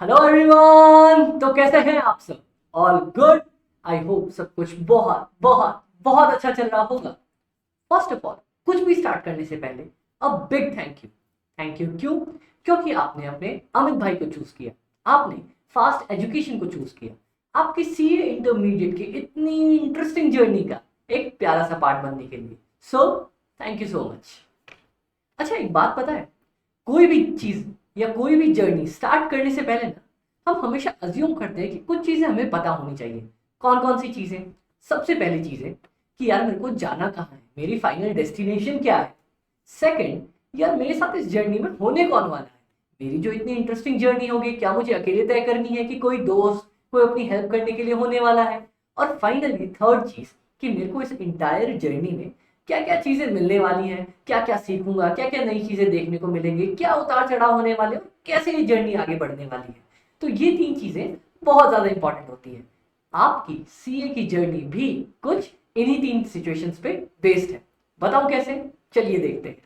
Hello everyone. तो कैसे हैं आप सब? All good. आई होप सब कुछ बहुत बहुत बहुत अच्छा चल रहा होगा। फर्स्ट ऑफ ऑल, कुछ भी स्टार्ट करने से पहले a big thank you. Thank you क्यों? क्योंकि आपने अपने अमित भाई को चूज किया। आपने फास्ट एजुकेशन को चूज किया। आपकी सीए इंटरमीडिएट की इतनी इंटरेस्टिंग जर्नी का एक प्यारा सा पार्ट बनने के लिए। So thank you so much. अच्छा, एक बात पता है, कोई भी चीज या कोई भी जर्नी स्टार्ट करने से पहले ना हम हमेशा अज्यूम करते हैं कि कुछ चीजें हमें पता होनी चाहिए। कौन कौन सी चीजें? सबसे पहली चीज है कि यार मेरे को जाना कहाँ है, मेरी फाइनल डेस्टिनेशन क्या है। सेकंड, यार मेरे साथ इस जर्नी में होने कौन वाला है। मेरी जो इतनी इंटरेस्टिंग जर्नी होगी, क्या मुझे अकेले तय करनी है कि कोई दोस्त, कोई अपनी हेल्प करने के लिए होने वाला है। और फाइनली थर्ड चीज, कि मेरे को इस इंटायर जर्नी में क्या क्या चीजें मिलने वाली हैं, क्या क्या सीखूंगा, क्या क्या नई चीजें देखने को मिलेंगी, क्या उतार चढ़ाव होने वाले और कैसे ये जर्नी आगे बढ़ने वाली है। तो ये तीन चीजें बहुत ज्यादा इंपॉर्टेंट होती है। आपकी सीए की जर्नी भी कुछ इन्हीं तीन सिचुएशंस पे बेस्ड है। बताओ कैसे? चलिए देखते हैं।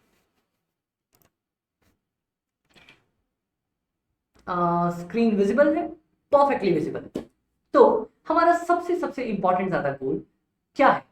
स्क्रीन विजिबल है? परफेक्टली विजिबल है। तो हमारा सबसे सबसे इंपॉर्टेंट ज्यादा गोल क्या है?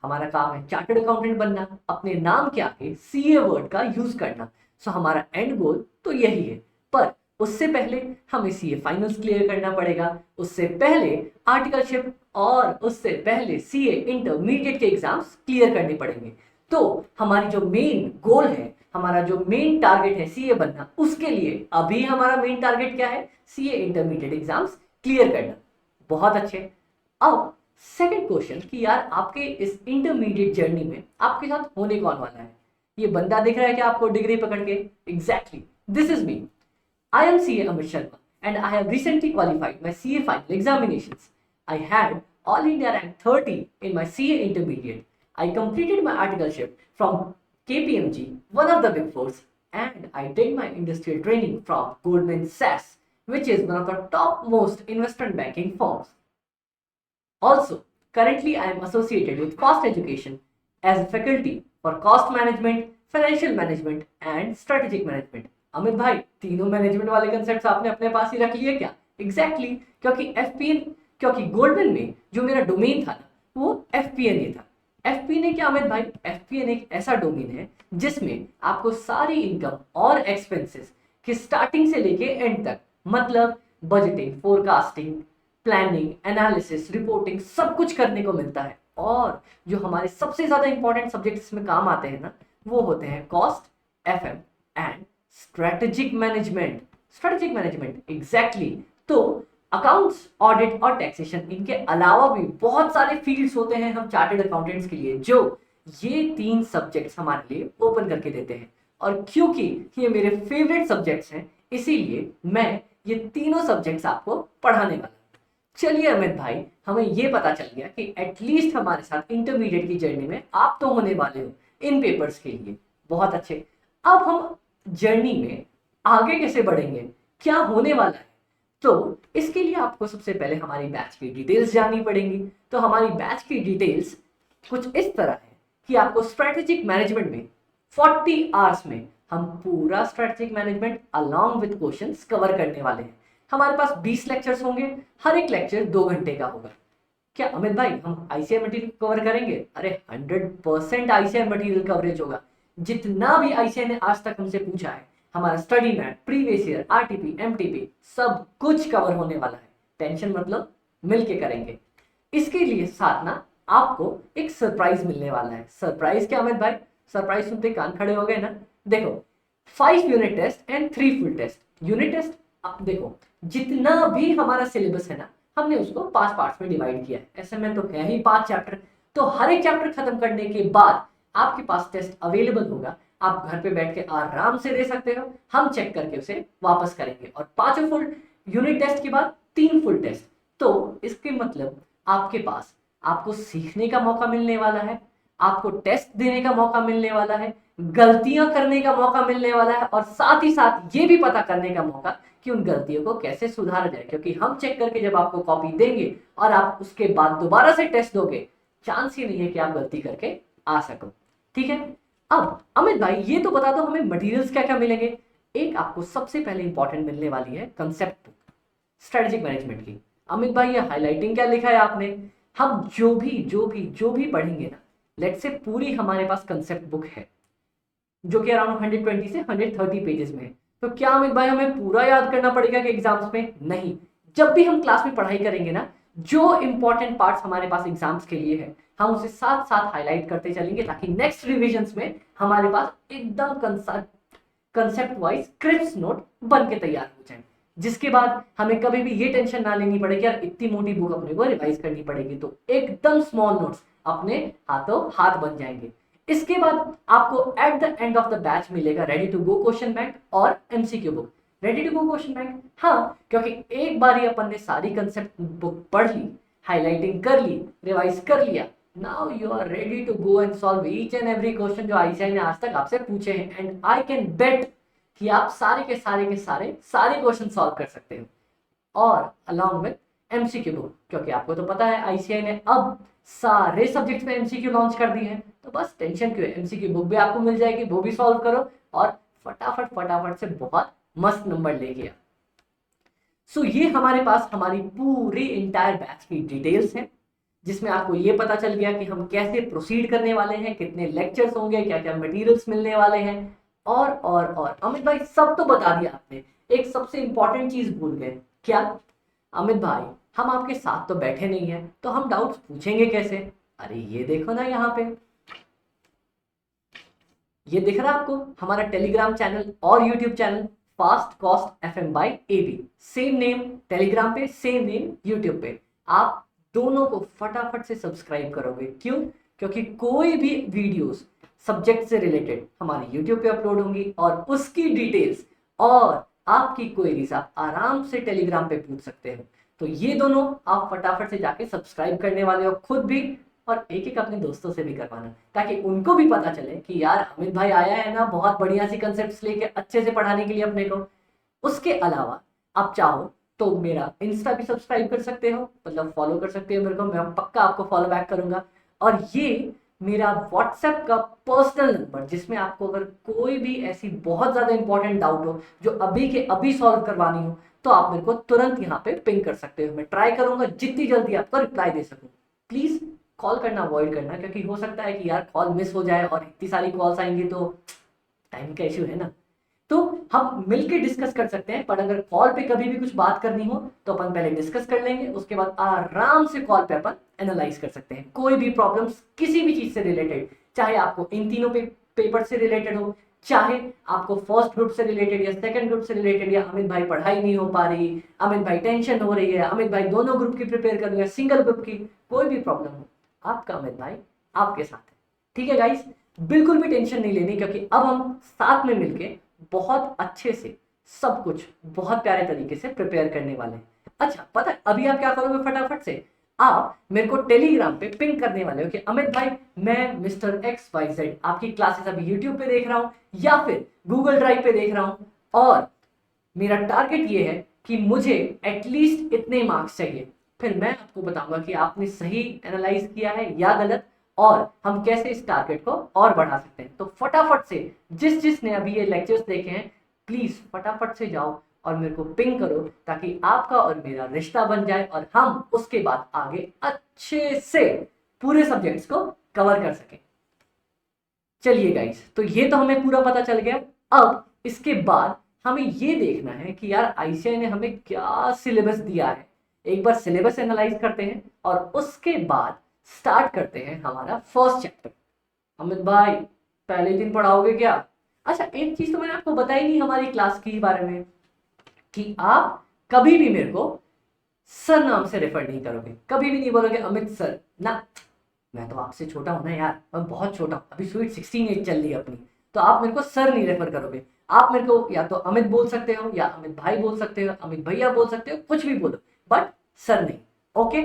हमारा काम है चार्टर्ड अकाउंटेंट बनना, अपने नाम के आगे सीए वर्ड का यूज करना। सो हमारा एंड गोल तो यही है। पर उससे पहले हमें सीए फाइनल्स क्लियर करना पड़ेगा। उससे पहले आर्टिकलशिप और उससे पहले सीए इंटरमीडिएट के एग्जाम्स क्लियर करने पड़ेंगे। तो हमारी जो मेन गोल है, हमारा जो मेन टारगेट है सीए बनना, उसके लिए अभी हमारा मेन टारगेट क्या है? सीए इंटरमीडिएट एग्जाम्स क्लियर करना। बहुत अच्छे। अब सेकंड क्वेश्चन कि यार आपके इस इंटरमीडिएट जर्नी में आपके साथ होने कौन वाला है? ये बंदा दिख रहा है क्या आपको डिग्री पकड़ के? Exactly, this is me. I am CA Amit Sharma and I have recently qualified my CA final examinations. I had All India rank 30 in my CA intermediate. I completed my articleship from KPMG, one of the big fours, and I did my industrial training from Goldman Sachs, which is one of the topmost investment banking firms. Also, currently I am associated with Cost Education as a faculty for cost management, financial management and strategic management. Amit भाई, तीनों management वाले concept आपने अपने पास ही रख लिए क्या? Exactly exactly, क्योंकि golden में जो मेरा डोमेन था ना, वो एफपीएनए था। एफपीएनए क्या अमित भाई? एफपीएनए एक ऐसा डोमेन है जिसमें आपको सारी इनकम और एक्सपेंसेस की स्टार्टिंग से लेके एंड तक, मतलब budgeting, forecasting, planning, analysis, reporting, सब कुछ करने को मिलता है। और जो हमारे सबसे ज्यादा इंपॉर्टेंट सब्जेक्ट इसमें काम आते हैं ना, वो होते हैं cost, FM and strategic management. Strategic management exactly. तो अकाउंट्स, ऑडिट और टैक्सेशन, इनके अलावा भी बहुत सारे फील्ड्स होते हैं हम चार्टर्ड अकाउंटेंट्स के लिए, जो ये तीन सब्जेक्ट्स हमारे लिए ओपन करके देते हैं। और क्योंकि ये मेरे फेवरेट सब्जेक्ट्स हैं, इसीलिए मैं ये तीनों सब्जेक्ट्स आपको पढ़ाने वाला हूं। चलिए अमित भाई, हमें ये पता चल गया कि एटलीस्ट हमारे साथ इंटरमीडिएट की जर्नी में आप तो होने वाले हो इन पेपर्स के लिए। बहुत अच्छे। अब हम जर्नी में आगे कैसे बढ़ेंगे, क्या होने वाला है? तो इसके लिए आपको सबसे पहले हमारी बैच की डिटेल्स जाननी पड़ेंगी। तो हमारी बैच की डिटेल्स कुछ इस तरह है कि आपको स्ट्रेटेजिक मैनेजमेंट में 40 आवर्स में हम पूरा strategic management along with questions cover करने वाले हैं। हमारे पास 20 लेक्चर्स होंगे, हर एक लेक्चर 2 घंटे का होगा। क्या अमित भाई हम आईसीआई मटेरियल कवर करेंगे? अरे 100% आईसीआई मटेरियल कवरेज होगा। जितना भी आईसीआई ने आज तक हमसे पूछा है, हमारा study mat, previous year, RTP, MTP, सब कुछ कवर होने वाला है। टेंशन मतलब, मिलके करेंगे। इसके लिए साथ ना आपको एक सरप्राइज मिलने वाला है। सरप्राइज क्या अमित भाई? सरप्राइज सुनते कान खड़े हो गए ना? देखो, 5 unit test and 3 full test. Unit test, अब देखो, जितना भी हमारा सिलेबस है ना, हमने उसको 5 पार्ट्स में डिवाइड किया है। ऐसे में तो है ही 5 चैप्टर। तो हर एक चैप्टर खत्म करने के बाद आपके पास टेस्ट अवेलेबल होगा। आप घर पे बैठ के आराम से दे सकते हो, हम चेक करके उसे वापस करेंगे। और 5 फुल यूनिट टेस्ट के बाद 3 फुल टेस्ट। तो इसके मतलब आपके पास, आपको सीखने का मौका मिलने वाला है, आपको टेस्ट देने का मौका मिलने वाला है, गलतियां करने का मौका मिलने वाला है, और साथ ही साथ ये भी पता करने का मौका कि उन गलतियों को कैसे सुधारा जाए। क्योंकि हम चेक करके जब आपको कॉपी देंगे और आप उसके बाद दोबारा से टेस्ट दोगे, चांस ही नहीं है कि आप गलती करके आ सको। ठीक है। अब अमित भाई ये तो बता दो हमें मटेरियल्स क्या क्या मिलेंगे। एक आपको सबसे पहले इंपॉर्टेंट मिलने वाली है कंसेप्ट बुक। स्ट्रेटेजिक मैनेजमेंट की। अमित भाई ये हाईलाइटिंग क्या लिखा है आपने? हम जो भी पढ़ेंगे ना, लेट्स से पूरी हमारे पास कंसेप्ट बुक है जो कि अराउंड 120 से 130 पेजेस में है, तो क्या अमित भाई हमें पूरा याद करना पड़ेगा कि एग्जाम्स में? नहीं। जब भी हम क्लास में पढ़ाई करेंगे ना, जो इंपॉर्टेंट पार्ट्स हमारे पास एग्जाम्स के लिए है, हम उसे साथ साथ हाईलाइट करते चलेंगे ताकि नेक्स्ट रिविजन्स में हमारे पास एकदम कंसेप्ट वाइज क्रिप्स नोट बन के तैयार हो जाए, जिसके बाद हमें कभी भी ये टेंशन ना लेनी पड़ेगी यार इतनी मोटी बुक अपने को रिवाइज करनी पड़ेगी, तो एकदम स्मॉल नोट्स अपने हाथों हाथ बन जाएंगे। इसके बाद आपको at the end of the batch मिलेगा ready to go question bank और MCQ book. Ready to go question bank, हाँ, क्योंकि एक बार ही अपन ने सारी कंसेप्ट बुक पढ़ ली, हाईलाइटिंग कर ली, रिवाइज कर लिया, now you are ready to go and solve each and every question जो आईसीआई ने आज तक आपसे पूछे हैं, एंड आई कैन बेट कि आप सारे के सारे क्वेश्चन सॉल्व कर सकते हो, और अलॉन्ग विद एमसीक्यू बुक, क्योंकि आपको तो पता है आईसीआई ने अब सारे सब्जेक्ट्स में एमसीक्यू लॉन्च कर दिए हैं, तो बस टेंशन क्यों है, एमसीक्यू बुक भी आपको मिल जाएगी, वो भी सॉल्व करो और फटाफट से बहुत मस्त नंबर लेके आओ। सो ये हमारे पास हमारी पूरी इंटायर बैच की डिटेल्स हैं, जिसमें आपको ये पता चल गया कि हम कैसे प्रोसीड करने वाले हैं, कितने लेक्चर्स होंगे, क्या क्या मटेरियल्स मिलने वाले हैं, और अमित भाई सब तो बता दिया आपने, एक सबसे इंपॉर्टेंट चीज भूल गए। क्या? अमित भाई हम आपके साथ तो बैठे नहीं है, तो हम डाउट्स पूछेंगे कैसे? अरे ये देखो ना, यहाँ पे ये दिख रहा है आपको हमारा टेलीग्राम चैनल और YouTube channel, fast cost FM by AB, same name Telegram पे, सेम नेम यूट्यूब पे। आप दोनों को फटाफट से सब्सक्राइब करोगे, क्यों? क्योंकि कोई भी वीडियोस सब्जेक्ट से रिलेटेड हमारे यूट्यूब पे अपलोड होंगी, और उसकी डिटेल्स और आपकी क्वेरीज आप आराम से टेलीग्राम पे पूछ सकते हो। तो ये दोनों आप फटाफट से जाके सब्सक्राइब करने वाले हो खुद भी, और एक एक अपने दोस्तों से भी करवाना, ताकि उनको भी पता चले कि यार अमित भाई आया है ना बहुत बढ़िया सी कंसेप्ट्स लेके अच्छे से पढ़ाने के लिए अपने को। उसके अलावा आप चाहो तो मेरा इंस्टा भी सब्सक्राइब कर सकते हो, मतलब फॉलो कर सकते हो मेरे को, मैं पक्का आपको फॉलो बैक करूंगा। और ये मेरा व्हाट्सएप का पर्सनल नंबर, जिसमें आपको अगर कोई भी ऐसी बहुत ज्यादा इंपॉर्टेंट डाउट हो जो अभी के अभी सॉल्व करवानी हो, तो आप मेरे को तुरंत यहाँ पे पिंग कर सकते हो। मैं ट्राई करूंगा जितनी जल्दी आपको रिप्लाई दे सकूं। प्लीज कॉल करना अवॉइड करना, क्योंकि हो सकता है कि यार कॉल मिस हो जाए, और इतनी सारी कॉल्स आएंगी तो टाइम का इश्यू है ना। तो हम मिलके डिस्कस कर सकते हैं, पर अगर कॉल पे कभी भी कुछ बात करनी हो तो अपन पहले डिस्कस कर लेंगे, उसके बाद आराम से कॉल पे अपन एनालाइज कर सकते हैं कोई भी प्रॉब्लम्स किसी भी चीज से रिलेटेड, चाहे आपको इन तीनों पेपर से रिलेटेड हो, चाहे आपको फर्स्ट ग्रुप से रिलेटेड या सेकंड ग्रुप से रिलेटेड, या अमित भाई पढ़ाई नहीं हो पा रही, अमित भाई टेंशन हो रही है, अमित भाई दोनों ग्रुप की प्रिपेयर कर रहे हैं, सिंगल ग्रुप की, कोई भी प्रॉब्लम हो, आपका अमित भाई आपके साथ है। ठीक है गाइस, बिल्कुल भी टेंशन नहीं लेनी, क्योंकि अब हम साथ में मिलके बहुत अच्छे से सब कुछ बहुत प्यारे तरीके से प्रिपेयर करने वाले हैं। अच्छा पता है अभी आप क्या करोगे? फटाफट से आप मेरे को टेलीग्राम पे पिंग करने वाले हो कि अमित भाई मैं मिस्टर एक्स वाई जेड आपकी क्लासेस अभी यूट्यूब पे देख रहा हूं या फिर गूगल ड्राइव पे देख रहा हूं, और मेरा टारगेट ये है कि मुझे एटलीस्ट इतने मार्क्स चाहिए। फिर मैं आपको बताऊंगा कि आपने सही एनालाइज किया है या गलत, और हम कैसे इस टारगेट को और बढ़ा सकते हैं। तो फटाफट से जिसने अभी ये लेक्चर्स देखे हैं, प्लीज फटाफट से जाओ और मेरे को पिंग करो, ताकि आपका और मेरा रिश्ता बन जाए, और हम उसके बाद आगे अच्छे से पूरे सब्जेक्ट्स को कवर कर सकें। चलिए गाइस, तो ये तो हमें पूरा पता चल गया। अब इसके बाद हमें ये देखना है कि यार आईसीआई ने हमें क्या सिलेबस दिया है। एक बार सिलेबस एनालाइज करते हैं और उसके बाद स्टार्ट करते हैं हमारा फर्स्ट चैप्टर। अमित भाई पहले दिन पढ़ाओगे क्या? अच्छा एक चीज तो मैंने आपको बताई नहीं हमारी क्लास के बारे में, कि आप कभी भी मेरे को सर नाम से रेफर नहीं करोगे, कभी भी नहीं बोलोगे अमित सर ना, मैं तो आपसे छोटा हूं ना यार, मैं बहुत छोटा हूं, अभी स्वीट 16 एज चल रही है अपनी, तो आप मेरे को सर नहीं रेफर करोगे। आप मेरे को या तो अमित बोल सकते हो, या अमित भाई बोल सकते हो, अमित भैया बोल सकते हो, कुछ भी बोलो, बट सर नहीं। ओके,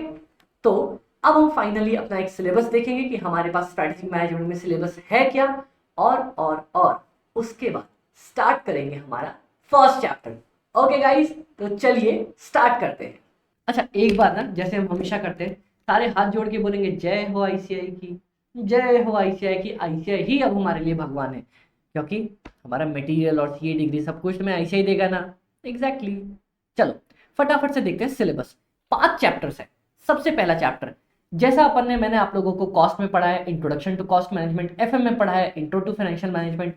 तो अब हम फाइनली अपना एक सिलेबस देखेंगे कि हमारे पास स्ट्रैटेजिक मैनेजमेंट में सिलेबस है क्या, और उसके बाद स्टार्ट करेंगे हमारा फर्स्ट चैप्टर। ओके गाइस, तो चलिए स्टार्ट करते हैं। अच्छा एक बार ना, जैसे हम हमेशा करते हैं, सारे हाथ जोड़ के बोलेंगे जय हो आईसीआई की, जय हो आईसीआई की। आईसीआई ही अब हमारे लिए भगवान है, क्योंकि हमारा मटेरियल और सीए डिग्री सब कुछ में आईसीआई देगा ना। एग्जैक्टली। चलो फटाफट से देखते हैं सिलेबस। 5 चैप्टर्स है। सबसे पहला चैप्टर, जैसा मैंने आप लोगों को कॉस्ट में पढ़ा है, introduction to cost management, FM में पढ़ा है intro to financial management,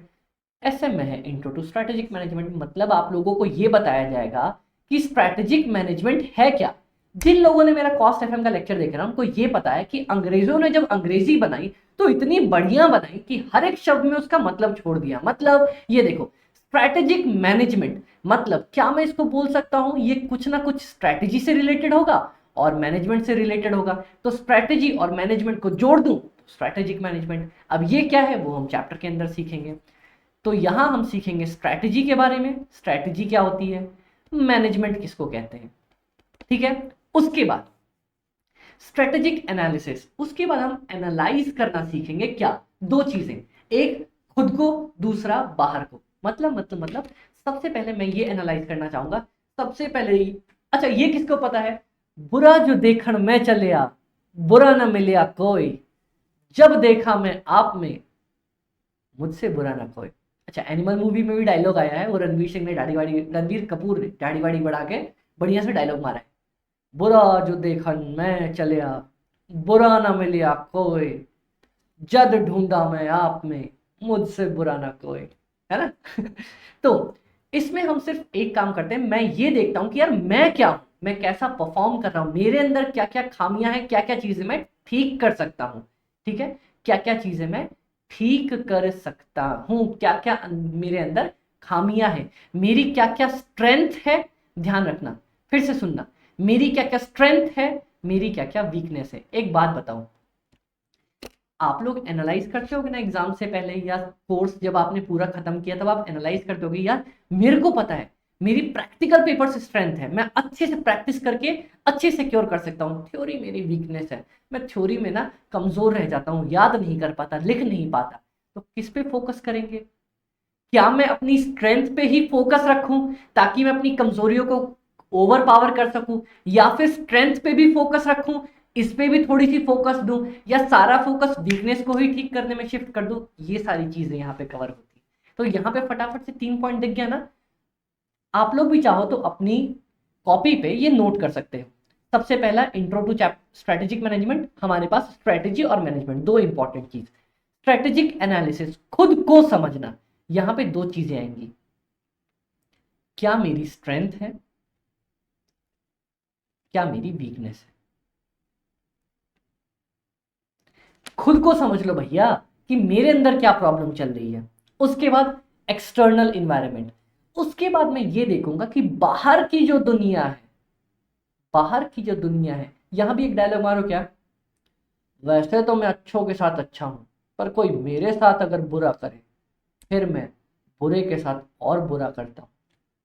SM में है इंट्रो टू स्ट्रेटेजिक मैनेजमेंट। मतलब आप लोगों को यह बताया जाएगा कि स्ट्रेटेजिक मैनेजमेंट है क्या। जिन लोगों ने मेरा कॉस्ट एफएम का लेक्चर देखा ना, उनको ये पता है कि अंग्रेजों ने जब अंग्रेजी बनाई तो इतनी बढ़िया बनाई कि हर एक शब्द में उसका मतलब छोड़ दिया। मतलब ये देखो, स्ट्रैटेजिक मैनेजमेंट मतलब क्या, मैं इसको बोल सकता हूं ये कुछ ना कुछ स्ट्रैटेजी से रिलेटेड होगा और मैनेजमेंट से रिलेटेड होगा। तो स्ट्रैटेजी और मैनेजमेंट को जोड़ दूं तो स्ट्रैटेजिक मैनेजमेंट। अब ये क्या है वो हम चैप्टर के अंदर सीखेंगे। तो यहां हम सीखेंगे स्ट्रैटेजी के बारे में, स्ट्रैटेजी क्या होती है, मैनेजमेंट किसको कहते हैं, ठीक है। उसके बाद स्ट्रेटेजिक एनालिसिस, उसके बाद हम एनालाइज करना सीखेंगे। क्या, 2 चीजें, एक खुद को, दूसरा बाहर को। मतलब सबसे पहले मैं ये एनालाइज करना चाहूंगा। सबसे पहले अच्छा, ये किसको पता है, बुरा जो देखण में चलिया बुरा न मिलिया कोई, जब देखा मैं आप में मुझसे बुरा ना कोई। अच्छा, एनिमल मूवी में भी डायलॉग आया है, वो रणवीर सिंह ने रणवीर कपूर ने दाढ़ी वाड़ी बढ़ा के बढ़िया से डायलॉग मारा है, बुरा जो देखन मैं चलिया बुरा ना मिलिया कोई, जद ढूंढा मैं आप में मुझसे बुरा ना कोई, है ना। तो इसमें हम सिर्फ एक काम करते हैं, मैं ये देखता हूं कि यार मैं क्या हूं, मैं कैसा परफॉर्म कर रहा हूं, मेरे अंदर क्या क्या खामियां हैं, क्या क्या चीजें मैं ठीक कर सकता हूं, ठीक है, क्या क्या चीजें मैं ठीक कर सकता हूं, क्या क्या मेरे अंदर खामियां हैं, मेरी क्या क्या स्ट्रेंथ है। ध्यान रखना, फिर से सुनना, मेरी क्या क्या स्ट्रेंथ है, मेरी क्या क्या वीकनेस है। एक बात बताओ, आप लोग एनालाइज करते होगे ना एग्जाम से पहले, या कोर्स जब आपने पूरा खत्म किया तब आप एनालाइज करते होगे, यार मेरे को पता है मेरी प्रैक्टिकल पेपर से स्ट्रेंथ है, मैं अच्छे से प्रैक्टिस करके अच्छे से क्योर कर सकता हूँ, थ्योरी मेरी वीकनेस है, मैं थ्योरी में ना कमजोर रह जाता हूँ, याद नहीं कर पाता, लिख नहीं पाता। तो किस पे फोकस करेंगे, क्या मैं अपनी स्ट्रेंथ पे ही फोकस रखूं ताकि मैं अपनी कमजोरियों को ओवर पावर कर सकूं, या फिर स्ट्रेंथ पे भी फोकस रखूं, इस पे भी थोड़ी सी फोकस दूं, या सारा फोकस वीकनेस को ही ठीक करने में शिफ्ट कर दूं। ये सारी चीजें यहाँ पे कवर होती। तो यहाँ पे फटाफट से 3 पॉइंट दिख गया ना। आप लोग भी चाहो तो अपनी कॉपी पे ये नोट कर सकते हो। सबसे पहला इंट्रो टू स्ट्रेटेजिक मैनेजमेंट, हमारे पास स्ट्रेटेजी और मैनेजमेंट 2 इंपॉर्टेंट चीज। स्ट्रेटेजिक एनालिसिस, खुद को समझना, यहां पे 2 चीजें आएंगी, क्या मेरी स्ट्रेंथ है, क्या मेरी वीकनेस है। खुद को समझ लो भैया कि मेरे अंदर क्या प्रॉब्लम चल रही है। उसके बाद एक्सटर्नल इन्वायरमेंट, उसके बाद मैं ये देखूंगा कि बाहर की जो दुनिया है, बाहर की जो दुनिया है, यहां भी एक डायलॉग मारो, क्या, वैसे तो मैं अच्छों के साथ अच्छा हूं, पर कोई मेरे साथ अगर बुरा करे फिर मैं बुरे के साथ और बुरा करता हूं।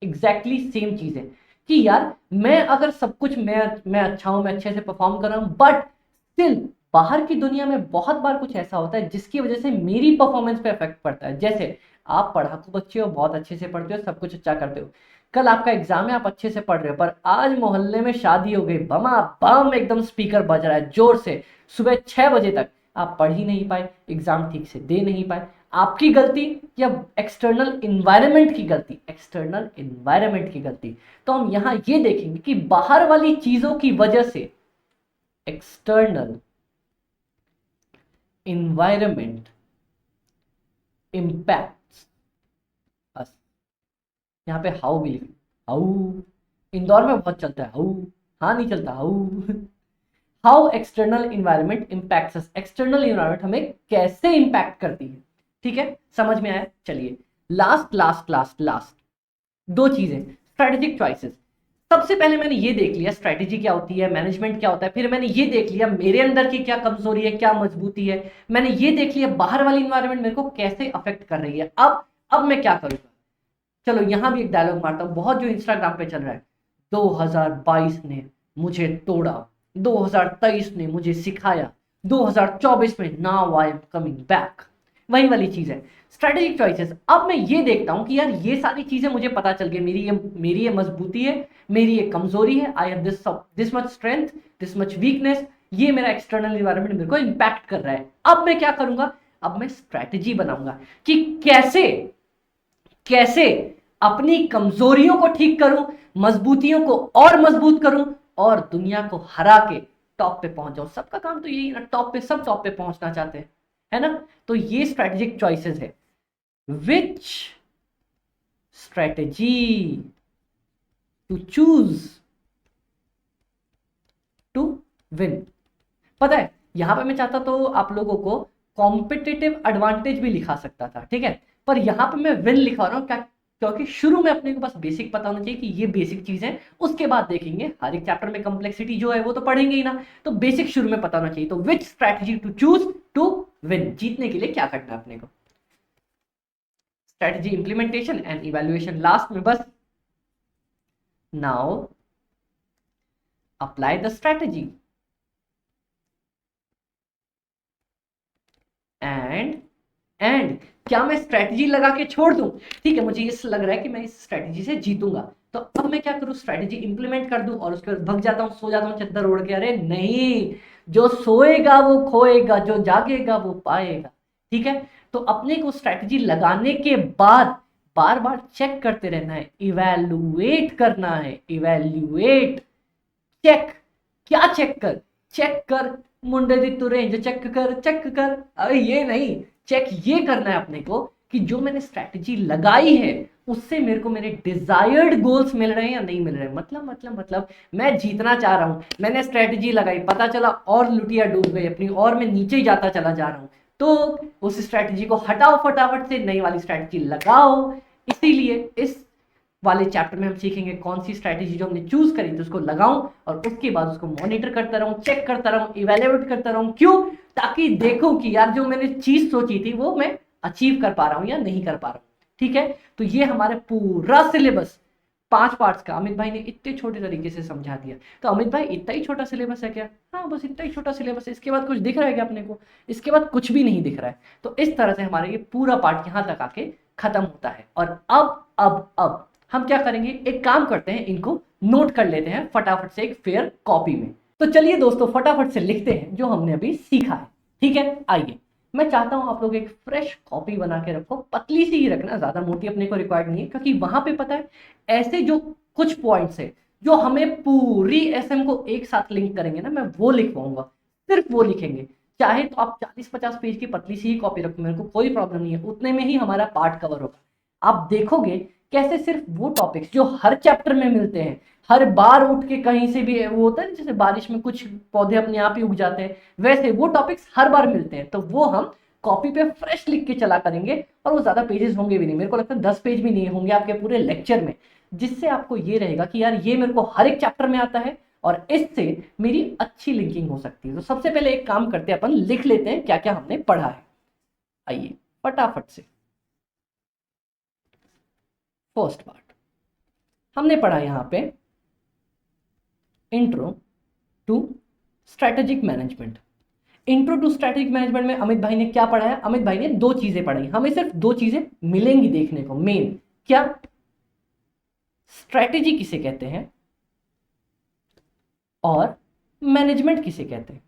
एग्जैक्टली सेम चीज है कि यार मैं अगर सब कुछ मैं अच्छा हूं, मैं अच्छे से परफॉर्म कर रहा हूं, बट स्टिल बाहर की दुनिया में बहुत बार कुछ ऐसा होता है जिसकी वजह से मेरी परफॉर्मेंस पे इफेक्ट पड़ता है। जैसे आप पढ़ाकू बच्चे हो, बहुत अच्छे से पढ़ते हो, सब कुछ अच्छा करते हो, कल आपका एग्जाम है, आप अच्छे से पढ़ रहे हो, पर आज मोहल्ले में शादी हो गई, बमा बम एकदम स्पीकर बज रहा है जोर से, सुबह 6 बजे तक आप पढ़ ही नहीं पाए, एग्जाम ठीक से दे नहीं पाए। आपकी गलती या एक्सटर्नल इन्वायरमेंट की गलती, एक्सटर्नल इन्वायरमेंट की गलती। तो हम यहां ये देखेंगे कि बाहर वाली चीजों की वजह से एक्सटर्नल इन्वायरमेंट इंपैक्ट्स अस। यहां पे हाउ भी लिखें, हाउ, इंदौर में बहुत चलता है हाउ, हाँ नहीं चलता how. How external environment impacts us, external environment हमें कैसे इंपैक्ट करती है, ठीक है, समझ में आया। चलिए लास्ट लास्ट लास्ट लास्ट 2 चीजें, स्ट्रेटेजिक चॉइसेस। सबसे पहले मैंने ये देख लिया स्ट्रेटेजी क्या होती है, मैनेजमेंट क्या होता है, फिर मैंने ये देख लिया मेरे अंदर की क्या कमजोरी है, क्या मजबूती है, मैंने ये देख लिया बाहर वाली इन्वायरमेंट मेरे को कैसे अफेक्ट कर रही है। अब मैं क्या करूंगा, चलो यहां भी एक डायलॉग मारता हूं, बहुत जो इंस्टाग्राम पे चल रहा है, 2022 ने मुझे तोड़ा, 2023 ने मुझे सिखाया, 2024 में now I am coming back, वही वाली चीज है स्ट्रेटेजिक चॉइसेस। अब मैं ये देखता हूं कि यार ये सारी चीजें मुझे पता चल गई, मेरी ये मजबूती है, मेरी ये कमजोरी है, I have this much strength, this much weakness, ये मेरा एक्सटर्नल इन्वायरमेंट मेरे को इंपैक्ट कर रहा है। अब मैं क्या करूंगा, अब मैं स्ट्रेटेजी बनाऊंगा कि कैसे कैसे अपनी कमजोरियों को ठीक करूं, मजबूतियों को और मजबूत करूं और दुनिया को हरा के टॉप पे पहुंच जाऊं। सबका काम तो यही ना, टॉप पे, सब टॉप पे पहुंचना चाहते हैं, है ना। तो ये स्ट्रेटेजिक चॉइसेस है। Which strategy to choose to win. पता है, यहां पे मैं चाहता तो आप लोगों को कॉम्पिटिटिव एडवांटेज भी लिखा सकता था, ठीक है, पर यहां पे मैं विन लिखा रहा हूं क्या, क्योंकि शुरू में अपने को बस बेसिक पता होना चाहिए कि ये बेसिक चीज है, उसके बाद देखेंगे हर एक चैप्टर में कंप्लेक्सिटी जो है वो तो पढ़ेंगे ही ना, तो बेसिक शुरू में पता होना चाहिए। तो which strategy to choose to win, जीतने के लिए क्या करना है अपने को। Strategy implementation and evaluation last में बस। Now apply the strategy and क्या मैं स्ट्रैटेजी लगा के छोड़ दूं, ठीक है, मुझे ये लग रहा है कि मैं इस स्ट्रैटेजी से जीतूंगा, तो अब मैं क्या करूं, स्ट्रैटेजी इंप्लीमेंट कर दूं और उसके बाद भग जाता हूं, सो जाता हूं चद्दर ओढ़ के। अरे नहीं, जो सोएगा वो खोएगा, जो जागेगा वो पाएगा, ठीक है। तो अपने को स्ट्रैटेजी लगाने के बाद बार बार चेक करते रहना है, इवैल्यूएट करना है, इवैल्यूएट, चेक। क्या चेक कर, चेक कर मुंडे दी तू रेंज चेक कर, चेक कर। अरे ये नहीं, चेक ये करना है अपने को कि जो मैंने स्ट्रैटेजी लगाई है उससे मेरे को मेरे डिजायर्ड गोल्स मिल रहे हैं या नहीं मिल रहे हैं। मतलब मैं जीतना चाह रहा हूं, मैंने स्ट्रैटेजी लगाई, पता चला और लुटिया डूब गई अपनी, और मैं नीचे ही जाता चला जा रहा हूं, तो उस स्ट्रैटेजी को हटाओ, फटाफट से नई वाली स्ट्रैटेजी लगाओ। इसीलिए इस वाले चैप्टर में हम सीखेंगे कौन सी स्ट्रैटेजी जो हमने चूज करी थी उसको लगाऊं और उसके बाद उसको मॉनिटर करता रहूं, चेक करता रहूं, इवेल्युएट करता रहूं। क्यों? ताकि देखूं कि यार जो मैंने चीज सोची थी वो मैं अचीव कर पा रहा हूं या नहीं कर पा रहा हूं, ठीक है। तो ये हमारे पूरा सिलेबस 5 पार्ट्स का अमित भाई ने इतने छोटे तरीके से समझा दिया। तो अमित भाई इतना ही छोटा सिलेबस है क्या? हाँ, बस इतना ही छोटा सिलेबस है, इसके बाद कुछ दिख रहा है क्या अपने को? इसके बाद कुछ भी नहीं दिख रहा है। तो इस तरह से हमारा ये पूरा पार्ट यहां तक आके खत्म होता है। और अब हम क्या करेंगे, एक काम करते हैं, इनको नोट कर लेते हैं फटाफट से एक फेयर कॉपी में। तो चलिए दोस्तों फटाफट से लिखते हैं जो हमने अभी सीखा है, ठीक है। आइए, मैं चाहता हूं आप लोग एक फ्रेश कॉपी बना के रखो, पतली सी ही रखना, ज्यादा मोटी अपने को रिक्वायर्ड नहीं है, क्योंकि वहां पे पता है ऐसे जो कुछ पॉइंट्स है जो हमें पूरी एसएम को एक साथ लिंक करेंगे ना, मैं वो लिखवाऊंगा, सिर्फ वो लिखेंगे। चाहे तो आप 40-50 पेज की पतली सी ही कॉपी रखो, मेरे को कोई प्रॉब्लम नहीं है, उतने में ही हमारा पार्ट कवर होगा। आप देखोगे कैसे सिर्फ वो टॉपिक्स जो हर चैप्टर में मिलते हैं, हर बार उठ के कहीं से भी वो होता है जैसे बारिश में कुछ पौधे अपने आप ही उग जाते हैं, वैसे वो टॉपिक्स हर बार मिलते हैं, तो वो हम कॉपी पे फ्रेश लिख के चला करेंगे। और वो ज्यादा पेजेस होंगे भी नहीं, मेरे को लगता है 10 पेज भी नहीं होंगे आपके पूरे लेक्चर में, जिससे आपको ये रहेगा कि यार ये मेरे को हर एक चैप्टर में आता है और इससे मेरी अच्छी लिंकिंग हो सकती है। तो सबसे पहले एक काम करते हैं, अपन लिख लेते हैं क्या क्या हमने पढ़ा है। आइए फटाफट से, फर्स्ट पार्ट हमने पढ़ा यहां पे intro to strategic management. Intro to strategic management में अमित भाई ने क्या पढ़ा है? अमित भाई ने 2 चीजें पढ़ाई, हमें सिर्फ 2 चीजें मिलेंगी देखने को मेन। क्या? स्ट्रेटेजी किसे कहते हैं और मैनेजमेंट किसे कहते हैं,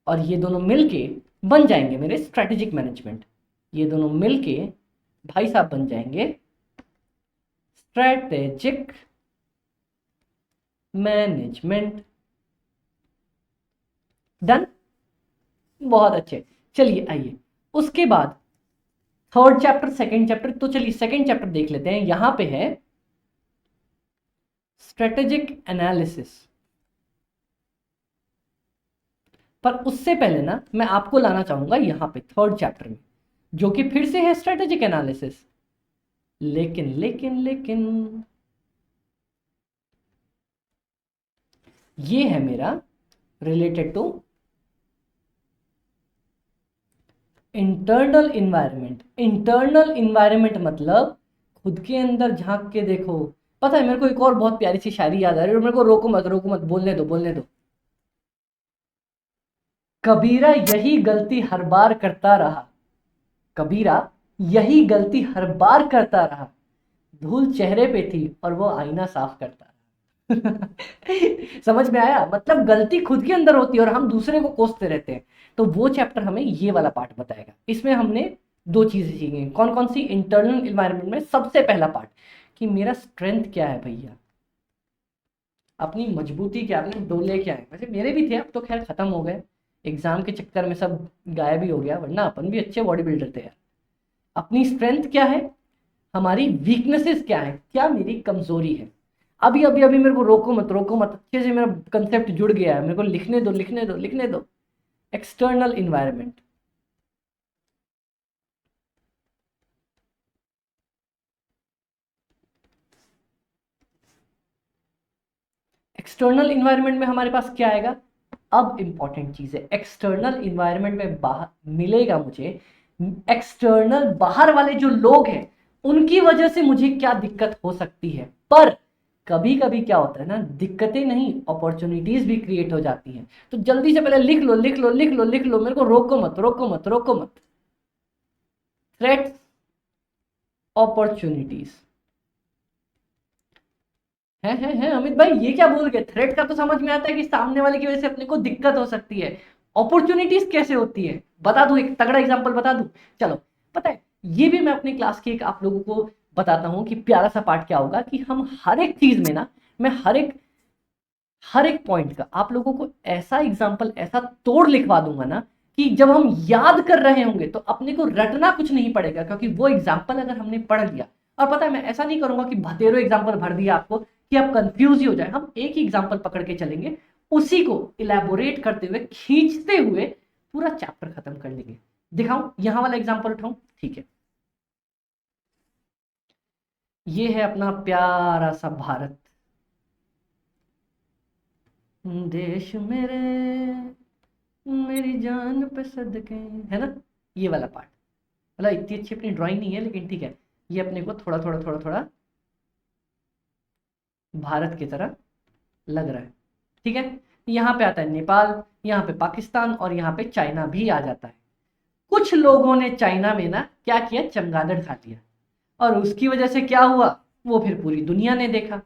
और ये दोनों मिलके बन जाएंगे मेरे स्ट्रेटेजिक मैनेजमेंट। ये दोनों मिलके भाई साहब बन जाएंगे स्ट्रेटेजिक मैनेजमेंट। डन, बहुत अच्छे। चलिए आइए उसके बाद थर्ड चैप्टर, सेकंड चैप्टर, तो चलिए सेकंड चैप्टर देख लेते हैं। यहां पे है स्ट्रेटेजिक एनालिसिस, पर उससे पहले ना मैं आपको लाना चाहूंगा यहां पे थर्ड चैप्टर में, जो कि फिर से है स्ट्रेटेजिक एनालिसिस, लेकिन लेकिन लेकिन ये है मेरा related to internal environment. Internal environment मतलब खुद के अंदर झांक के देखो। पता है मेरे को एक और बहुत प्यारी सी शायरी याद आ रही है, मेरे को रोको मत, रोको मत, बोलने दो, बोलने दो। कबीरा यही गलती हर बार करता रहा, कबीरा यही गलती हर बार करता रहा, धूल चेहरे पे थी और वो आईना साफ करता रहा। समझ में आया? मतलब गलती खुद के अंदर होती है और हम दूसरे को कोसते रहते हैं। तो वो चैप्टर हमें ये वाला पार्ट बताएगा। इसमें हमने दो चीजें सीखेंगे। कौन कौन सी? इंटरनल इन्वायरमेंट में सबसे पहला पार्ट कि मेरा स्ट्रेंथ क्या है भैया, अपनी मजबूती क्या है, अपने डोले क्या है। वैसे मेरे भी थे, अब तो खैर खत्म हो गए, एग्जाम के चक्कर में सब गायब ही हो गया, वरना अपन भी अच्छे बॉडी बिल्डर थे यार। अपनी स्ट्रेंथ क्या है, हमारी वीकनेसेस क्या है, क्या मेरी कमजोरी है। अभी अभी अभी मेरे को रोको मत, रोको मत, अच्छे से मेरा कंसेप्ट जुड़ गया है, मेरे को लिखने दो लिखने दो लिखने दो। एक्सटर्नल इन्वायरमेंट, एक्सटर्नल इन्वायरमेंट में हमारे पास क्या आएगा? अब इंपॉर्टेंट चीज है, एक्सटर्नल इन्वायरमेंट में बाहर मिलेगा मुझे, एक्सटर्नल बाहर वाले जो लोग हैं उनकी वजह से मुझे क्या दिक्कत हो सकती है। पर कभी कभी क्या होता है ना, दिक्कतें नहीं अपॉर्चुनिटीज भी क्रिएट हो जाती हैं। तो जल्दी से पहले लिख लो लिख लो लिख लो लिख लो, मेरे को रोको मत रोको मत रोको मत। Threats, opportunities. है अमित भाई, ये क्या बोल गए? थ्रेट का तो समझ में आता है कि सामने वाले की वजह से अपने को दिक्कत हो सकती है, अपॉर्चुनिटीज कैसे होती है? बता दूं, एक तगड़ा एग्जांपल बता दूं? चलो, पता है ये भी मैं अपनी क्लास के एक आप लोगों को बताता हूं कि प्यारा सा पार्ट क्या होगा कि हम हर एक चीज में ना, मैं हर एक पॉइंट का आप लोगों को ऐसा एग्जाम्पल, ऐसा तोड़ लिखवा दूंगा ना कि जब हम याद कर रहे होंगे तो अपने को रटना कुछ नहीं पड़ेगा, क्योंकि वो एग्जाम्पल अगर हमने पढ़ लिया। और पता है मैं ऐसा नहीं करूंगा कि भतेरो एग्जाम्पल भर दिया आपको कि आप कंफ्यूज ही हो जाए। हम एक ही एग्जाम्पल पकड़ के चलेंगे, उसी को इलेबोरेट करते हुए, खींचते हुए पूरा चैप्टर खत्म कर लेंगे। दिखाऊं, यहां वाला एग्जाम्पल उठाऊं? ठीक है, ये है अपना प्यारा सा भारत देश मेरे, मेरी जान पे सदके, है ना? ये वाला पार्ट, मतलब इतनी अच्छी अपनी ड्राइंग नहीं है लेकिन ठीक है, ये अपने को थोड़ा थोड़ा थोड़ा थोड़ा भारत की तरह लग रहा है। ठीक है, यहाँ पे आता है नेपाल, यहाँ पे पाकिस्तान, और यहाँ पे चाइना भी आ जाता है। कुछ लोगों ने चाइना में ना क्या किया, चमगादड़ खा लिया, और उसकी वजह से क्या हुआ वो फिर पूरी दुनिया ने देखा।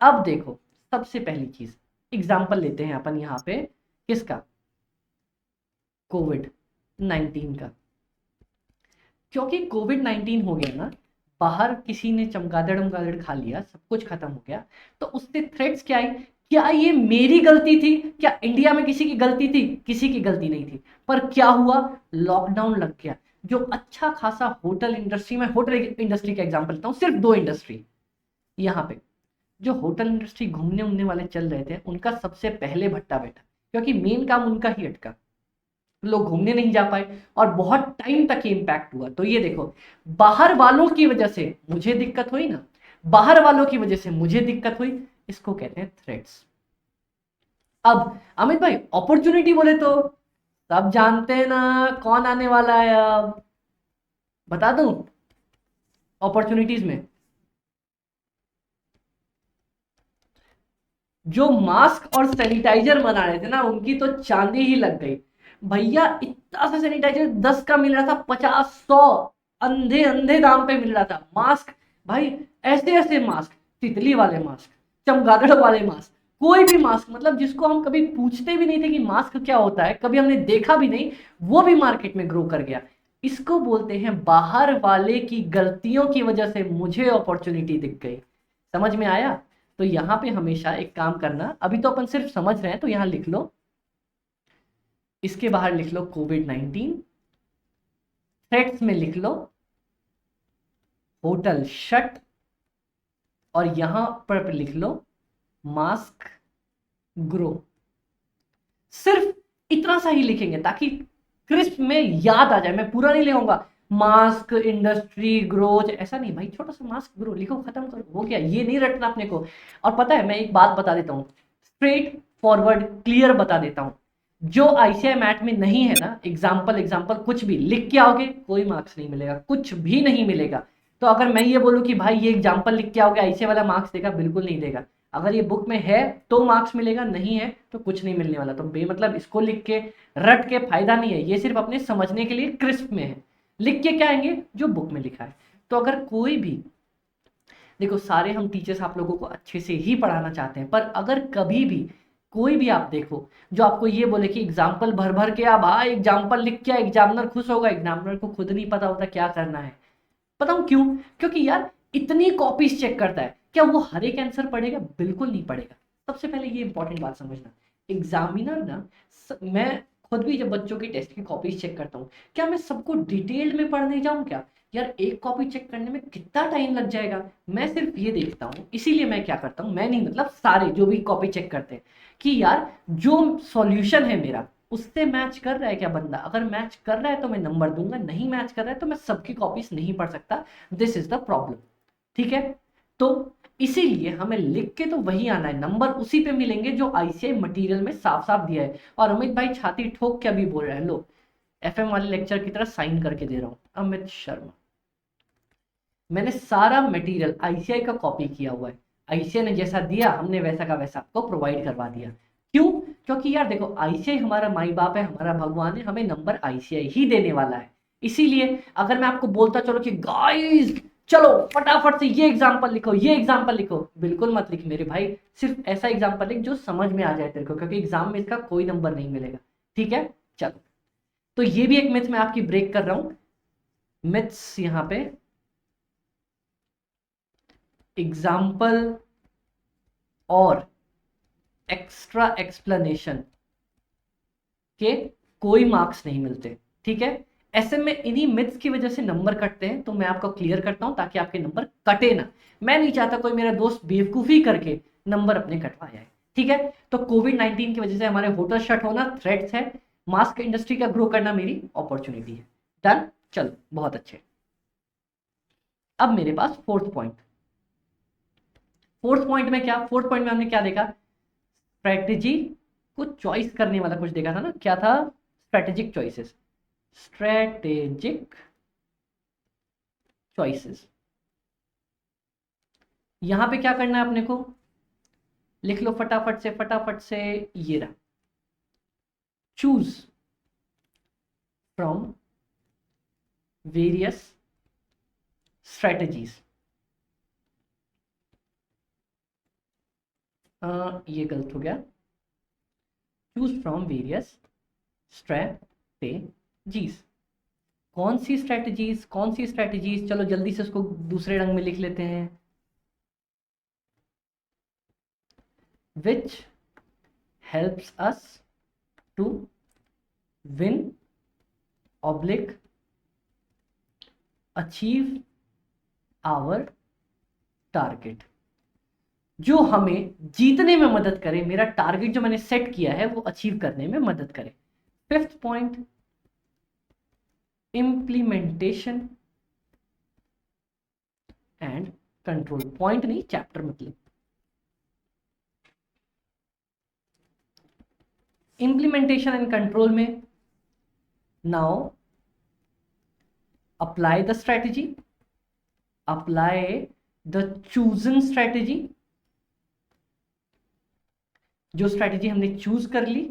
अब देखो, सबसे पहली चीज एग्जाम्पल लेते हैं अपन यहाँ पे, किसका? कोविड 19 का। क्योंकि कोविड 19 हो गया ना, बाहर किसी ने चमगादड़ उमगादड़ खा लिया, सब कुछ खत्म हो गया, तो उससे थ्रेट्स क्या आई? क्या ये मेरी गलती थी? क्या इंडिया में किसी की गलती थी? किसी की गलती नहीं थी। पर क्या हुआ, लॉकडाउन लग गया। जो अच्छा खासा होटल इंडस्ट्री में, होटल इंडस्ट्री का एग्जांपल लेता हूँ, सिर्फ दो इंडस्ट्री यहाँ पे, जो होटल इंडस्ट्री घूमने उमने वाले चल रहे थे, उनका सबसे पहले भट्टा बैठा, क्योंकि मेन काम उनका ही अटका, लोग घूमने नहीं जा पाए और बहुत टाइम तक इम्पैक्ट हुआ। तो ये देखो, बाहर वालों की वजह से मुझे दिक्कत हुई ना, बाहर वालों की वजह से मुझे दिक्कत हुई, इसको कहते हैं थ्रेट्स। अब अमित भाई अपॉर्चुनिटी बोले तो सब जानते हैं ना कौन आने वाला है, अब बता दूं अपॉर्चुनिटीज में? जो मास्क और सैनिटाइजर बना रहे थे ना, उनकी तो चांदी ही लग गई भैया। इतना सा सैनिटाइजर 10 का मिल रहा था, 50 100 अंधे अंधे दाम पे मिल रहा था। मास्क भाई, ऐसे ऐसे मास्क, तितली वाले मास्क, चमगादड़ वाले मास्क, कोई भी मास्क, मतलब जिसको हम कभी पूछते भी नहीं थे कि मास्क क्या होता है, कभी हमने देखा भी नहीं, वो भी मार्केट में ग्रो कर गया। इसको बोलते हैं बाहर वाले की गलतियों की वजह से मुझे अपॉर्चुनिटी दिख गई। समझ में आया? तो यहां पे हमेशा एक काम करना, अभी तो अपन सिर्फ समझ रहे हैं, तो यहां लिख लो, इसके बाहर लिख लो कोविड 19, थ्रेट्स में लिख लो होटल शट, और यहां पर लिख लो मास्क ग्रो। सिर्फ इतना सा ही लिखेंगे ताकि क्रिस्प में याद आ जाए। मैं पूरा नहीं लिखूंगा मास्क इंडस्ट्री ग्रोथ, ऐसा नहीं भाई, छोटा सा मास्क ग्रो लिखो, खत्म करो, हो गया। ये नहीं रटना अपने को। और पता है मैं एक बात बता देता हूँ, स्ट्रेट फॉरवर्ड क्लियर बता देता हूँ, जो आईसीआई मैट में नहीं है ना, एग्जाम्पल एग्जाम्पल कुछ भी लिख के आओगे कोई मार्क्स नहीं मिलेगा, कुछ भी नहीं मिलेगा। तो अगर मैं ये बोलूँ कि भाई ये एग्जाम्पल लिख के आओगे, आईसीआई वाला मार्क्स देगा? बिल्कुल नहीं देगा। अगर ये बुक में है तो मार्क्स मिलेगा, नहीं है तो कुछ नहीं मिलने वाला। तो बेमतलब इसको लिख के रट के फायदा नहीं है, ये सिर्फ अपने समझने के लिए क्रिस्प में है। लिख के क्या आएंगे? जो बुक में लिखा है। तो अगर कोई भी, देखो सारे हम टीचर्स आप लोगों को अच्छे से ही पढ़ाना चाहते हैं, पर अगर कभी भी कोई भी आप देखो जो आपको ये बोले कि एग्जाम्पल भर भर के आ भाई, एग्जाम्पल लिख के एग्जामिनर खुश होगा, एग्जामिनर को खुद नहीं पता होता क्या करना है। बताऊं क्यों? क्योंकि यार इतनी कॉपीज चेक करता है, क्या वो हर एक आंसर पढ़ेगा? बिल्कुल नहीं पढ़ेगा। सबसे पहले ये इंपॉर्टेंट बात समझना, एग्जामिनर ना मैं खुद भी जब बच्चों की टेस्ट की कॉपीज चेक करता हूँ, क्या मैं सबको डिटेल्ड में पढ़ने जाऊँ क्या? यार एक कॉपी चेक करने में कितना टाइम लग जाएगा। मैं सिर्फ ये देखता हूँ, इसीलिए मैं क्या करता हूँ, मैं नहीं मतलब सारे जो भी कॉपी चेक करते हैं कि यार जो सॉल्यूशन है मेरा उससे मैच कर रहा है क्या बंदा। अगर मैच कर रहा है तो मैं नंबर दूंगा, नहीं मैच कर रहा है तो मैं सबकी कॉपीज नहीं पढ़ सकता। This is the problem. ठीक है, तो इसीलिए हमें लिख के तो वही आना है, नंबर उसी पे मिलेंगे जो आईसीआई मटेरियल में साफ साफ दिया है। और अमित भाई छाती ठोक के अभी बोल रहे हैं, लो एफएम वाले लेक्चर की तरह साइन करके दे रहा हूं, अमित शर्मा। मैंने सारा मटेरियल आईसीआई का कॉपी किया हुआ है, आईसीआई ने जैसा दिया हमने वैसा का वैसा आपको प्रोवाइड करवा दिया। क्यों? क्योंकि यार देखो आईसीआई हमारा माई बाप है, हमारा भगवान है, हमें नंबर आईसीआई ही देने वाला है। इसीलिए अगर मैं आपको बोलता चलो कि गाइस चलो फटाफट से ये एग्जांपल लिखो, ये एग्जांपल लिखो, बिल्कुल मत लिख मेरे भाई। सिर्फ ऐसा एग्जांपल लिख जो समझ में आ जाए तेरे को, क्योंकि एग्जाम में इसका कोई नंबर नहीं मिलेगा। ठीक है, चलो तो ये भी एक मिथ मैं आपकी ब्रेक कर रहा हूं। मिथ्स यहां पे एग्जाम्पल और एक्स्ट्रा एक्सप्लेनेशन के कोई मार्क्स नहीं मिलते। ठीक है, ऐसे में इन्हीं मिथ्स की वजह से नंबर कटते हैं, तो मैं आपको क्लियर करता हूं ताकि आपके नंबर कटे ना। मैं नहीं चाहता कोई मेरा दोस्त बेवकूफी करके नंबर अपने कटवा जाए। ठीक है, तो कोविड-19 की वजह से हमारे होटल शट होना थ्रेट्स है, मास्क इंडस्ट्री का ग्रो करना मेरी अपॉर्चुनिटी है। डन, चलो बहुत अच्छे। अब मेरे पास फोर्थ पॉइंट। फोर्थ पॉइंट में क्या, फोर्थ पॉइंट में हमने क्या देखा? स्ट्रेटेजी को चॉइस करने वाला कुछ देखा था ना, क्या था? Strategic choices, strategic choices. यहां पे क्या करना है अपने को? लिख लो फटाफट से फटाफट से, ये रहा, चूज फ्रॉम वेरियस स्ट्रेटेजीज। ये गलत हो गया, चूज फ्रॉम वेरियस स्ट्रेटेजीज। कौन सी स्ट्रेटेजीज, कौन सी स्ट्रेटेजीज? चलो जल्दी से उसको दूसरे रंग में लिख लेते हैं। Which helps us to win oblique achieve our target, जो हमें जीतने में मदद करे, मेरा टारगेट जो मैंने सेट किया है वो अचीव करने में मदद करे। Fifth point, implementation and control. Point नहीं, चैप्टर मतलब। इंप्लीमेंटेशन एंड कंट्रोल में now apply the strategy, apply the chosen strategy. जो स्ट्रेटेजी हमने चूज कर ली,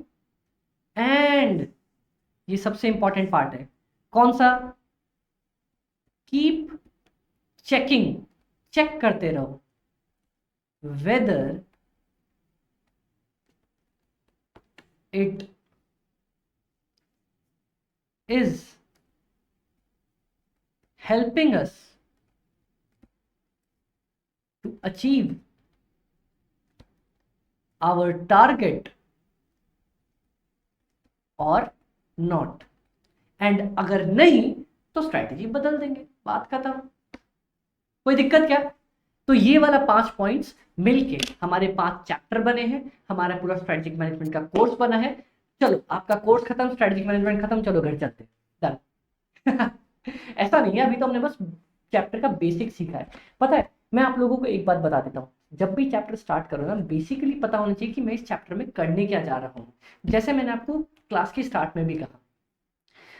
एंड ये सबसे इंपॉर्टेंट पार्ट है, कौन सा? कीप चेकिंग, चेक करते रहो, whether it is helping us to achieve our target और नॉट। एंड अगर नहीं तो स्ट्रैटेजी बदल देंगे, बात खत्म। कोई दिक्कत क्या? तो ये वाला 5 पॉइंट्स मिलके हमारे 5 चैप्टर बने हैं, हमारा पूरा स्ट्रेटेजिक मैनेजमेंट का कोर्स बना है। चलो आपका कोर्स खत्म, स्ट्रेटेजिक मैनेजमेंट खत्म, चलो घर चलते डन। ऐसा नहीं है, अभी तो हमने बस चैप्टर का बेसिक सीखा है। पता है, मैं आप लोगों को एक बात बता देता हूँ, जब भी चैप्टर स्टार्ट करो ना, बेसिकली पता होना चाहिए कि मैं इस चैप्टर में करने क्या जा रहा हूँ। जैसे मैंने आपको क्लास के स्टार्ट में भी कहा,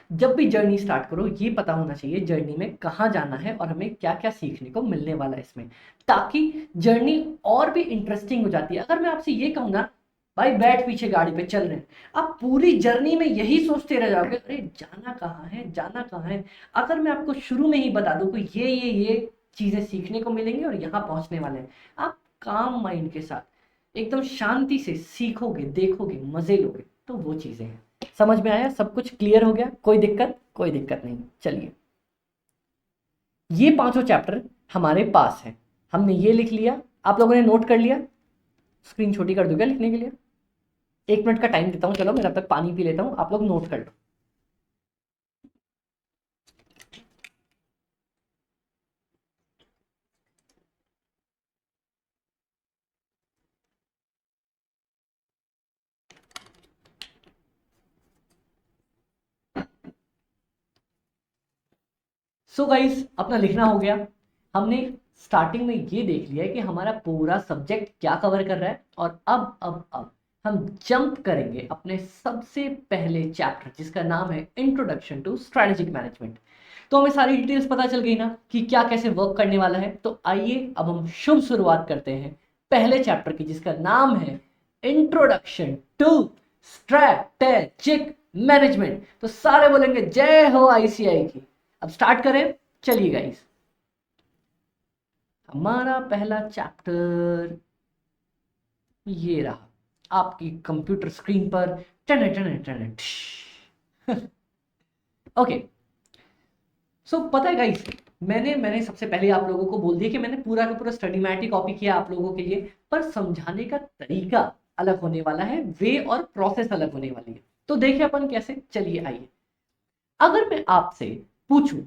जब भी जर्नी स्टार्ट करो ये पता होना चाहिए जर्नी में कहाँ जाना है और हमें क्या क्या सीखने को मिलने वाला है इसमें, ताकि जर्नी और भी इंटरेस्टिंग हो जाती है। अगर मैं आपसे ये कहूँ ना भाई बैठ पीछे गाड़ी पे चल रहे हैं, आप पूरी जर्नी में यही सोचते रह जाओगे, अरे जाना कहाँ है, जाना कहाँ है। अगर मैं आपको शुरू में ही बता दूं कि ये चीजें सीखने को मिलेंगी और यहाँ पहुंचने वाले हैं, आप काम माइंड के साथ एकदम शांति से सीखोगे, देखोगे, मजे लोगे, तो वो चीजें हैं। समझ में आया? सब कुछ क्लियर हो गया? कोई दिक्कत? कोई दिक्कत नहीं। चलिए, ये पांचों चैप्टर हमारे पास है, हमने ये लिख लिया। आप लोगों ने नोट कर लिया? स्क्रीन छोटी कर दूंगा लिखने के लिए, 1 मिनट का टाइम देता हूँ। चलो मैं तब तक पानी पी लेता हूँ, आप लोग नोट कर लो। सो गाइस, अपना लिखना हो गया। हमने स्टार्टिंग में ये देख लिया है कि हमारा पूरा सब्जेक्ट क्या कवर कर रहा है, और अब हम जंप करेंगे अपने सबसे पहले चैप्टर, जिसका नाम है इंट्रोडक्शन टू स्ट्रेटेजिक मैनेजमेंट। तो हमें सारी डिटेल्स पता चल गई ना कि क्या कैसे वर्क करने वाला है। तो आइए अब हम शुभ शुरुआत करते हैं पहले चैप्टर की, जिसका नाम है इंट्रोडक्शन टू स्ट्रेटेजिक मैनेजमेंट। तो सारे बोलेंगे जय हो आईसीआई की। अब स्टार्ट करें, चलिए गाइस। हमारा पहला चैप्टर ये रहा आपकी कंप्यूटर स्क्रीन पर। टन टन टन। ओके, सो पता है गाइस, मैंने सबसे पहले आप लोगों को बोल दिया कि मैंने पूरा का पूरा स्टडी मैट ही कॉपी किया आप लोगों के लिए, पर समझाने का तरीका अलग होने वाला है, वे और प्रोसेस अलग होने वाली है। तो देखिए अपन कैसे। चलिए आइए, अगर मैं आपसे पूछूं,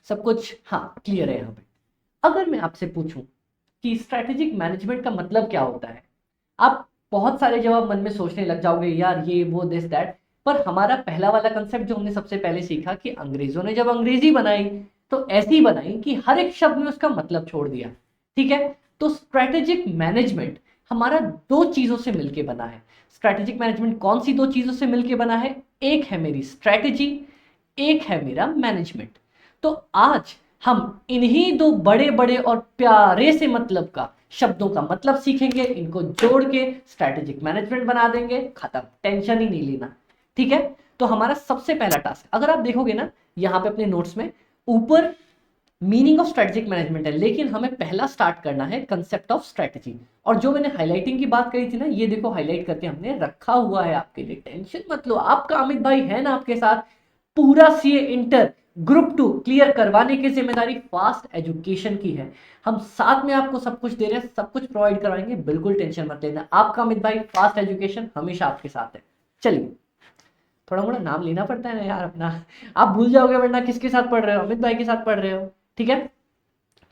सब कुछ हाँ क्लियर है यहाँ पे, अगर मैं आपसे पूछूं कि स्ट्रेटेजिक मैनेजमेंट का मतलब क्या होता है, आप बहुत सारे जवाब मन में सोचने लग जाओगे, यार ये वो दिस दैट। पर हमारा पहला वाला कंसेप्ट जो हमने सबसे पहले सीखा कि अंग्रेजों ने जब अंग्रेजी बनाई तो ऐसी बनाई कि हर एक शब्द में उसका मतलब छोड़ दिया। ठीक है, तो स्ट्रेटेजिक मैनेजमेंट हमारा दो चीजों से मिलकर बना है। स्ट्रेटेजिक मैनेजमेंट कौन सी दो चीजों से मिलकर बना है? एक है मेरी स्ट्रेटेजी, एक है मेरा मैनेजमेंट। तो आज हम इन्हीं दो बड़े बड़े और प्यारे से मतलब का शब्दों का मतलब सीखेंगे, इनको जोड़ के स्ट्रेटेजिक मैनेजमेंट बना देंगे, खत्म, टेंशन ही नहीं लेना। ठीक है, तो हमारा सबसे पहला टास्क, अगर आप देखोगे ना यहां पे अपने नोट्स में ऊपर मीनिंग ऑफ स्ट्रेटेजिक मैनेजमेंट है, लेकिन हमें पहला स्टार्ट करना है कंसेप्ट ऑफ स्ट्रेटेजी। और जो मैंने हाईलाइटिंग की बात कही थी ना, ये देखो हाईलाइट करके हमने रखा हुआ है आपके लिए, टेंशन मत लो। आपका अमित भाई है ना आपके साथ, पूरा सीए इंटर ग्रुप 2 क्लियर करवाने की जिम्मेदारी फास्ट एजुकेशन की है। हम साथ में आपको सब कुछ दे रहे हैं, सब कुछ प्रोवाइड करवाएंगे, बिल्कुल टेंशन मत लेना। आपका अमित भाई फास्ट एजुकेशन हमेशा आपके साथ है। चलिए, थोड़ा मोड़ा नाम लेना पड़ता है ना यार अपना, आप भूल जाओगे वरना किसके साथ पढ़ रहे हो, अमित भाई के साथ पढ़ रहे हो। ठीक है,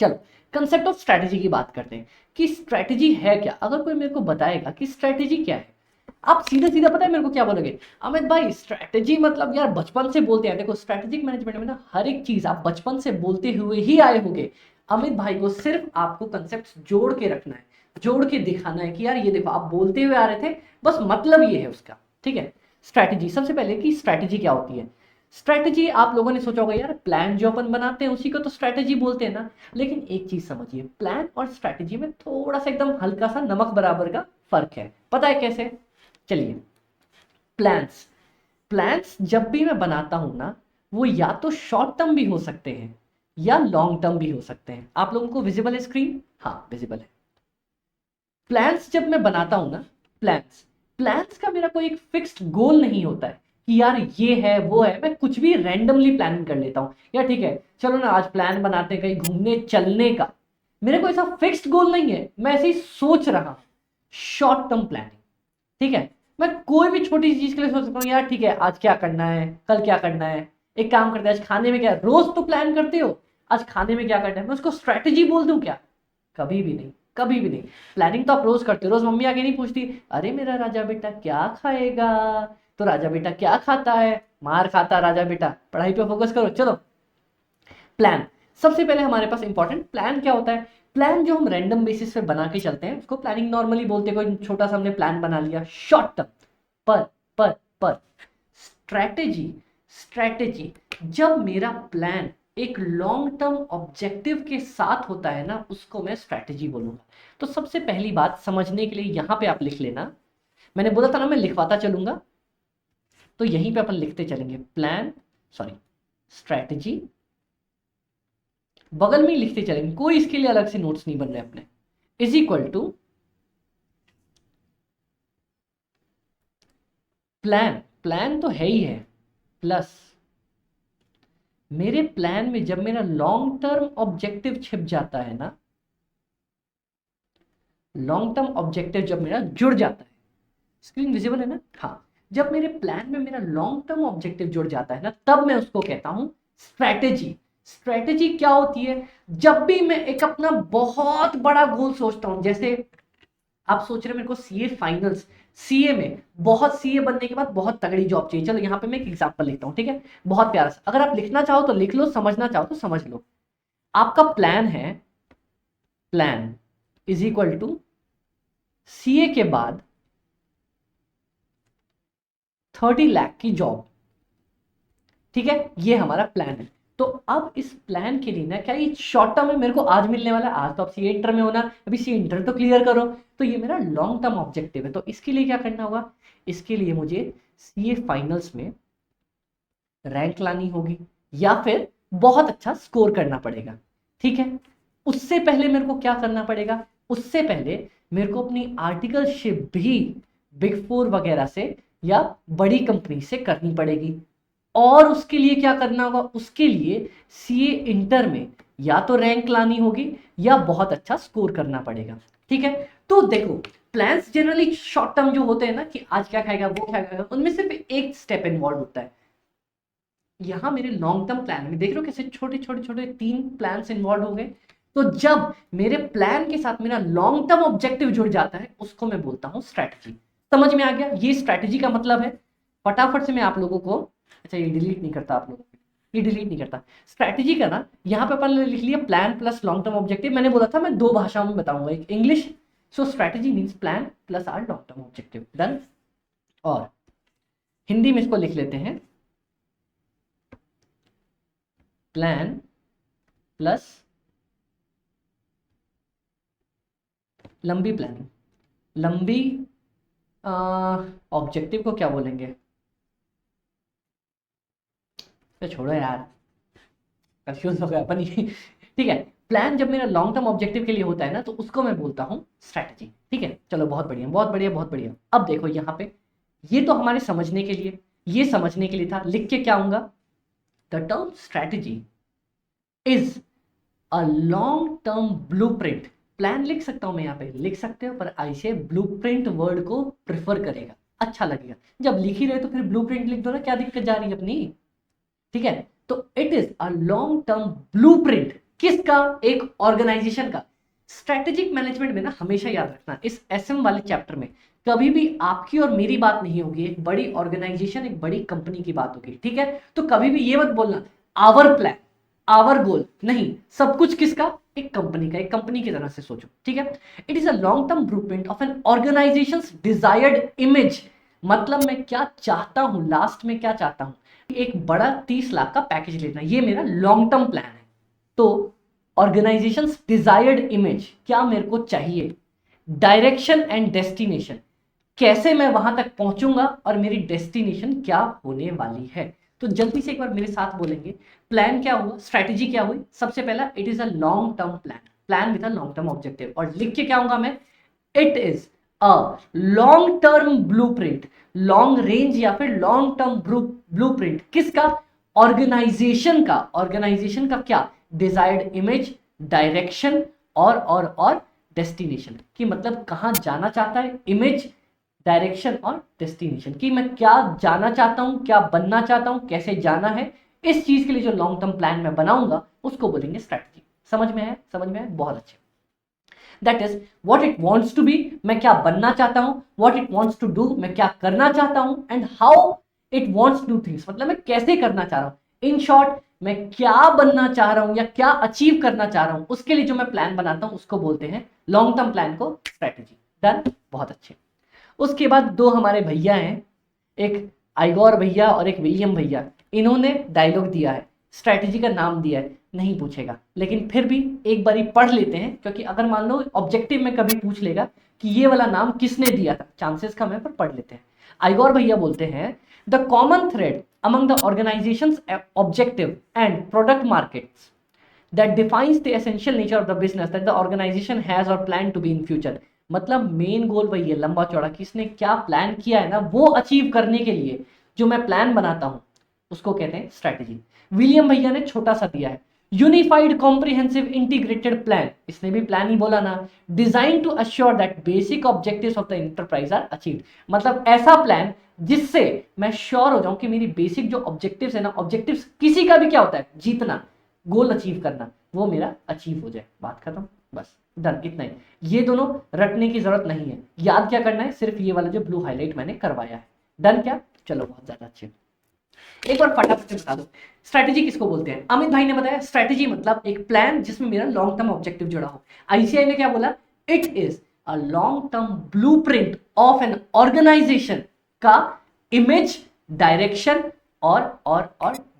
चलो कंसेप्ट ऑफ स्ट्रैटेजी की बात करते हैं कि स्ट्रैटेजी है क्या। अगर कोई मेरे को बताएगा कि स्ट्रैटेजी क्या है, आप सीधा सीधा पता है मेरे को क्या बोलोगे? अमित भाई स्ट्रैटेजी मतलब यार बचपन से बोलते हैं। देखो स्ट्रैटेजिक मैनेजमेंट में ना हर एक चीज आप बचपन से बोलते हुए ही आए होंगे। अमित भाई को सिर्फ आपको कंसेप्ट जोड़ के रखना है, जोड़ के दिखाना है कि यार ये देखो आप बोलते हुए आ रहे थे, बस मतलब ये है उसका। ठीक है, स्ट्रैटेजी सबसे पहले की स्ट्रैटेजी क्या होती है। स्ट्रैटेजी आप लोगों ने सोचा होगा यार प्लान जो अपन बनाते हैं उसी को तो स्ट्रैटेजी बोलते हैं ना। लेकिन एक चीज समझिए, प्लान और स्ट्रैटेजी में थोड़ा सा एकदम हल्का सा नमक बराबर का फर्क है। पता है कैसे? चलिए, प्लान्स प्लान्स जब भी मैं बनाता हूं ना, वो या तो शॉर्ट टर्म भी हो सकते हैं या लॉन्ग टर्म भी हो सकते हैं। आप लोगों को विजिबल है स्क्रीन? हाँ विजिबल है। प्लान्स जब मैं बनाता हूं ना, प्लान्स प्लान्स का मेरा कोई एक फिक्स्ड गोल नहीं होता है कि यार ये है वो है, मैं कुछ भी रैंडमली प्लानिंग कर लेता हूं। यार ठीक है चलो ना आज प्लान बनाते हैं कहीं घूमने चलने का, मेरे को ऐसा फिक्स्ड गोल नहीं है, मैं ऐसे ही सोच रहा हूं। शॉर्ट टर्म प्लानिंग, ठीक है, मैं कोई भी छोटी सी चीज के लिए सोच सकता हूँ, यार ठीक है आज क्या करना है, कल क्या करना है। एक काम करते हैं, आज खाने में क्या, रोज तो प्लान करते हो, आज खाने में क्या करना है, मैं उसको स्ट्रैटेजी बोल दूं क्या? कभी भी नहीं, कभी भी नहीं। प्लानिंग तो आप रोज करते हो, रोज मम्मी आके नहीं पूछती अरे मेरा राजा बेटा क्या खाएगा, तो राजा बेटा क्या खाता है, मार खाता राजा बेटा, पढ़ाई पे फोकस करो। चलो, प्लान सबसे पहले हमारे पास इंपॉर्टेंट प्लान क्या होता है। प्लान जो हम रैंडम बेसिस पे बना के चलते हैं उसको प्लानिंग नॉर्मली बोलते हैं। कोई छोटा सा हमने प्लान बना लिया शॉर्ट टर्म। पर पर स्ट्रैटेजी स्ट्रैटेजी जब मेरा प्लान एक लॉन्ग टर्म ऑब्जेक्टिव के साथ होता है ना, उसको मैं स्ट्रैटेजी बोलूंगा। तो सबसे पहली बात समझने के लिए यहां पे आप लिख लेना, मैंने बोला था ना मैं लिखवाता चलूंगा, तो यहीं पे अपन लिखते चलेंगे प्लान, सॉरी स्ट्रैटेजी, बगल में ही लिखते चलेंगे, कोई इसके लिए अलग से नोट्स नहीं बन रहे अपने, is equal to plan, plan तो है ही है, प्लस मेरे प्लान में जब मेरा लॉन्ग टर्म ऑब्जेक्टिव छिप जाता है ना, लॉन्ग टर्म ऑब्जेक्टिव जब मेरा जुड़ जाता है, स्क्रीन विजिबल है ना, हाँ, जब मेरे प्लान में मेरा लॉन्ग टर्म ऑब्जेक्टिव जुड़ जाता है ना, तब मैं उसको कहता हूं स्ट्रैटेजी। स्ट्रैटेजी क्या होती है? जब भी मैं एक अपना बहुत बड़ा गोल सोचता हूं, जैसे आप सोच रहे हैं मेरे को सीए फाइनल्स, सीए में बहुत सीए बनने के बाद बहुत तगड़ी जॉब चाहिए। चलो यहाँ पे मैं एक एग्जांपल लिखता हूँ, ठीक है, बहुत प्यारा सा। अगर आप लिखना चाहो तो लिख लो, समझना चाहो तो समझ लो। आपका प्लान है, plan is equal to CA के बाद 30 लाख की जॉब, ठीक है, ये हमारा प्लान है। तो अब इस प्लान के लिए ना, क्या ये शॉर्ट टर्म में मेरे को आज मिलने वाला है, आज तो आप सी इंटर में होना, अभी सी इंटर तो क्लियर करो, तो ये मेरा लॉन्ग टर्म ऑब्जेक्टिव है। तो इसके लिए क्या करना होगा? इसके लिए मुझे सीए फाइनल्स में रैंक लानी होगी या फिर बहुत अच्छा स्कोर करना पड़ेगा, ठीक है। उससे पहले मेरे को क्या करना पड़ेगा? उससे पहले मेरे को अपनी आर्टिकलशिप भी बिग फोर वगैरह से या बड़ी कंपनी से करनी पड़ेगी। और उसके लिए क्या करना होगा? उसके लिए सीए इंटर में या तो रैंक लानी होगी या बहुत अच्छा स्कोर करना पड़ेगा, ठीक है। तो देखो, प्लान्स जनरली शॉर्ट टर्म जो होते हैं ना, कि आज क्या खाएगा वो क्या खाएगा, उनमें सिर्फ एक स्टेप इन्वॉल्व होता है। यहां मेरे लॉन्ग टर्म प्लान में देख रहे हो कैसे छोटे छोटे छोटे 3 प्लान्स इन्वॉल्व हो गए। तो जब मेरे प्लान के साथ मेरा लॉन्ग टर्म ऑब्जेक्टिव जुड़ जाता है, उसको मैं बोलता हूं स्ट्रैटेजी। समझ में आ गया? ये स्ट्रैटेजी का मतलब है। फटाफट से मैं आप लोगों को, अच्छा ये डिलीट नहीं करता आप लोगों को, ये डिलीट नहीं करता। स्ट्रैटेजी का ना, यहाँ पे अपन ने लिख लिया plan plus long term objective. मैंने बोला था मैं 2 भाषाओं में बताऊंगा, एक English, so strategy means plan plus are long term objective, done. और हिंदी में इसको लिख लेते हैं प्लान प्लस लंबी प्लानिंग। लंबी ऑब्जेक्टिव को क्या बोलेंगे? तो छोड़ो यार, कंफ्यूज हो गया अपन ही। ठीक है, प्लान जब मेरा लॉन्ग टर्म ऑब्जेक्टिव के लिए होता है ना, तो उसको मैं बोलता हूं स्ट्रैटेजी, ठीक है। चलो बहुत बढ़िया बहुत बढ़िया बहुत बढ़िया। अब देखो यहाँ पे, ये तो हमारे समझने के लिए, ये समझने के लिए था। लिख के क्या आऊंगा? The term strategy is a long term blueprint. Plan लिख सकता हूं मैं, यहाँ पे लिख सकते हो, पर ऐसे ब्लूप्रिंट वर्ड को प्रेफर करेगा, अच्छा लगेगा। जब लिख ही रहे तो फिर ब्लूप्रिंट लिख दो ना, क्या दिक्कत जा रही है अपनी, ठीक है। तो it is a long term blueprint, किसका? एक ऑर्गेनाइजेशन का। स्ट्रेटेजिक मैनेजमेंट में ना हमेशा याद रखना, इस एसएम वाले चैप्टर में कभी भी आपकी और मेरी बात नहीं होगी, एक बड़ी ऑर्गेनाइजेशन, एक बड़ी कंपनी की बात होगी, ठीक है। तो कभी भी ये मत बोलना आवर प्लान, आवर गोल, नहीं, सब कुछ किसका? एक कंपनी का, एक कंपनी की तरह से सोचो, ठीक है। It is a long term blueprint of an organisation's desired image. मतलब मैं क्या चाहता हूं, लास्ट में क्या चाहता हूं? एक बड़ा 30 लाख का पैकेज लेना, ये मेरा लॉन्ग टर्म प्लान है। तो ऑर्गेनाइजेशंस डिजायर्ड इमेज, क्या मेरे को चाहिए? डायरेक्शन एंड डेस्टिनेशन, कैसे मैं वहां तक पहुंचूंगा और मेरी डेस्टिनेशन क्या होने वाली है। तो जल्दी से एक बार मेरे साथ बोलेंगे, प्लान क्या हुआ, स्ट्रैटेजी क्या हुई? सबसे पहला, it is a long term plan, plan with a long term objective. और लिख के क्या होगा मैं? It is a long term blueprint, long range या फिर लॉन्ग टर्म ब्लूप्रिंट, किसका? ऑर्गेनाइजेशन का। ऑर्गेनाइजेशन का क्या? डिजायर्ड इमेज, डायरेक्शन और डेस्टिनेशन, की मतलब कहां जाना चाहता है, इमेज, डायरेक्शन और डेस्टिनेशन, की मैं क्या जाना चाहता हूं, क्या बनना चाहता हूं, कैसे जाना है। इस चीज के लिए जो लॉन्ग टर्म प्लान मैं बनाऊंगा उसको बोलेंगे स्ट्रैटेजी। समझ में है? समझ में है? बहुत अच्छे। That is what it wants to be, मैं क्या बनना चाहता हूं, what it wants to do, मैं क्या करना चाहता हूं, and how it wants to do things, मतलब मैं कैसे करना चाह रहा हूं। इन शॉर्ट, मैं क्या बनना चाह रहा हूं या क्या अचीव करना चाह रहा हूं, उसके लिए जो मैं प्लान बनाता हूं उसको बोलते हैं लॉन्ग टर्म प्लान को स्ट्रैटेजी। डन, बहुत अच्छे। उसके बाद 2 हमारे भैया हैं, एक आइगोर भैया और एक विलियम भैया। इन्होंने डायलॉग दिया है, स्ट्रैटेजी का नाम दिया है, नहीं पूछेगा, लेकिन फिर भी एक बारी पढ़ लेते हैं, क्योंकि अगर मान लो ऑब्जेक्टिव में कभी पूछ लेगा कि ये वाला नाम किसने दिया था, चांसेस कम है, पर पढ़ लेते हैं। आइगोर भैया बोलते हैं, the common thread among the organization's objective and product markets that defines the essential nature of the business that the organization has or plan to be in future। मतलब मेन गोल वही है लंबा चौड़ा, किसने क्या प्लान किया है ना वो अचीव करने के लिए जो मैं प्लान बनाता हूं उसको कहते हैं स्ट्रैटेजी। विलियम भैया ने छोटा सा दिया है, यूनिफाइड कॉम्प्रिहेंसिव इंटीग्रेटेड प्लान, इसने भी प्लान ही बोला ना, design to assure that basic objectives of the enterprise are achieved, मतलब ऐसा प्लान जिससे मैं श्योर हो जाऊं कि मेरी बेसिक जो ऑब्जेक्टिव्स है ना, ऑब्जेक्टिव्स किसी का भी क्या होता है, जीतना, गोल अचीव करना, वो मेरा अचीव हो जाए, बात खत्म, बस डन, इतना ही। ये दोनों रटने की जरूरत नहीं है, याद क्या करना है, सिर्फ ये वाला जो ब्लू हाईलाइट मैंने करवाया है, डन क्या, चलो बहुत ज्यादा अच्छे। एक बार फटाफट से बता दो स्ट्रैटेजी किसको बोलते हैं। अमित भाई ने बताया स्ट्रैटेजी मतलब एक प्लान जिसमें मेरा लॉन्ग टर्म ऑब्जेक्टिव जुड़ा हो। आईसीआई ने क्या बोला, it is a long term blueprint of an organisation का इमेज, डायरेक्शन और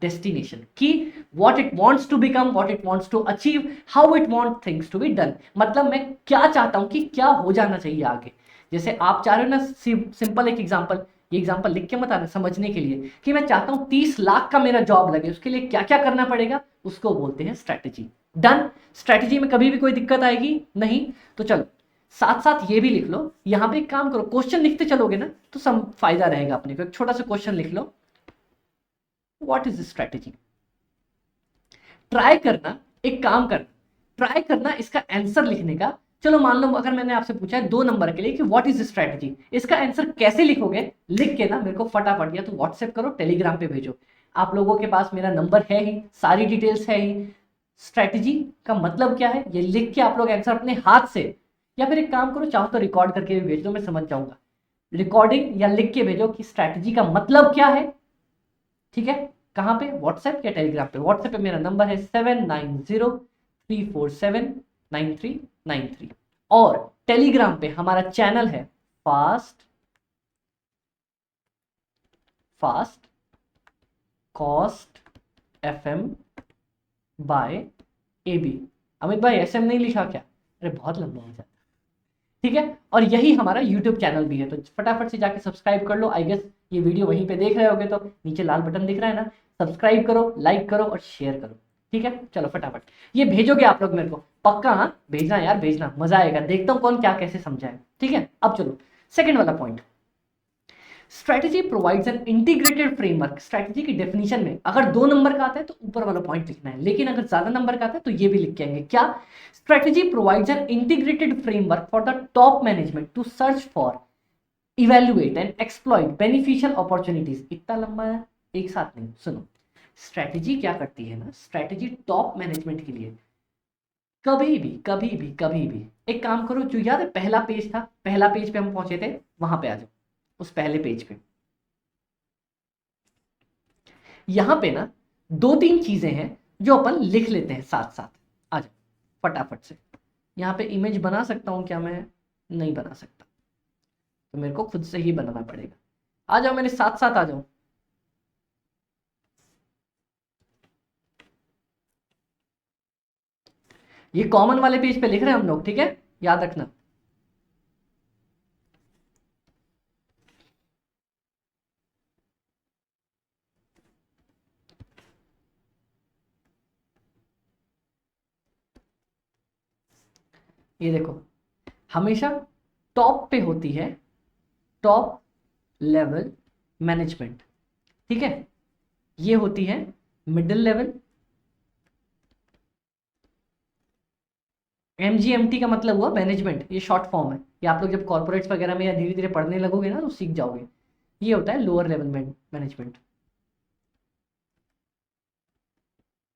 डेस्टिनेशन, कि what it wants to become, what it wants to achieve, how it want things to be done, मतलब मैं क्या चाहता हूं कि क्या हो जाना चाहिए आगे। जैसे आप चाह रहे हो ना, सिंपल एक एग्जांपल, ये एग्जांपल लिख के मत आना, समझने के लिए, कि मैं चाहता हूं 30 लाख का मेरा जॉब लगे, उसके लिए क्या क्या करना पड़ेगा, उसको बोलते हैं स्ट्रैटेजी। डन, स्ट्रैटेजी में कभी भी कोई दिक्कत आएगी नहीं। तो चलो साथ साथ ये भी लिख लो, यहां पे एक काम करो, क्वेश्चन लिखते चलोगे ना तो सम फायदा रहेगा अपने को। एक छोटा सा क्वेश्चन लिख लो, व्हाट इज स्ट्रैटेजी। ट्राई करना, एक काम करना, ट्राई करना इसका आंसर लिखने का। चलो मान लो अगर मैंने आपसे पूछा है 2 नंबर के लिए कि व्हाट इज स्ट्रैटेजी, इसका आंसर कैसे लिखोगे, लिख के ना मेरे को फटाफट या तो व्हाट्सएप करो, टेलीग्राम पे भेजो। आप लोगों के पास मेरा नंबर है ही, सारी डिटेल्स है ही, स्ट्रैटेजी का मतलब क्या है ये लिख के आप लोग आंसर अपने हाथ से, या फिर एक काम करो चाहो तो रिकॉर्ड करके भी भेज दो, मैं समझ जाऊंगा। रिकॉर्डिंग या लिख के भेजो कि स्ट्रैटेजी का मतलब क्या है, ठीक है। कहां पे, व्हाट्सएप या टेलीग्राम पे। व्हाट्सएप पे मेरा नंबर है 7903479393, और टेलीग्राम पे हमारा चैनल है fast fast cost FM by AB। Amit भाई SM नहीं लिखा क्या, अरे बहुत लंबा हो जाता, ठीक है। और यही हमारा यूट्यूब चैनल भी है, तो फटाफट से जाके सब्सक्राइब कर लो। आई गेस ये वीडियो वहीं पे देख रहे होगे तो नीचे लाल बटन दिख रहा है ना, सब्सक्राइब करो, लाइक करो और शेयर करो, ठीक है। चलो फटाफट ये भेजोगे आप लोग मेरे को, पक्का, हाँ भेजना यार, भेजना, मजा आएगा, देखता हूँ कौन क्या कैसे समझाए, ठीक है। अब चलो सेकेंड वाला point, strategy provides an integrated framework. Strategy की डेफिनेशन में अगर 2 नंबर का आता है तो ऊपर वाला पॉइंट लिखना है, लेकिन अगर ज्यादा नंबर का आता है तो ये भी लिख के आएंगे, क्या, strategy provides an integrated framework for the top management to search for, evaluate and exploit beneficial opportunities. इतना लंबा है, एक साथ नहीं, सुनो। स्ट्रैटेजी क्या करती है ना, स्ट्रैटेजी टॉप मैनेजमेंट के लिए कभी भी कभी भी कभी भी, एक काम करो, जो याद है पहला पेज था, पहला पेज पे हम पहुंचे थे, वहां पे आ जाओ, उस पहले पेज पे। यहां पे ना 2-3 चीजें हैं जो अपन लिख लेते हैं साथ साथ, आ जाओ फटाफट से। यहां पे इमेज बना सकता हूं क्या मैं, नहीं बना सकता, तो मेरे को खुद से ही बनाना पड़ेगा। आ जाओ मेरे साथ साथ आ जाओ। ये कॉमन वाले पेज पे लिख रहे हैं हम लोग, ठीक है, याद रखना। ये देखो, हमेशा टॉप पे होती है टॉप लेवल मैनेजमेंट, ठीक है, ये होती है मिडिल लेवल। MGMT का मतलब हुआ मैनेजमेंट, ये शॉर्ट फॉर्म है, ये आप लोग जब कॉर्पोरेट्स वगैरह में या धीरे धीरे पढ़ने लगोगे ना तो सीख जाओगे। ये होता है लोअर लेवल मैनेजमेंट,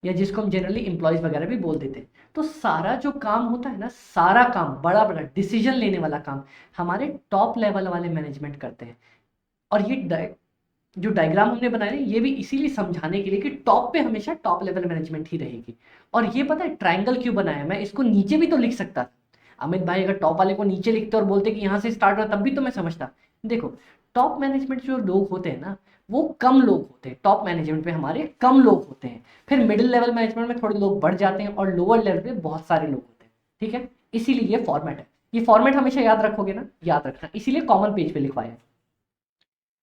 या जिसको हम जनरली इंप्लॉयज वगैरह भी बोल देते हैं। तो सारा जो काम होता है ना, सारा काम, बड़ा बड़ा डिसीजन लेने वाला काम हमारे टॉप लेवल वाले मैनेजमेंट करते हैं। और ये जो डायग्राम हमने बनाया है ये भी इसीलिए समझाने के लिए कि टॉप पे हमेशा टॉप लेवल मैनेजमेंट ही रहेगी। और ये पता है ट्रायंगल क्यों बनाया है, मैं इसको नीचे भी तो लिख सकता था। अमित भाई अगर टॉप वाले को नीचे लिखते और बोलते कि यहाँ से स्टार्ट हो, तब भी तो मैं समझता। देखो टॉप मैनेजमेंट जो लोग होते हैं ना वो कम लोग होते हैं, टॉप मैनेजमेंट पे हमारे कम लोग होते हैं, फिर मिडिल लेवल मैनेजमेंट में थोड़े लोग बढ़ जाते हैं, और लोअर लेवल पे बहुत सारे लोग होते हैं, ठीक है। इसीलिए ये फॉर्मेट है, ये फॉर्मेट हमेशा याद रखोगे ना, याद रखना, इसीलिए कॉमन पेज पे लिखवाया है।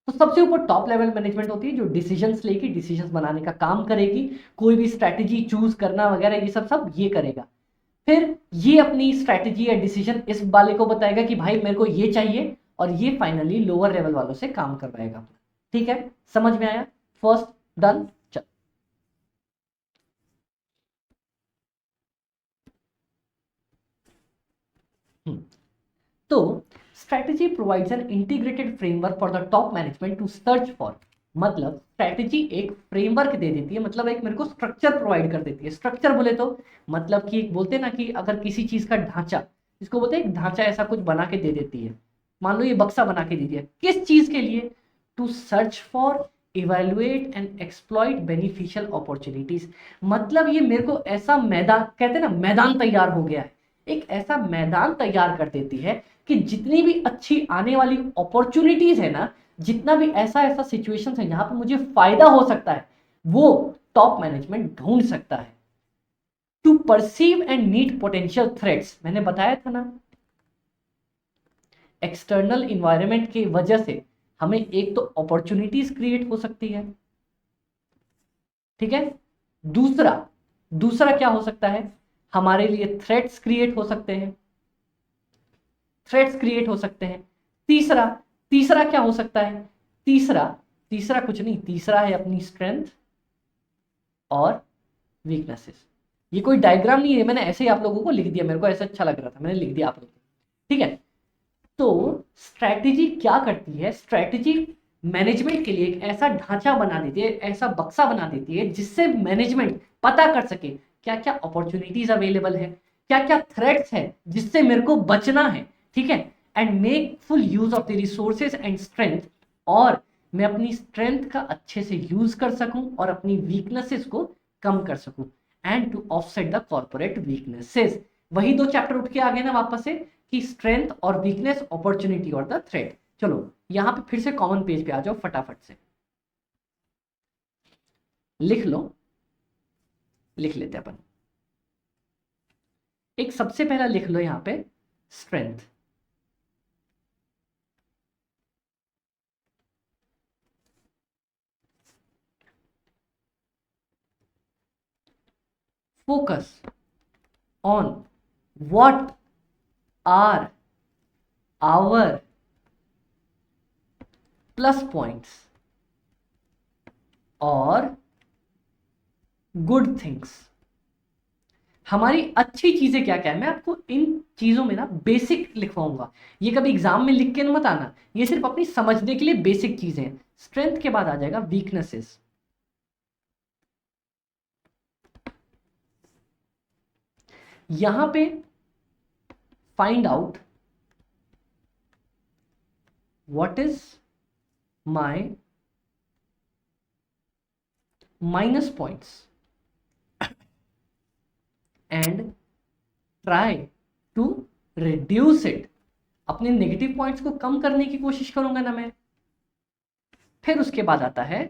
तो सबसे ऊपर टॉप लेवल मैनेजमेंट होती है जो डिसीजंस लेगी, डिसीजंस बनाने का काम करेगी, कोई भी स्ट्रैटेजी चूज करना वगैरह ये सब सब ये करेगा। फिर ये अपनी स्ट्रैटेजी या डिसीजन इस वाले को बताएगा कि भाई मेरे को ये चाहिए, और ये फाइनली लोअर लेवल वालों से काम करवाएगा। ठीक है, समझ में आया? First done. चल, तो strategy provides an integrated framework for the top management to search for, मतलब स्ट्रैटेजी एक फ्रेमवर्क दे देती है, मतलब एक मेरे को स्ट्रक्चर प्रोवाइड कर देती है। स्ट्रक्चर बोले तो मतलब कि बोलते हैं ना कि अगर किसी चीज का ढांचा, इसको बोलते हैं एक ढांचा ऐसा कुछ बना के दे देती है। मान लो ये बक्सा बना के दे दिया, किस चीज के लिए? To search for, evaluate and exploit beneficial opportunities. मतलब ये मेरे को ऐसा मैदान, कहते हैं ना मैदान तैयार हो गया है, एक ऐसा मैदान तैयार कर देती है कि जितनी भी अच्छी आने वाली अपॉर्चुनिटीज है ना, जितना भी ऐसा ऐसा सिचुएशन है जहां पर मुझे फायदा हो सकता है, वो टॉप मैनेजमेंट ढूंढ सकता है। To perceive and meet potential threats, मैंने बताया था ना, एक्सटर्नल इन्वायरमेंट की वजह से हमें एक तो अपॉर्चुनिटीज क्रिएट हो सकती है, ठीक है। दूसरा दूसरा क्या हो सकता है, हमारे लिए थ्रेट्स क्रिएट हो सकते हैं, थ्रेट्स क्रिएट हो सकते हैं। तीसरा तीसरा क्या हो सकता है? तीसरा तीसरा कुछ नहीं, तीसरा है अपनी स्ट्रेंथ और वीकनेसेस। ये कोई डायग्राम नहीं है, मैंने ऐसे ही आप लोगों को लिख दिया, मेरे को ऐसा अच्छा लग रहा था, मैंने लिख दिया आप लोगों को, ठीक है। तो स्ट्रैटेजी क्या करती है? स्ट्रैटेजी मैनेजमेंट के लिए एक ऐसा ढांचा बना देती है, ऐसा बक्सा बना देती है, जिससे मैनेजमेंट पता कर सके क्या क्या अपॉर्चुनिटीज अवेलेबल है, क्या क्या थ्रेट्स है जिससे मेरे को बचना है, ठीक है। And make full use of the resources and strength, और मैं अपनी स्ट्रेंथ का अच्छे से यूज कर सकूं और अपनी वीकनेसेस को कम कर सकूं, and to offset the corporate weaknesses. वही दो चैप्टर उठ के आ गए ना वापस से, कि स्ट्रेंथ और वीकनेस, अपॉर्चुनिटी और द थ्रेट। चलो यहां पे फिर से कॉमन पेज पे आ जाओ, फटाफट से लिख लो, लिख लेते अपन। एक सबसे पहला लिख लो यहां पे strength, focus on what are our plus points और गुड थिंग्स। हमारी अच्छी चीजें क्या क्या है, मैं आपको इन चीजों में ना बेसिक लिखवाऊंगा, ये कभी एग्जाम में लिख के मत आना, ये सिर्फ अपनी समझने के लिए बेसिक चीजें हैं। स्ट्रेंथ के बाद आ जाएगा वीकनेसेस, यहां पे find out what is my minus points and try to reduce it. अपने नेगेटिव पॉइंट्स को कम करने की कोशिश करूंगा ना मैं। फिर उसके बाद आता है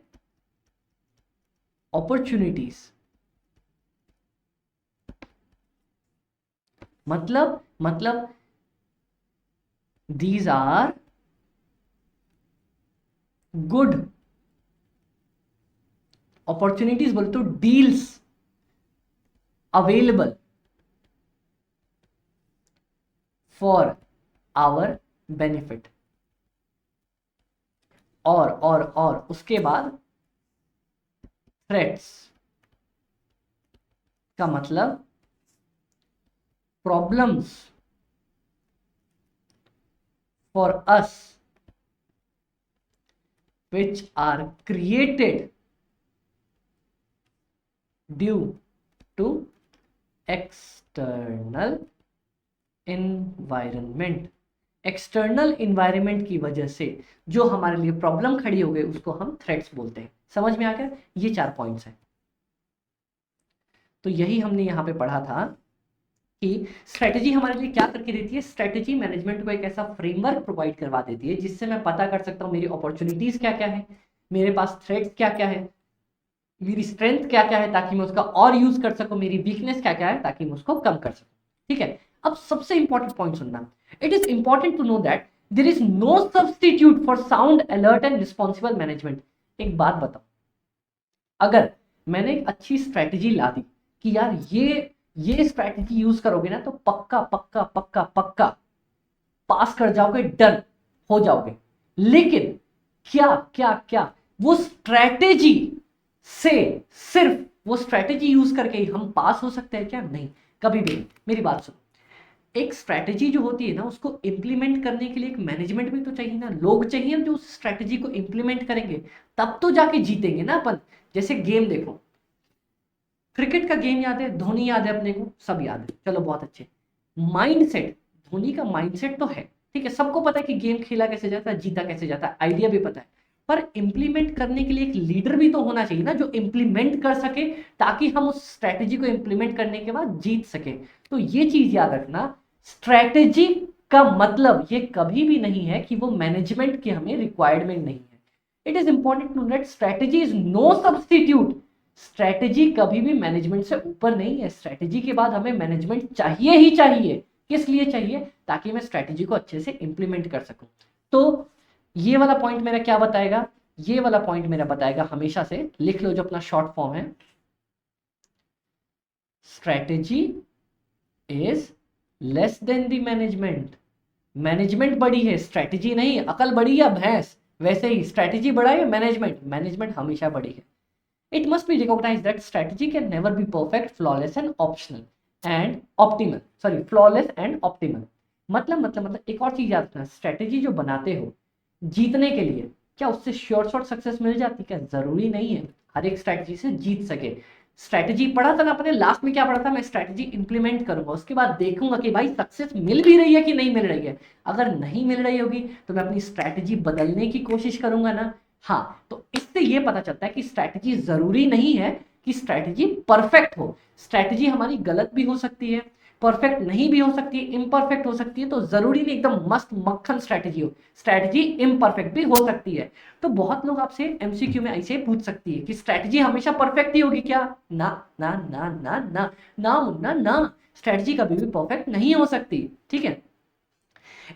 अपॉर्चुनिटीज, मतलब दीज आर गुड अपॉर्चुनिटीज, बोले तो deals available for our benefit. और उसके बाद थ्रेट्स का मतलब problems for us which are created due to external environment। External environment की वजह से जो हमारे लिए प्रॉब्लम खड़ी हो गई उसको हम थ्रेट्स बोलते हैं। समझ में आ गया? ये 4 पॉइंट्स हैं। तो यही हमने यहां पे पढ़ा था कि स्ट्रेटेजी हमारे लिए क्या करके देती है। स्ट्रेटेजी मैनेजमेंट को एक ऐसा फ्रेमवर्क प्रोवाइड करवा देती है जिससे मैं पता कर सकता हूँ मेरी अपॉर्चुनिटीज क्या क्या है, मेरे पास थ्रेट्स क्या क्या है, मेरी स्ट्रेंथ क्या क्या है ताकि मैं उसका और यूज कर सकूं, मेरी वीकनेस क्या क्या है ताकि मैं उसको कम कर सकूं। ठीक है, अब सबसे इंपॉर्टेंट पॉइंट सुनना, it is important to know that there is no substitute for sound, alert and responsible management. एक बात बताओ, अगर मैंने एक अच्छी स्ट्रेटेजी ला दी कि यार ये ये स्ट्रैटेजी यूज करोगे ना तो पक्का पक्का पक्का पक्का पास कर जाओगे, डन हो जाओगे। लेकिन क्या क्या क्या वो स्ट्रैटेजी से, सिर्फ वो स्ट्रैटेजी यूज करके ही हम पास हो सकते हैं क्या? नहीं, कभी भी नहीं। मेरी बात सुनो, एक स्ट्रैटेजी जो होती है ना उसको इंप्लीमेंट करने के लिए एक मैनेजमेंट भी तो चाहिए ना, लोग चाहिए जो उस स्ट्रैटेजी को इंप्लीमेंट करेंगे, तब तो जाके जीतेंगे ना अपन। जैसे गेम देखो, क्रिकेट का गेम याद है, धोनी याद है अपने को, सब याद है, चलो बहुत अच्छे। माइंडसेट, धोनी का माइंडसेट तो है, ठीक है, सबको पता है कि गेम खेला कैसे जाता है, जीता कैसे जाता है, आइडिया भी पता है। पर इंप्लीमेंट करने के लिए एक लीडर भी तो होना चाहिए ना जो इंप्लीमेंट कर सके, ताकि हम उस स्ट्रैटेजी को इंप्लीमेंट करने के बाद जीत सके। तो ये चीज याद रखना, स्ट्रैटेजी का मतलब ये कभी भी नहीं है कि वो मैनेजमेंट की हमें रिक्वायरमेंट नहीं है। It is important to that strategy is no substitute. Strategy कभी भी मैनेजमेंट से ऊपर नहीं है। स्ट्रैटेजी के बाद हमें मैनेजमेंट चाहिए ही चाहिए। किस लिए चाहिए? ताकि मैं स्ट्रैटेजी को अच्छे से इंप्लीमेंट कर सकूं। तो ये वाला पॉइंट मेरा क्या बताएगा? ये वाला पॉइंट मेरा बताएगा, हमेशा से लिख लो जो अपना शॉर्ट फॉर्म है, strategy is less than the management. Management बड़ी है, स्ट्रैटेजी नहीं। अकल बड़ी या भैंस, वैसे ही स्ट्रैटेजी बड़ा है, मैनेजमेंट मैनेजमेंट हमेशा बड़ी है। It must be recognized that strategy can never be perfect, flawless and optional and optimal. Sorry, flawless and optimal. मतलब एक और चीज याद रखना, स्ट्रेटेजी जो बनाते हो जीतने के लिए, क्या उससे श्योर शॉर्ट सक्सेस मिल जाती? क्या जरूरी नहीं है हर एक स्ट्रेटेजी से जीत सके। स्ट्रेटेजी पढ़ा था ना अपने, लास्ट में क्या पढ़ा था? मैं स्ट्रेटेजी इंप्लीमेंट करूंगा, उसके बाद देखूंगा कि भाई सक्सेस मिल भी रही है कि नहीं मिल रही है। अगर नहीं मिल रही होगी तो मैं अपनी स्ट्रेटेजी बदलने की कोशिश करूंगा ना। हाँ, तो इससे ये पता चलता है कि स्ट्रैटेजी जरूरी नहीं है कि स्ट्रैटेजी परफेक्ट हो। स्ट्रैटेजी हमारी गलत भी हो सकती है, परफेक्ट नहीं भी हो सकती है, इम्परफेक्ट हो सकती है। तो जरूरी नहीं एकदम मस्त मक्खन स्ट्रैटेजी हो, स्ट्रैटेजी इम्परफेक्ट भी हो सकती है। तो बहुत लोग आपसे एमसीक्यू में ऐसे पूछ सकती है कि स्ट्रैटेजी हमेशा परफेक्ट ही होगी क्या? ना ना ना ना ना ना मुन्ना ना, स्ट्रैटेजी कभी भी परफेक्ट नहीं हो सकती, ठीक है।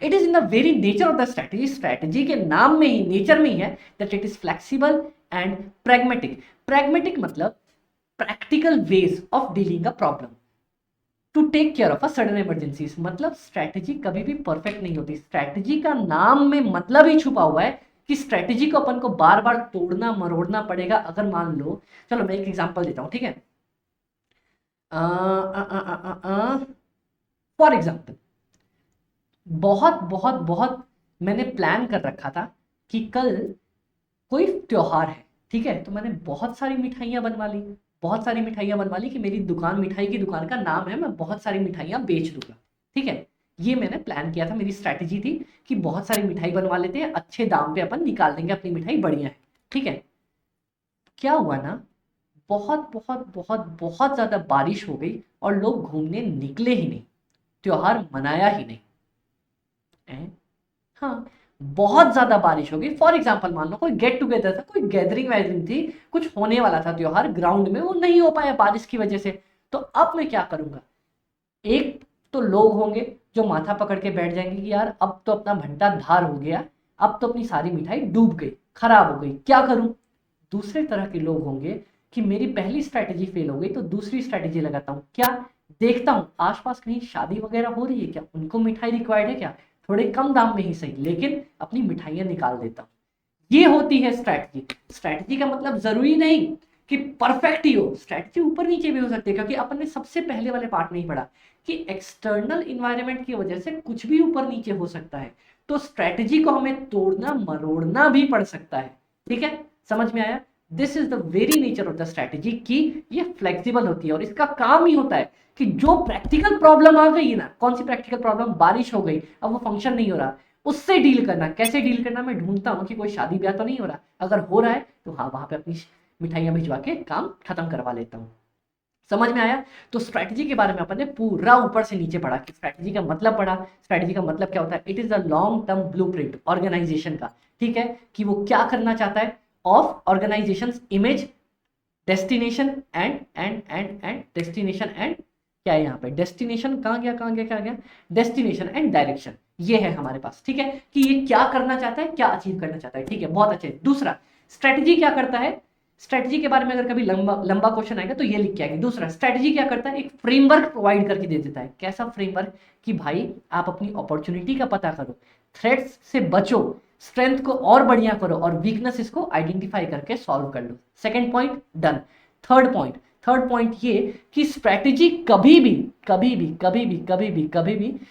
It is in the very nature of the strategy, strategy के नाम में ही, नेचर में ही है that it is flexible and pragmatic. Pragmatic मतलब practical ways of dealing a problem to take care of a sudden emergencies. मतलब strategy कभी भी परफेक्ट नहीं होती। स्ट्रैटेजी का नाम में मतलब ही छुपा हुआ है कि स्ट्रैटेजी को अपन को बार बार तोड़ना मरोड़ना पड़ेगा। अगर मान लो, चलो मैं एक एग्जांपल देता हूं, ठीक है। फॉर एग्जांपल, बहुत बहुत बहुत मैंने प्लान कर रखा था कि कल कोई त्योहार है, ठीक है, तो मैंने बहुत सारी मिठाइयाँ बनवा ली, बहुत सारी मिठाइयाँ बनवा ली कि मेरी दुकान, मिठाई की दुकान का नाम है, मैं बहुत सारी मिठाइयाँ बेच दूंगा, ठीक है। ये मैंने प्लान किया था, मेरी स्ट्रैटेजी थी कि बहुत सारी मिठाई बनवा लेते हैं, अच्छे दाम पे अपन निकाल देंगे, अपनी मिठाई बढ़िया है, ठीक है। क्या हुआ ना, बहुत बहुत बहुत बहुत ज्यादा बारिश हो गई और लोग घूमने निकले ही नहीं, त्योहार मनाया ही नहीं। हाँ, बहुत ज्यादा बारिश हो गई। फॉर एग्जाम्पल मान लो कोई गेट टुगेदर था, कोई गैदरिंग वैदरिंग थी, कुछ होने वाला था त्योहार ग्राउंड में, वो नहीं हो पाया बारिश की वजह से। तो अब मैं क्या करूंगा? एक तो लोग होंगे जो माथा पकड़ के बैठ जाएंगे कि यार अब तो अपना भंटा धार हो गया, अब तो अपनी सारी मिठाई डूब गई, खराब हो गई, क्या करूं? दूसरे तरह के लोग होंगे कि मेरी पहली स्ट्रैटेजी फेल हो गई तो दूसरी स्ट्रैटेजी लगाता हूँ। क्या? देखता हूँ आसपास कहीं शादी वगैरह हो रही है क्या, उनको मिठाई रिक्वायर्ड है क्या, थोड़े कम दाम में ही सही, लेकिन अपनी मिठाइयाँ निकाल देता हूँ। ये होती है स्ट्रैटेजी। स्ट्रैटेजी का मतलब जरूरी नहीं कि परफेक्ट ही हो, स्ट्रैटेजी ऊपर नीचे भी हो सकती है, क्योंकि अपन ने सबसे पहले वाले पार्ट में ही पढ़ा कि एक्सटर्नल इन्वायरमेंट की वजह से कुछ भी ऊपर नीचे हो सकता है। तो स्ट्रैटेजी को हमें तोड़ना मरोड़ना भी पड़ सकता है, ठीक है। समझ में आया? This is the very nature of the strategy कि ये फ्लेक्सिबल होती है और इसका काम ही होता है कि जो प्रैक्टिकल प्रॉब्लम आ गई ना, कौन सी प्रैक्टिकल प्रॉब्लम? बारिश हो गई, अब वो फंक्शन नहीं हो रहा, उससे डील करना। कैसे डील करना? मैं ढूंढता हूँ कि कोई शादी ब्याह तो नहीं हो रहा, अगर हो रहा है तो हाँ, वहां पे अपनी मिठाइयाँ भिजवा के काम खत्म करवा लेता हूँ। समझ में आया? तो स्ट्रैटेजी के बारे में अपन ने पूरा ऊपर से नीचे पढ़ा कि स्ट्रैटेजी का मतलब पढ़ा। स्ट्रैटेजी का मतलब क्या होता है? It is a long term blueprint organisation का, ठीक है, कि वो क्या करना चाहता है, of organisation image, destination and destination and, क्या है यहाँ पे? डेस्टिनेशन कहाँ गया कहाँ गया क्या गया? डेस्टिनेशन एंड डायरेक्शन, ये है हमारे पास, ठीक है, कि ये क्या करना चाहता है, क्या अचीव करना चाहता है, ठीक है, बहुत अच्छे। दूसरा, स्ट्रेटजी क्या करता है? स्ट्रेटजी के बारे में अगर कभी लंबा लंबा क्वेश्चन आएगा तो ये लिख के आएंगे। दूसरा, स्ट्रेटजी क्या करता है, एक फ्रेमवर्क प्रोवाइड करके दे देता है। कैसा फ्रेमवर्क, कि भाई आप अपनी अपॉर्चुनिटी का पता करो, थ्रेट्स से बचो, स्ट्रेंथ को और बढ़िया करो और वीकनेसेस को आइडेंटिफाई करके सॉल्व कर लो। Second point done. Third point ये कि स्ट्रैटेजी कभी भी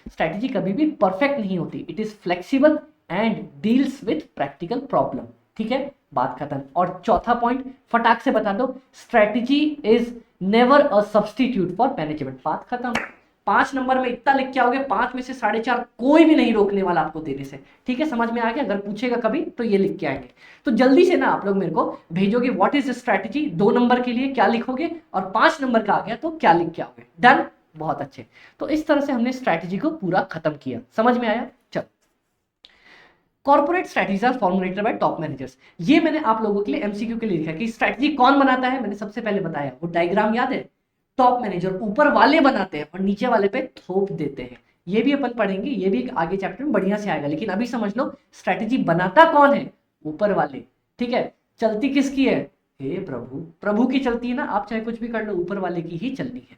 स्ट्रैटेजी कभी भी परफेक्ट नहीं होती। It is flexible and deals with practical problem. ठीक है, बात खत्म। और चौथा पॉइंट फटाक से बता दो, strategy is never a substitute for management. बात खत्म। 5 नंबर में इतना लिख के आओगे, 5 में से 4.5 कोई भी नहीं रोकने वाला आपको देने से। ठीक है, समझ में आ गया? अगर पूछेगा कभी तो ये लिख के आएंगे। तो जल्दी से ना आप लोग मेरे को भेजोगे व्हाट इज स्ट्रैटेजी, 2 नंबर के लिए क्या लिखोगे, और 5 नंबर का आ गया तो क्या लिख के आओगे। डन, बहुत अच्छे। तो इस तरह से हमने स्ट्रैटेजी को पूरा खत्म किया। समझ में आया? चल, corporate strategies are formulated by top managers. ये मैंने आप लोगों के लिए एमसीक्यू के लिए लिखा कि स्ट्रैटेजी कौन बनाता है। मैंने सबसे पहले बताया, वो डायग्राम याद है, टॉप मैनेजर ऊपर वाले बनाते हैं और नीचे वाले पे थोप देते हैं। ये भी अपन पढ़ेंगे, ये भी आगे चैप्टर में बढ़िया से आएगा, लेकिन अभी समझ लो स्ट्रैटेजी बनाता कौन है, ऊपर वाले। ठीक है, चलती किसकी है, हे प्रभु, प्रभु की चलती है ना, आप चाहे कुछ भी कर लो, ऊपर वाले की ही चलनी है।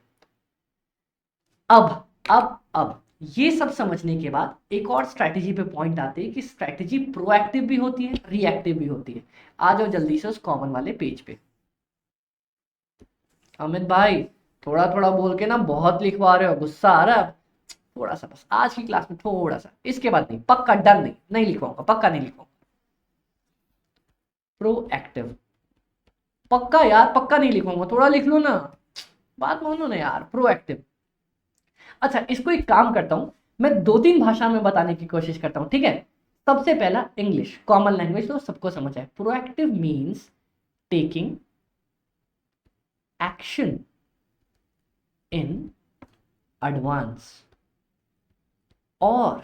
अब ये सब समझने के बाद एक और स्ट्रैटेजी पे पॉइंट आते हैं कि स्ट्रैटेजी प्रोएक्टिव भी होती है, रिएक्टिव भी होती है। आ जाओ जल्दी से उस कॉमन वाले पेज पे। अमित भाई थोड़ा थोड़ा बोल के ना बहुत लिखवा रहे हो, गुस्सा आ रहा है? थोड़ा सा बस आज की क्लास में थोड़ा सा, इसके बाद नहीं, पक्का डर नहीं लिखवाऊंगा, पक्का नहीं लिखवाऊंगा। प्रोएक्टिव पक्का यार, पक्का नहीं लिखवाऊंगा, थोड़ा लिख लो ना, बात मानो ना यार। प्रोएक्टिव। अच्छा, इसको एक काम करता हूं, मैं 2-3 भाषा में बताने की कोशिश करता हूं। ठीक है, सबसे पहला इंग्लिश, कॉमन लैंग्वेज तो सबको समझ है। Proactive means taking action in advance और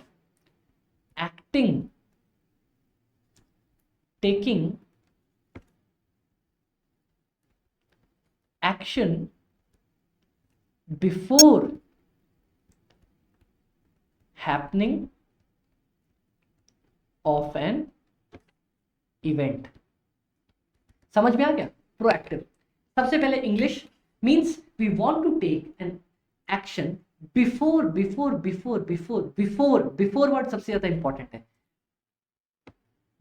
taking action before happening of an event। समझ में आ गया? प्रोएक्टिव। सबसे पहले English means we want to take an action before word सबसे ज्यादा इंपॉर्टेंट है।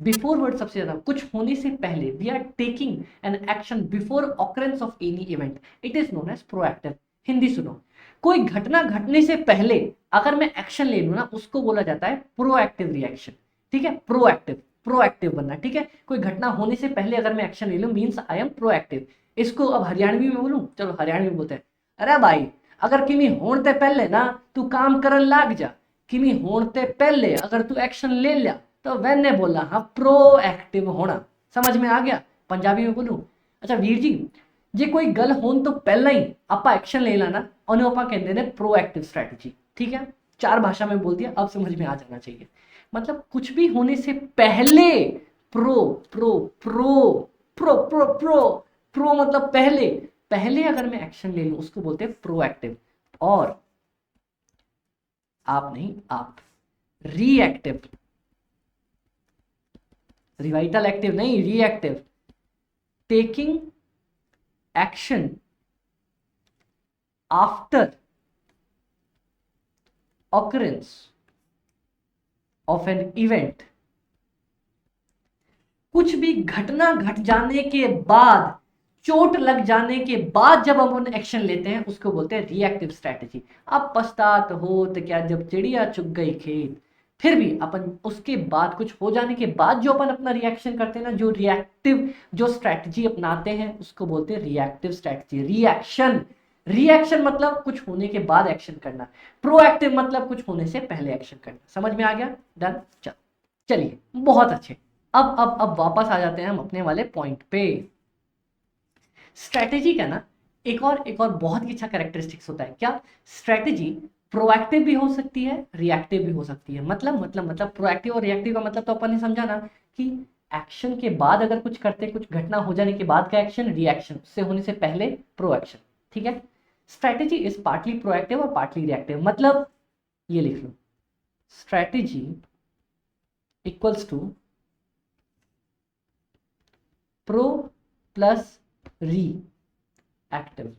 बिफोर वर्ड सबसे ज्यादा, कुछ होने से पहले। We are taking an action before occurrence of any event, it is known as proactive. Hindi सुनो, कोई घटना घटने से पहले अगर मैं एक्शन ले लूं ना, उसको बोला जाता है प्रोएक्टिव रिएक्शन। ठीक है, प्रोएक्टिव बनना। ठीक है, कोई घटना होने से पहले अगर मैं एक्शन ले लूं मीन्स आई एम प्रोएक्टिव। इसको अब हरियाणवी में बोलूं, चलो हरियाणवी में बोलते हैं, अरे भाई अगर किमी होने पहले ना तू काम करन लाग जा, किमी होने पहले अगर तू एक्शन ले लिया तो मैंने बोला हाँ प्रोएक्टिव होना। समझ में आ गया? पंजाबी में बोलूं, अच्छा वीर जी जे कोई गल होन तो पहला ही आपा एक्शन ले लाना, उन्हें आपा कहते हैं प्रोएक्टिव स्ट्रैटेजी। ठीक है, 4 भाषा में बोल दिया, अब समझ में आ जाना चाहिए। मतलब कुछ भी होने से पहले pro pro pro pro pro pro pro मतलब पहले, पहले अगर मैं एक्शन ले लूं उसको बोलते हैं प्रोएक्टिव। और आप नहीं, आप रिएक्टिव, रिवाइटल एक्टिव नहीं, reactive. Taking action after occurrence of an event। कुछ भी घटना घट जाने के बाद, चोट लग जाने के बाद जब हम एक्शन लेते हैं उसको बोलते हैं रिएक्टिव स्ट्रैटेजी। अब पछतात हो तो क्या जब चिड़िया चुग गई खेत, फिर भी अपन उसके बाद कुछ हो जाने के बाद जो अपन अपना रिएक्शन करते हैं ना, जो रिएक्टिव जो स्ट्रैटेजी अपनाते हैं उसको बोलते हैं रिएक्टिव स्ट्रैटेजी। रिएक्शन मतलब कुछ होने के बाद एक्शन करना, प्रोएक्टिव मतलब कुछ होने से पहले एक्शन करना। समझ में आ गया? डन। चलिए बहुत अच्छे। अब वापस आ जाते हैं हम अपने वाले पॉइंट पे। स्ट्रैटेजी का ना एक और बहुत ही अच्छा कैरेक्टरिस्टिक्स होता है। क्या? स्ट्रैटेजी प्रोएक्टिव भी हो सकती है, रिएक्टिव भी हो सकती है। मतलब प्रोएक्टिव और रिएक्टिव का मतलब तो अपन ने समझा ना कि एक्शन के बाद अगर कुछ करते, कुछ घटना हो जाने के बाद का एक्शन रिएक्शन, उससे होने से पहले प्रोएक्शन। ठीक है, स्ट्रैटेजी इज पार्टली प्रोएक्टिव और पार्टली रिएक्टिव। मतलब ये लिख लो, strategy equals to proactive plus reactive.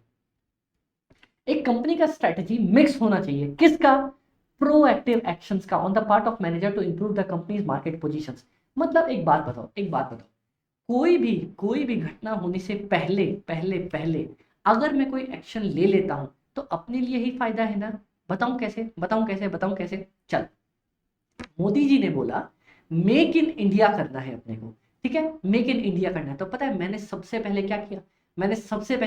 एक कंपनी का स्ट्रेटजी मिक्स होना चाहिए, किसका? प्रोएक्टिव एक्शंस का on the part of manager to improve the company's market positions. मतलब एक बात बताओ, कोई भी घटना होने से पहले पहले पहले अगर मैं कोई एक्शन ले लेता हूं तो अपने लिए ही फायदा है ना। बताऊं कैसे? चल, मोदी जी ने बोला मेक इन इंडिया करना है अपने को, ठीक है, मेक इन इंडिया करना है। तो पता है मैंने सबसे पहले क्या किया? मैंने सबसे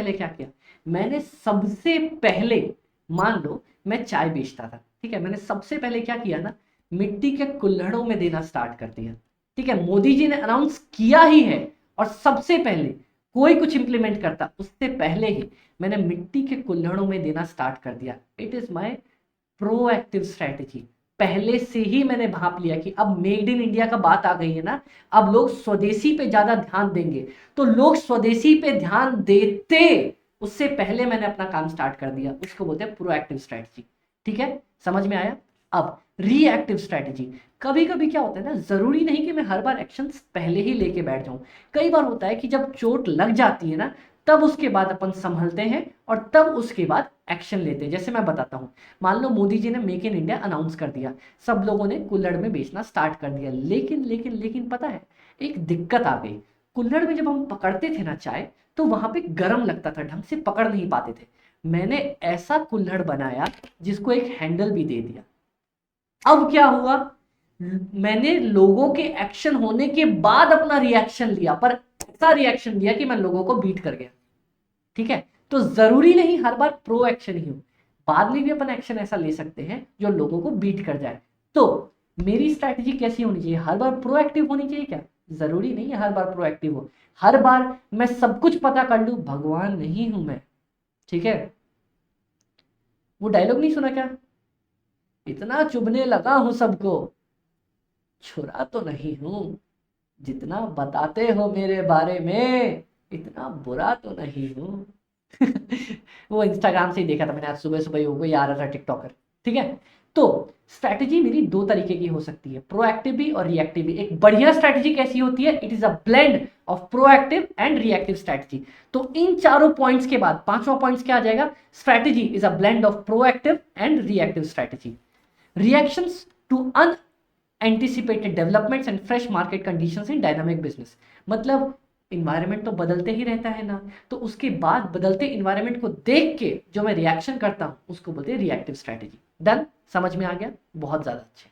पहले मान लो मैं चाय बेचता था, ठीक है, मैंने सबसे पहले क्या किया ना, मिट्टी के कुल्हड़ों में देना स्टार्ट कर दिया। ठीक है, मोदी जी ने अनाउंस किया ही है और सबसे पहले कोई कुछ इंप्लीमेंट करता उससे पहले ही मैंने मिट्टी के कुल्हड़ों में देना स्टार्ट कर दिया। It is my proactive strategy. पहले से ही मैंने भाप लिया कि अब मेड इन इंडिया का बात आ गई है ना, अब लोग स्वदेशी पे ज्यादा ध्यान देंगे, तो लोग स्वदेशी पे ध्यान देते उससे पहले मैंने अपना काम स्टार्ट कर दिया। उसको बोलते हैं प्रोएक्टिव स्ट्रेटजी। ठीक है, समझ में आया? अब रिएक्टिव स्ट्रेटजी, कभी कभी क्या होता है ना, जरूरी नहीं कि मैं हर बार एक्शन पहले ही लेके बैठ जाऊं। कई बार होता है कि जब चोट लग जाती है ना, तब उसके बाद अपन संभलते हैं और तब उसके बाद एक्शन लेते हैं। जैसे मैं बताता हूं, मान लो मोदी जी ने मेक इन इंडिया अनाउंस कर दिया, सब लोगों ने कुल्हड़ में बेचना स्टार्ट कर दिया, लेकिन पता है एक दिक्कत आ गई। कुल्हड़ में जब हम पकड़ते थे ना चाय, तो वहां पे गर्म लगता था, ढंग से पकड़ नहीं पाते थे। मैंने ऐसा कुल्हड़ बनाया जिसको एक हैंडल भी दे दिया। अब क्या हुआ, मैंने लोगों के एक्शन होने के बाद अपना रिएक्शन लिया, पर ऐसा रिएक्शन दिया कि मैं लोगों को बीट कर गया। ठीक है, तो जरूरी नहीं हर बार प्रो एक्शन ही हो, बाद में भी अपन एक्शन ऐसा ले सकते हैं जो लोगों को बीट कर जाए। तो मेरी स्ट्रैटेजी कैसी होनी चाहिए? हर बार प्रोएक्टिव होनी चाहिए क्या? जरूरी नहीं है हर बार प्रोएक्टिव हो, हर बार मैं सब कुछ पता कर लूं, भगवान नहीं हूं मैं। ठीक है, वो डायलॉग नहीं सुना क्या, इतना चुभने लगा हूं सबको, छुरा तो नहीं हूं, जितना बताते हो मेरे बारे में इतना बुरा तो नहीं हूं। वो इंस्टाग्राम से ही देखा था मैंने आज सुबह सुबह, वो कोई आ रहा था टिकटॉकर। ठीक है, तो स्ट्रैटेजी मेरी दो तरीके की हो सकती है, प्रोएक्टिव भी और रिएक्टिव भी। एक बढ़िया स्ट्रैटेजी कैसी होती है? It is a blend of proactive and reactive strategy. तो इन चारों पॉइंट्स के बाद पांचवा पॉइंट्स क्या आ जाएगा? Strategy is a blend of proactive and reactive strategy. Reactions to unanticipated developments and fresh market conditions in dynamic business. मतलब environment तो बदलते ही रहता है ना, तो उसके बाद बदलते इन्वायरमेंट को देख के जो मैं रिएक्शन करता हूं उसको बोलते हैं रिएक्टिव स्ट्रैटेजी। डन, समझ में आ गया? बहुत ज्यादा अच्छे।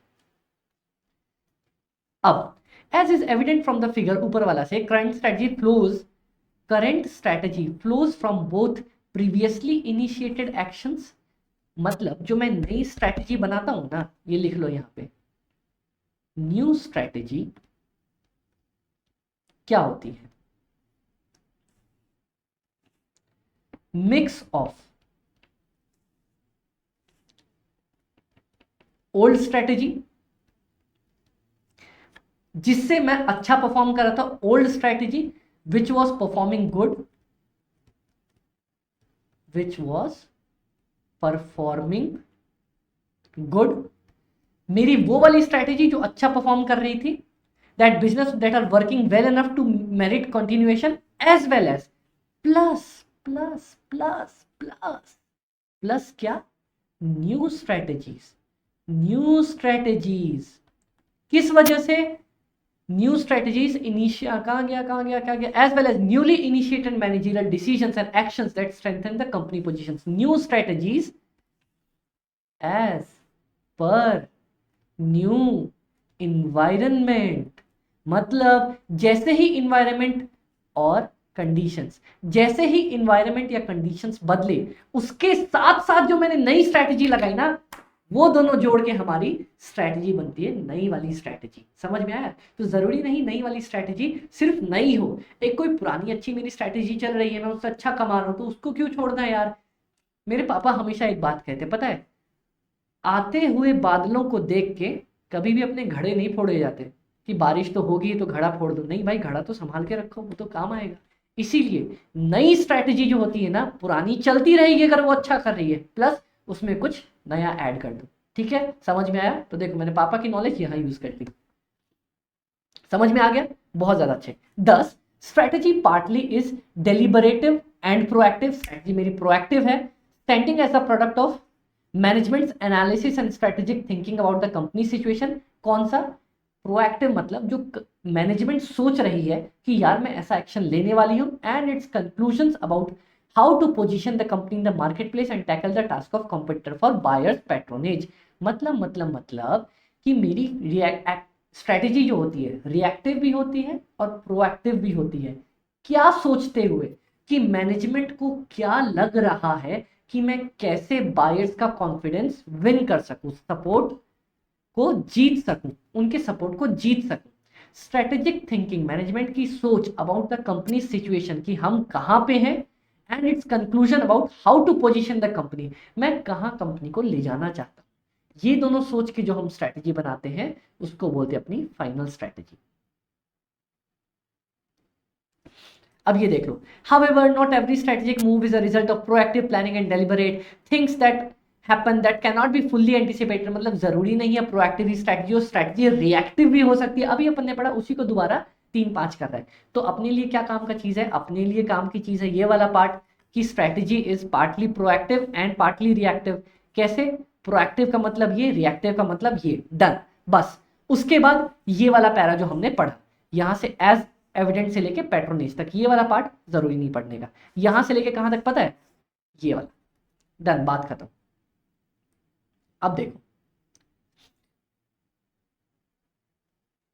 अब as is evident from the figure ऊपर वाला से, current strategy flows from both previously initiated actions. मतलब जो मैं नई स्ट्रैटेजी बनाता हूं ना, ये लिख लो यहां पे, न्यू स्ट्रैटेजी क्या होती है? मिक्स ऑफ ओल्ड स्ट्रैटेजी जिससे मैं अच्छा परफॉर्म कर रहा था, old strategy which was performing good, which was performing good, मेरी वो वाली स्ट्रैटेजी जो अच्छा परफॉर्म कर रही थी, that business that are working well enough to merit continuation, as well as plus plus plus plus plus क्या? New strategies. किस वजह से? न्यू स्ट्रैटेजीज कहां गया, as well as newly initiated managerial decisions and actions that strengthen the company positions. New strategies as per new environment. मतलब जैसे ही environment और conditions, जैसे ही इन्वायरमेंट या कंडीशंस बदले, उसके साथ साथ जो मैंने नई स्ट्रैटेजी लगाई ना, वो दोनों जोड़ के हमारी स्ट्रैटेजी बनती है नई वाली स्ट्रैटेजी। समझ में आया? तो जरूरी नहीं नई वाली स्ट्रैटेजी सिर्फ नई हो, एक कोई पुरानी अच्छी मेरी स्ट्रैटेजी चल रही है, मैं उससे अच्छा कमा रहा हूं, तो उसको क्यों छोड़ना है यार। मेरे पापा हमेशा एक बात कहते, पता है, आते हुए बादलों को देख के कभी भी अपने घड़े नहीं फोड़े जाते कि बारिश तो होगी तो घड़ा फोड़ दो। नहीं भाई, घड़ा तो संभाल के रखो, वो तो काम आएगा। इसीलिए नई स्ट्रैटेजी जो होती है ना, पुरानी चलती रहेगी अगर वो अच्छा कर रही है, प्लस उसमें कुछ नया ऐड कर दो। ठीक है, समझ में आया? तो देखो मैंने पापा की नॉलेज यहां यूज कर ली। समझ में आ गया? बहुत ज्यादा अच्छे। 10 strategy partly is deliberative and proactive. Strategy मेरी प्रोएक्टिव है, standing as a product of management analysis and strategic thinking about the company situation. कौन सा प्रोएक्टिव, मतलब जो मैनेजमेंट सोच रही है कि यार मैं ऐसा एक्शन लेने वाली हूं, and its conclusions about how to position the company in the market place and tackle the task of competitor for buyers patronage. मतलब कि मेरी स्ट्रैटेजी जो होती है रिएक्टिव भी होती है और प्रोएक्टिव भी होती है। क्या सोचते हुए कि मैनेजमेंट को क्या लग रहा है कि मैं कैसे बायर्स का कॉन्फिडेंस विन कर सकूं, सपोर्ट को जीत सकूं, उनके सपोर्ट को जीत सकूं। स्ट्रेटेजिक थिंकिंग, मैनेजमेंट की सोच अबाउट द कंपनी सिचुएशन कि हम कहां पे हैं, and its conclusion about how to position the company, मैं कहां कंपनी को ले जाना चाहता हूं। ये दोनों सोच के जो हम स्ट्रेटेजी बनाते हैं उसको बोलते हैं अपनी फाइनल स्ट्रेटेजी। अब ये देख लो, however not every strategic move is a result of proactive planning and deliberate things that happen that cannot be fully anticipated। मतलब जरूरी नहीं है प्रोएक्टिव ही स्ट्रेटजी हो, स्ट्रेटजी रिएक्टिव भी हो सकती है। अभी अपन ने पढ़ा उसी को दोबारा 3-5 कर रहा है। तो अपने लिए क्या काम का चीज है, अपने लिए काम की चीज है ये वाला पार्ट कि strategy is partly proactive and partly reactive. कैसे, प्रोएक्टिव का मतलब ये, रिएक्टिव का मतलब ये, डन। बस उसके बाद ये वाला पैरा जो हमने पढ़ा, यहां से एज एविडेंट से लेके पैट्रोनेज तक, ये वाला पार्ट जरूरी नहीं पढ़ने का। यहां से लेके कहां तक पता है, ये वाला, डन, बात खत्म। अब देखो,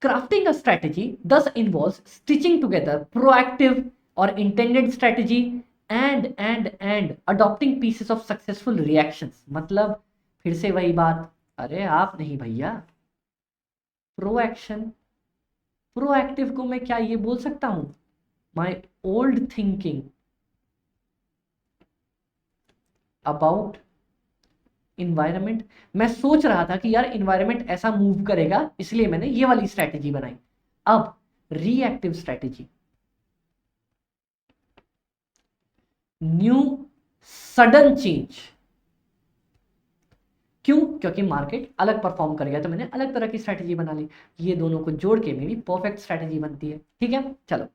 crafting a strategy thus involves stitching together proactive or intended strategy and adopting pieces of successful reactions। मतलब फिर से वही बात, अरे आप नहीं भैया, प्रोएक्शन, प्रोएक्टिव को मैं क्या ये बोल सकता हूं, my old thinking about environment. मैं सोच रहा था कि यार इन्वायरमेंट ऐसा मूव करेगा, इसलिए मैंने ये वाली स्ट्रैटेजी बनाई। अब reactive strategy, new sudden change. क्यों, क्योंकि मार्केट अलग परफॉर्म करेगा तो मैंने अलग तरह की स्ट्रैटेजी बना ली। ये दोनों को जोड़ के मेरी परफेक्ट स्ट्रैटेजी बनती है। ठीक है, चलो।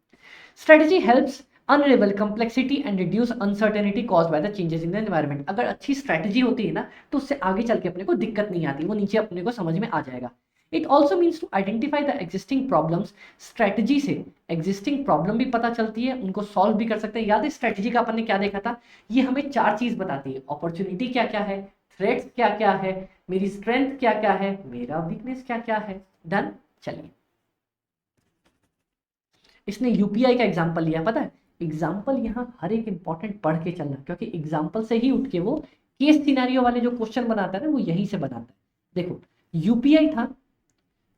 Strategy helps honourable complexity and reduce uncertainty caused by the changes in the environment. अगर अच्छी स्ट्रैटेजी होती है ना तो उससे आगे चल के अपने को दिक्कत नहीं आती, वो नीचे अपने को समझ में आ जाएगा। It also means to identify the existing problems. Strategy से एग्जिस्टिंग प्रॉब्लम भी पता चलती है, उनको सॉल्व भी कर सकते हैं। याद है स्ट्रैटेजी का अपन ने क्या देखा था, ये हमें 4 चीज बताती है, अपॉर्चुनिटी क्या क्या है, थ्रेट्स क्या क्या है, मेरी स्ट्रेंथ क्या क्या है, मेरा वीकनेस क्या क्या है। डन, चलिए। इसने यूपीआई का एग्जांपल लिया, पता है एग्जाम्पल यहाँ हर एक इंपॉर्टेंट पढ़ के चलना, क्योंकि एग्जाम्पल से ही उठ के वो केस सिनेरियो वाले जो क्वेश्चन बनाता है ना वो यहीं से बनाता है। देखो यूपीआई था,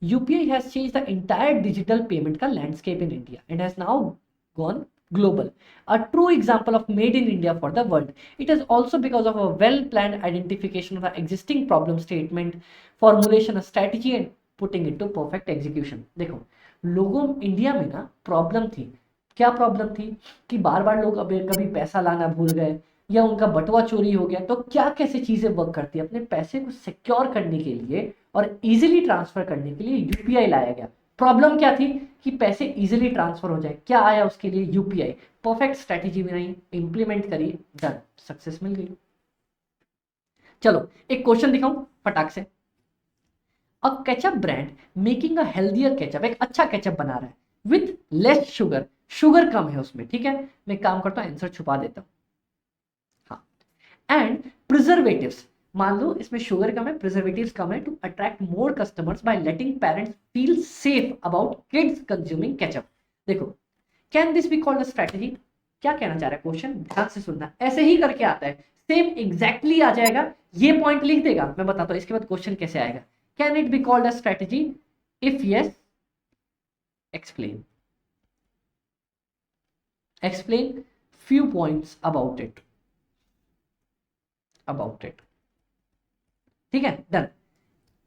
UPI has change the entire digital payment का landscape in India and has now gone global, a true example of made in India for the world. It is also because of a well planned identification of the existing problem statement, formulation of strategy and putting it to perfect execution। देखो लोगों India में ना problem थी, क्या problem थी कि बार बार लोग अब कभी पैसा लाना भूल गए या उनका बटुआ चोरी हो गया। तो क्या कैसे चीजें वर्क करती है, अपने पैसे को सिक्योर करने के लिए और इजीली ट्रांसफर करने के लिए यूपीआई लाया गया। प्रॉब्लम क्या थी कि पैसे इजीली ट्रांसफर हो जाए, क्या आया उसके लिए, यूपीआई। परफेक्ट स्ट्रेटेजी बनाई, इंप्लीमेंट करी, डन, सक्सेस मिल गई। चलो एक क्वेश्चन दिखाऊं फटाक से। A ketchup brand making a healthier ketchup, एक अच्छा केचप बना रहा है विथ लेस शुगर, शुगर कम है उसमें। ठीक है, मैं काम करता हूं आंसर छुपा देता हूं। हाँ, एंड प्रिजर्वेटिव्स, मान लो इसमें शुगर कम है, प्रिजर्वेटिव्स कम है, to attract more customers by letting parents feel safe about kids consuming ketchup. देखो can this be called a strategy, क्या कहना चाह रहा है क्वेश्चन, ध्यान से सुनना, ऐसे ही करके आता है, सेम एग्जैक्टली आ जाएगा, ये पॉइंट लिख देगा, मैं बताता हूं इसके बाद क्वेश्चन कैसे आएगा। Can it be called a strategy, if yes explain, explain few points about it, ठीक है, डन।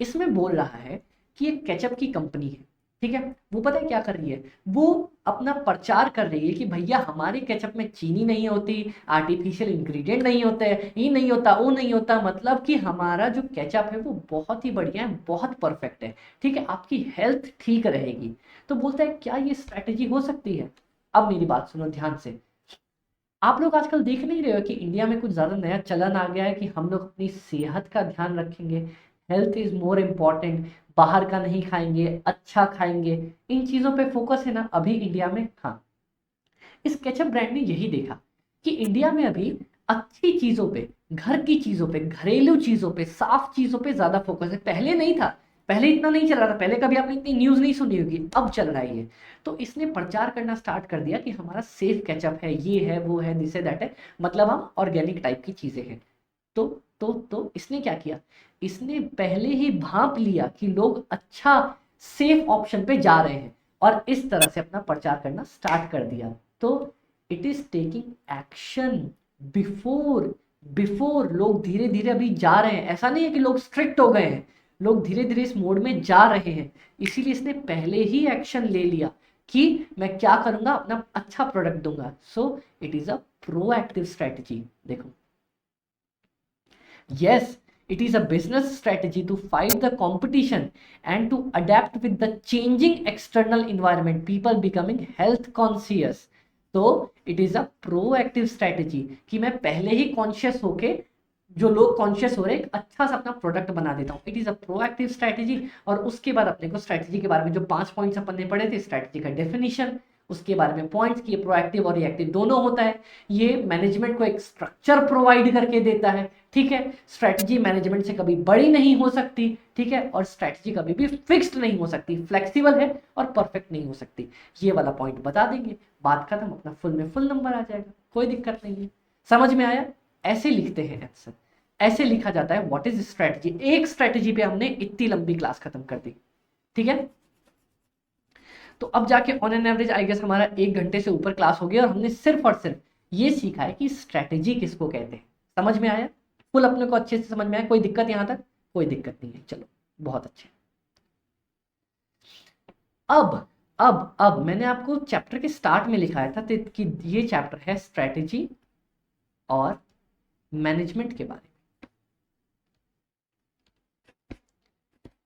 इसमें बोल रहा है कि एक केचप की कंपनी है, ठीक है, वो पता है क्या कर रही है, वो अपना प्रचार कर रही है कि भैया हमारे केचप में चीनी नहीं होती, आर्टिफिशियल इंग्रेडिएंट नहीं होते, ये नहीं होता, वो नहीं होता, मतलब कि हमारा जो केचप है वो बहुत ही बढ़िया है, बहुत परफेक्ट है, ठीक है, आपकी हेल्थ ठीक रहेगी। तो बोलता है क्या ये स्ट्रैटेजी हो सकती है, अब मेरी बात सुनो ध्यान से। आप लोग आजकल देख नहीं रहे हो कि इंडिया में कुछ ज़्यादा नया चलन आ गया है कि हम लोग अपनी सेहत का ध्यान रखेंगे, हेल्थ इज़ मोर इम्पॉर्टेंट, बाहर का नहीं खाएंगे, अच्छा खाएंगे, इन चीज़ों पे फोकस है ना अभी इंडिया में। हाँ, इस केचअप ब्रांड ने यही देखा कि इंडिया में अभी अच्छी चीज़ों पे, घर की चीज़ों पे, घरेलू चीज़ों पे, साफ चीज़ों पे ज़्यादा फोकस है। पहले नहीं था, पहले इतना नहीं चल रहा था, पहले कभी आपने इतनी न्यूज़ नहीं सुनी होगी, अब चल रहा है ये। तो इसने प्रचार करना स्टार्ट कर दिया कि हमारा सेफ केचअप है, ये है, वो है, दिस है, दैट है, मतलब हम ऑर्गेनिक टाइप की चीज़ें हैं। तो इसने क्या किया, इसने पहले ही भांप लिया कि लोग अच्छा सेफ ऑप्शन पे जा रहे हैं और इस तरह से अपना प्रचार करना स्टार्ट कर दिया। तो it is taking action before before लोग धीरे धीरे अभी जा रहे हैं। ऐसा नहीं है कि लोग स्ट्रिक्ट हो गए हैं, लोग धीरे धीरे इस मोड में जा रहे हैं। इसीलिए इसने पहले ही एक्शन ले लिया कि मैं क्या करूंगा, अपना अच्छा प्रोडक्ट दूंगा। So it is a proactive strategy. देखो, yes, it is a business strategy to fight the competition and to adapt with the changing external environment, people becoming health conscious। तो it is a proactive strategy कि मैं पहले ही conscious होके, जो लोग conscious हो रहे हैं, एक अच्छा सा अपना प्रोडक्ट बना देता हूँ। It is a proactive strategy. और उसके बाद अपने को स्ट्रेटेजी के बारे में जो 5 पॉइंट्स अपन ने पढ़े थे, स्ट्रेटेजी का डेफिनेशन, उसके बारे में पॉइंट्स कि ये प्रोएक्टिव और रिएक्टिव दोनों होता है। ये मैनेजमेंट को एक स्ट्रक्चर प्रोवाइड करके देता है, ठीक है। स्ट्रेटजी मैनेजमेंट से कभी बड़ी नहीं हो सकती, ठीक है, और स्ट्रेटजी कभी भी फिक्स्ड नहीं हो सकती, फ्लेक्सिबल है और परफेक्ट नहीं हो सकती। ये वाला पॉइंट बता देंगे, बात खत्म, अपना फुल में फुल नंबर आ जाएगा, कोई दिक्कत नहीं है। समझ में आया? ऐसे लिखते हैं आंसर, ऐसे लिखा जाता है व्हाट इज स्ट्रेटजी। एक स्ट्रेटजी पे हमने इतनी लंबी क्लास खत्म कर दी, ठीक है। तो अब जाके on an average I guess हमारा 1 घंटे से ऊपर क्लास हो गया और हमने सिर्फ और सिर्फ ये सीखा है कि स्ट्रेटेजी किसको कहते हैं। समझ में आया? फुल अपने को अच्छे से समझ में आया? कोई दिक्कत यहां तक? कोई दिक्कत नहीं है, चलो बहुत अच्छे। अब मैंने आपको चैप्टर के स्टार्ट में लिखाया था कि ये चैप्टर है स्ट्रेटेजी और मैनेजमेंट के बारे में,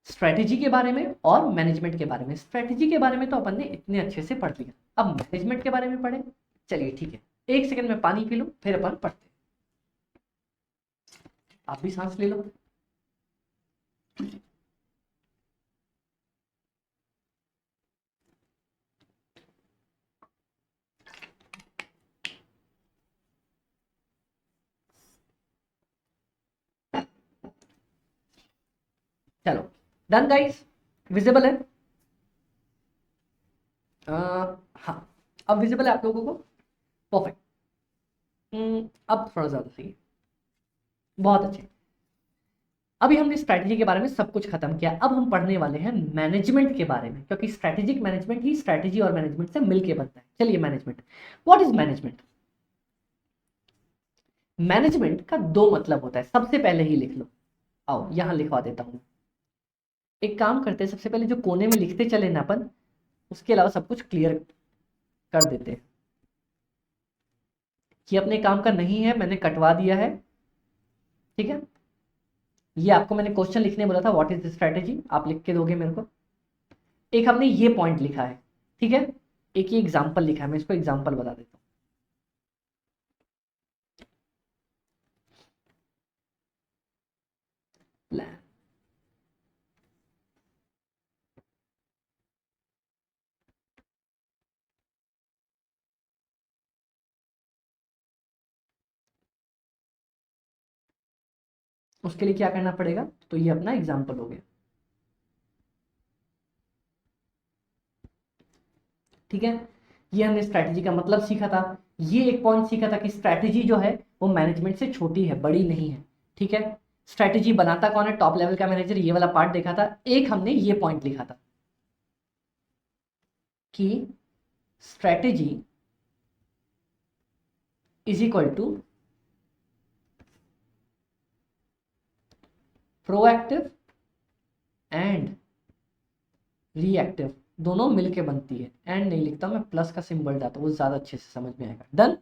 स्ट्रेटेजी के बारे में और मैनेजमेंट के बारे में। स्ट्रेटेजी के बारे में तो अपन ने इतने अच्छे से पढ़ लिया, अब मैनेजमेंट के बारे में पढ़े। चलिए ठीक है, 1 सेकंड में पानी पी लो, फिर अपन पढ़ते। आप भी सांस ले लो। चलो डन गाइस, विजिबल है? हाँ, अब विजिबल है आप लोगों को? परफेक्ट। अब थोड़ा ज्यादा सही है, बहुत अच्छे। अभी हमने स्ट्रैटेजी के बारे में सब कुछ खत्म किया, अब हम पढ़ने वाले हैं मैनेजमेंट के बारे में, क्योंकि स्ट्रैटेजिक मैनेजमेंट ही स्ट्रैटेजी और मैनेजमेंट से मिलके बनता है। चलिए management, what is management? Management का 2 मतलब होता है, सबसे पहले ही लिख लो। आओ यहां लिखवा देता हूं। एक काम करते हैं, सबसे पहले जो कोने में लिखते चले ना अपन, उसके अलावा सब कुछ क्लियर कर देते हैं। ये अपने काम का नहीं है, मैंने कटवा दिया है, ठीक है। ये आपको मैंने क्वेश्चन लिखने बोला था, व्हाट इज द स्ट्रेटेजी, आप लिख के दोगे मेरे को। एक हमने ये पॉइंट लिखा है, ठीक है। एक ये एग्जाम्पल लिखा है, मैं इसको एग्जाम्पल बता देता हूँ। प्लान, उसके लिए क्या करना पड़ेगा, तो ये अपना एग्जाम्पल हो गया, ठीक है। ये हमने स्ट्रैटेजी का मतलब सीखा था। ये एक पॉइंट सीखा था कि स्ट्रैटेजी जो है वो मैनेजमेंट से छोटी है, बड़ी नहीं है, ठीक है। स्ट्रैटेजी बनाता कौन है? टॉप लेवल का मैनेजर। ये वाला पार्ट देखा था। एक हमने ये पॉइंट लिखा था कि strategy is equal to proactive and reactive, दोनों मिलके बनती है। एंड नहीं लिखता मैं, प्लस का सिंबल डालता हूँ, वो ज्यादा अच्छे से समझ में आएगा। डन।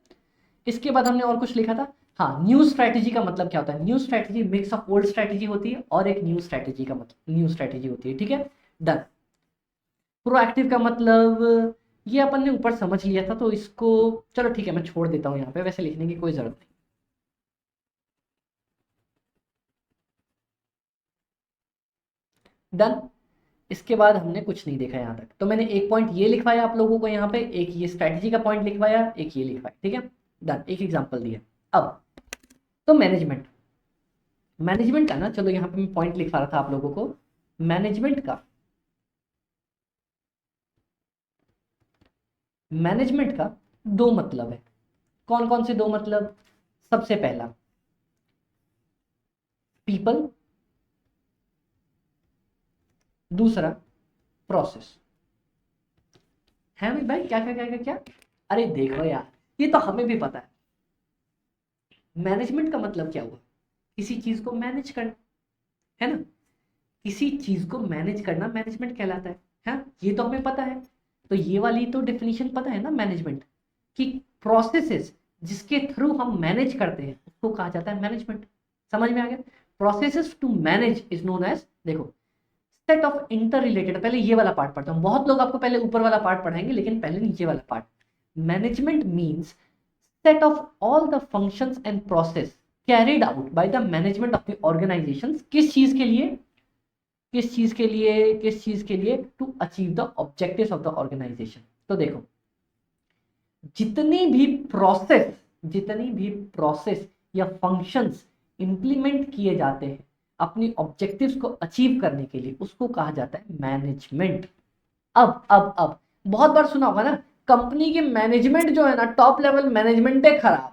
इसके बाद हमने और कुछ लिखा था। हाँ, न्यू स्ट्रैटेजी का मतलब क्या होता है? New strategy mix of old strategy होती है और एक न्यू स्ट्रैटेजी का मतलब न्यू स्ट्रैटेजी होती है, ठीक है। डन। प्रोएक्टिव का मतलब ये अपन ने ऊपर समझ लिया था, तो इसको चलो ठीक है मैं छोड़ देता हूँ यहाँ पे, वैसे लिखने की कोई जरूरत नहीं। डन। इसके बाद हमने कुछ नहीं देखा यहाँ तक, तो मैंने एक पॉइंट ये लिखवाया आप लोगों को यहाँ पे, एक ये स्ट्रैटेजी का पॉइंट लिखवाया, एक ये लिखवाया, ठीक है। डन, एक एग्जांपल दिया। अब तो मैनेजमेंट, मैनेजमेंट का ना, चलो यहाँ पे मैं पॉइंट लिखवा रहा था आप लोगों को। मैनेजमेंट का दो मतलब है। कौन कौन से दो मतलब? सबसे पहला पीपल, दूसरा प्रोसेस। है भाई, क्या क्या क्या क्या क्या? अरे देखो यार, ये तो हमें भी पता है। मैनेजमेंट का मतलब क्या हुआ? किसी चीज को मैनेज करना, है ना? किसी चीज को मैनेज करना मैनेजमेंट कहलाता है, ये तो हमें पता है। तो ये वाली तो डेफिनेशन पता है ना मैनेजमेंट की, प्रोसेसेस जिसके थ्रू हम मैनेज करते हैं उसको कहा जाता है मैनेजमेंट। समझ में आ गया? Processes to manage is known as, देखो, सेट ऑफ इंटर रिलेटेड। पहले ये वाला पार्ट पढ़ता हूं, बहुत लोग आपको पहले ऊपर वाला पार्ट पढ़ाएंगे, लेकिन पहले नीचे वाला part. Management means set of all the functions and process carried out by the management of the organizations। किस चीज के लिए? किस चीज के लिए? किस चीज के लिए? To achieve the objectives of the organisation. तो देखो, जितनी भी प्रोसेस या फंक्शंस इंप्लीमेंट किए जाते हैं अपनी ऑब्जेक्टिव्स को अचीव करने के लिए, उसको कहा जाता है मैनेजमेंट। अब बहुत बार सुना होगा ना, कंपनी की मैनेजमेंट जो है ना, टॉप लेवल मैनेजमेंट है खराब,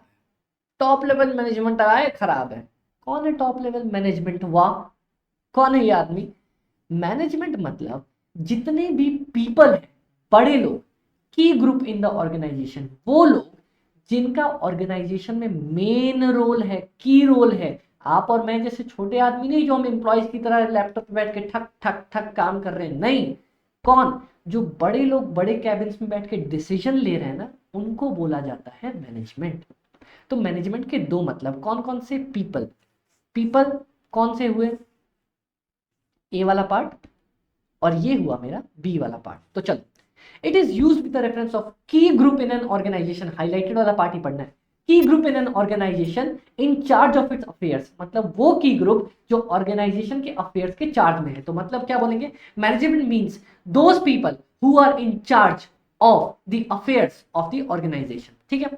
टॉप लेवल मैनेजमेंट आए खराब है। कौन है टॉप लेवल मैनेजमेंट? वाह, कौन है ये आदमी? मैनेजमेंट मतलब जितने भी पीपल हैं, बड़े लोग, की ग्रुप इन द ऑर्गेनाइजेशन, वो लोग जिनका ऑर्गेनाइजेशन में मेन रोल है, की रोल है। आप और मैं जैसे छोटे आदमी नहीं, जो हम एम्प्लॉयज की तरह लैपटॉप पे बैठ के ठक ठक ठक काम कर रहे हैं, नहीं। कौन? जो बड़े लोग बड़े कैबिन्स में बैठ के डिसीजन ले रहे हैं ना, उनको बोला जाता है मैनेजमेंट। तो मैनेजमेंट के दो मतलब, कौन कौन से? पीपल, पीपल कौन से हुए? ए वाला पार्ट, और ये हुआ मेरा बी वाला पार्ट। तो चलो, it is used with the reference of key group in an organization. Highlighted वाला पार्ट ही पढ़ना है। Key group in an organization in charge of its affairs, मतलब वो की ग्रुप जो ऑर्गेनाइजेशन के अफेयर्स के चार्ज में है। तो मतलब क्या बोलेंगे? Management means those people who are in charge of the affairs of the organisation, ठीक है।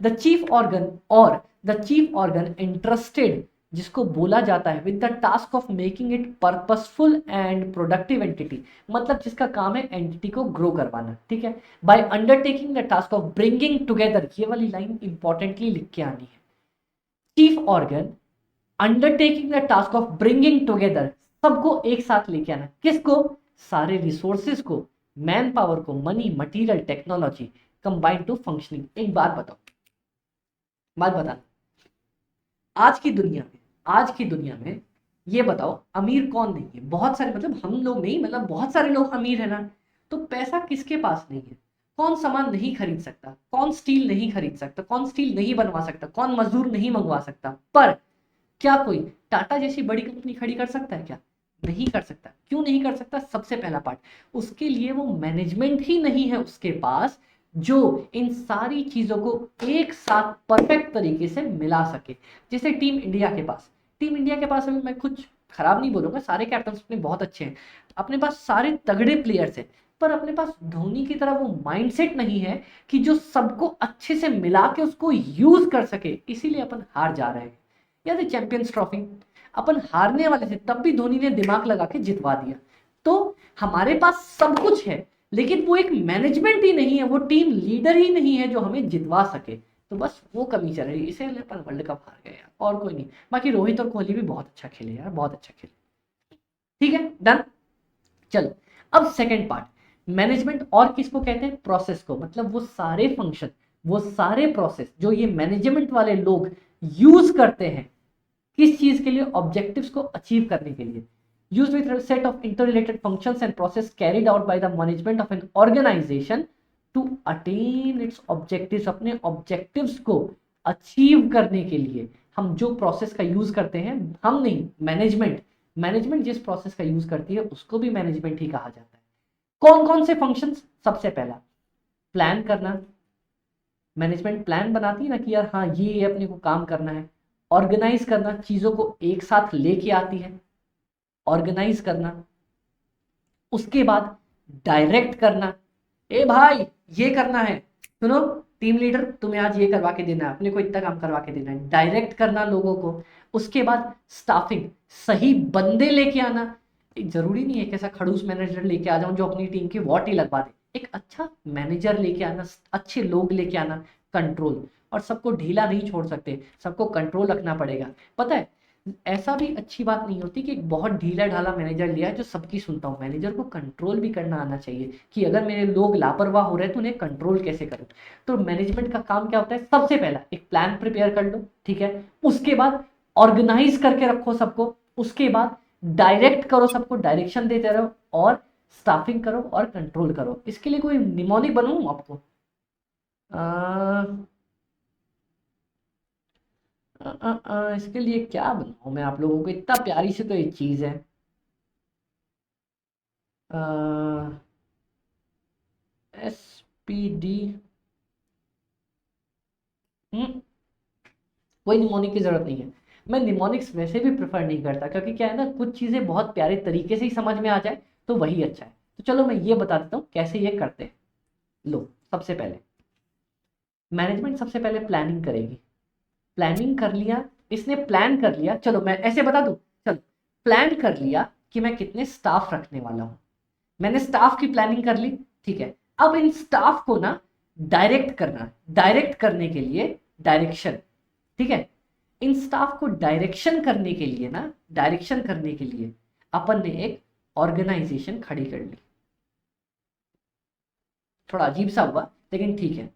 द चीफ ऑर्गन, और द चीफ ऑर्गन इंटरेस्टेड, जिसको बोला जाता है with the task of making it purposeful and productive entity, मतलब जिसका काम है एंटिटी को ग्रो करवाना, ठीक है। By undertaking the task of bringing together, ये वाली लाइन इंपॉर्टेंटली लिख के आनी है। Chief organ undertaking the task of bringing together, सबको एक साथ लेके आना। किसको? सारे रिसोर्सेज को, मैन पावर को, money, material, technology, combined to functioning. एक बात बताओ, बात बताना, आज की दुनिया में ये बताओ, अमीर कौन नहीं है? बहुत सारे, मतलब हम लोग नहीं, मतलब बहुत सारे लोग अमीर है ना। तो पैसा किसके पास नहीं है? कौन सामान नहीं खरीद सकता? कौन स्टील नहीं खरीद सकता? कौन स्टील नहीं बनवा सकता? कौन मजदूर नहीं मंगवा सकता? पर क्या कोई टाटा जैसी बड़ी कंपनी खड़ी कर सकता है क्या? नहीं कर सकता। क्यों नहीं कर सकता? सबसे पहला पार्ट, उसके लिए वो मैनेजमेंट ही नहीं है उसके पास, जो इन सारी चीजों को एक साथ परफेक्ट तरीके से मिला सके। जैसे टीम इंडिया के पास, अभी मैं कुछ खराब नहीं बोलूंगा, सारे कैप्टन अपने बहुत अच्छे हैं, अपने पास सारे तगड़े प्लेयर्स हैं, पर अपने पास धोनी की तरह वो माइंडसेट नहीं है कि जो सबको अच्छे से मिला के उसको यूज कर सके। इसीलिए अपन हार जा रहे हैं। या चैंपियंस ट्रॉफी अपन हारने वाले थे, तब भी धोनी ने दिमाग लगा के जितवा दिया। तो हमारे पास सब कुछ है, लेकिन वो एक मैनेजमेंट ही नहीं है, वो टीम लीडर ही नहीं है जो हमें जितवा सके। तो बस वो कमी चल रही है, इसीलिए अपन वर्ल्ड कप हार गए यार, और कोई नहीं। बाकी रोहित और कोहली भी बहुत अच्छा खेले यार, बहुत अच्छा खेले। ठीक है, डन। चलो, अब सेकंड पार्ट, मैनेजमेंट और किसको कहते हैं? प्रोसेस को, मतलब वो सारे फंक्शन, वो सारे प्रोसेस जो ये मैनेजमेंट वाले लोग यूज करते हैं, किस चीज के लिए? ऑब्जेक्टिव्स को अचीव करने के लिए। Used with a set of interrelated functions and process carried out by the management of an organization to attain its objectives। अपने objectives को अचीव करने के लिए हम जो प्रोसेस का यूज करते हैं, हम नहीं, मैनेजमेंट जिस प्रोसेस का यूज करती है उसको भी मैनेजमेंट ही कहा जाता है। कौन कौन से फंक्शंस? सबसे पहला प्लान करना, मैनेजमेंट प्लान बनाती है ना कि यार हाँ ये अपने को काम करना है। ऑर्गेनाइज करना, चीज़ों को एक साथ लेके आती है, ऑर्गेनाइज करना। उसके बाद डायरेक्ट करना, ए भाई ये करना है, सुनो टीम लीडर तुम्हें आज ये करवा के देना है, अपने को इतना काम करवा के देना है, डायरेक्ट करना लोगों को। उसके बाद स्टाफिंग, सही बंदे लेके आना। एक जरूरी नहीं है कि ऐसा खड़ूस मैनेजर लेके आ जाऊं जो अपनी टीम की वॉट ही लगवा दे। एक अच्छा मैनेजर लेके आना, अच्छे लोग लेके आना, कंट्रोल। और सबको ढीला नहीं छोड़ सकते, सबको कंट्रोल रखना पड़ेगा। पता है ऐसा भी अच्छी बात नहीं होती कि एक बहुत ढीला ढाला मैनेजर लिया है जो सबकी सुनता हूँ। मैनेजर को कंट्रोल भी करना आना चाहिए कि अगर मेरे लोग लापरवाह हो रहे हैं तो उन्हें कंट्रोल कैसे करूँ। तो मैनेजमेंट का काम क्या होता है, सबसे पहला एक प्लान प्रिपेयर कर लो, ठीक है। उसके बाद ऑर्गेनाइज करके रखो सबको। उसके बाद डायरेक्ट करो, सबको डायरेक्शन देते रहो, और स्टाफिंग करो और कंट्रोल करो। इसके लिए कोई निमोनिक बनूं आपको? इसके लिए क्या बनाऊं मैं आप लोगों को, इतना प्यारी सी तो एक चीज है। SPD। कोई निमोनिक की जरूरत नहीं है। मैं निमोनिक्स वैसे भी प्रेफर नहीं करता क्योंकि क्या है ना, कुछ चीजें बहुत प्यारे तरीके से ही समझ में आ जाए तो वही अच्छा है। तो चलो मैं ये बता देता हूँ कैसे ये करते हैं। लो, सबसे पहले मैनेजमेंट सबसे पहले प्लानिंग करेगी। प्लानिंग कर लिया, इसने प्लान कर लिया, चलो मैं ऐसे बता दूं। चलो, प्लान कर लिया कि मैं कितने स्टाफ रखने वाला हूं, मैंने स्टाफ की प्लानिंग कर ली, ठीक है। अब इन स्टाफ को ना डायरेक्ट करना, डायरेक्ट करने के लिए डायरेक्शन, ठीक है। इन स्टाफ को डायरेक्शन करने के लिए ना, डायरेक्शन करने के लिए अपन ने एक ऑर्गेनाइजेशन खड़ी कर ली। थोड़ा अजीब सा हुआ लेकिन ठीक है।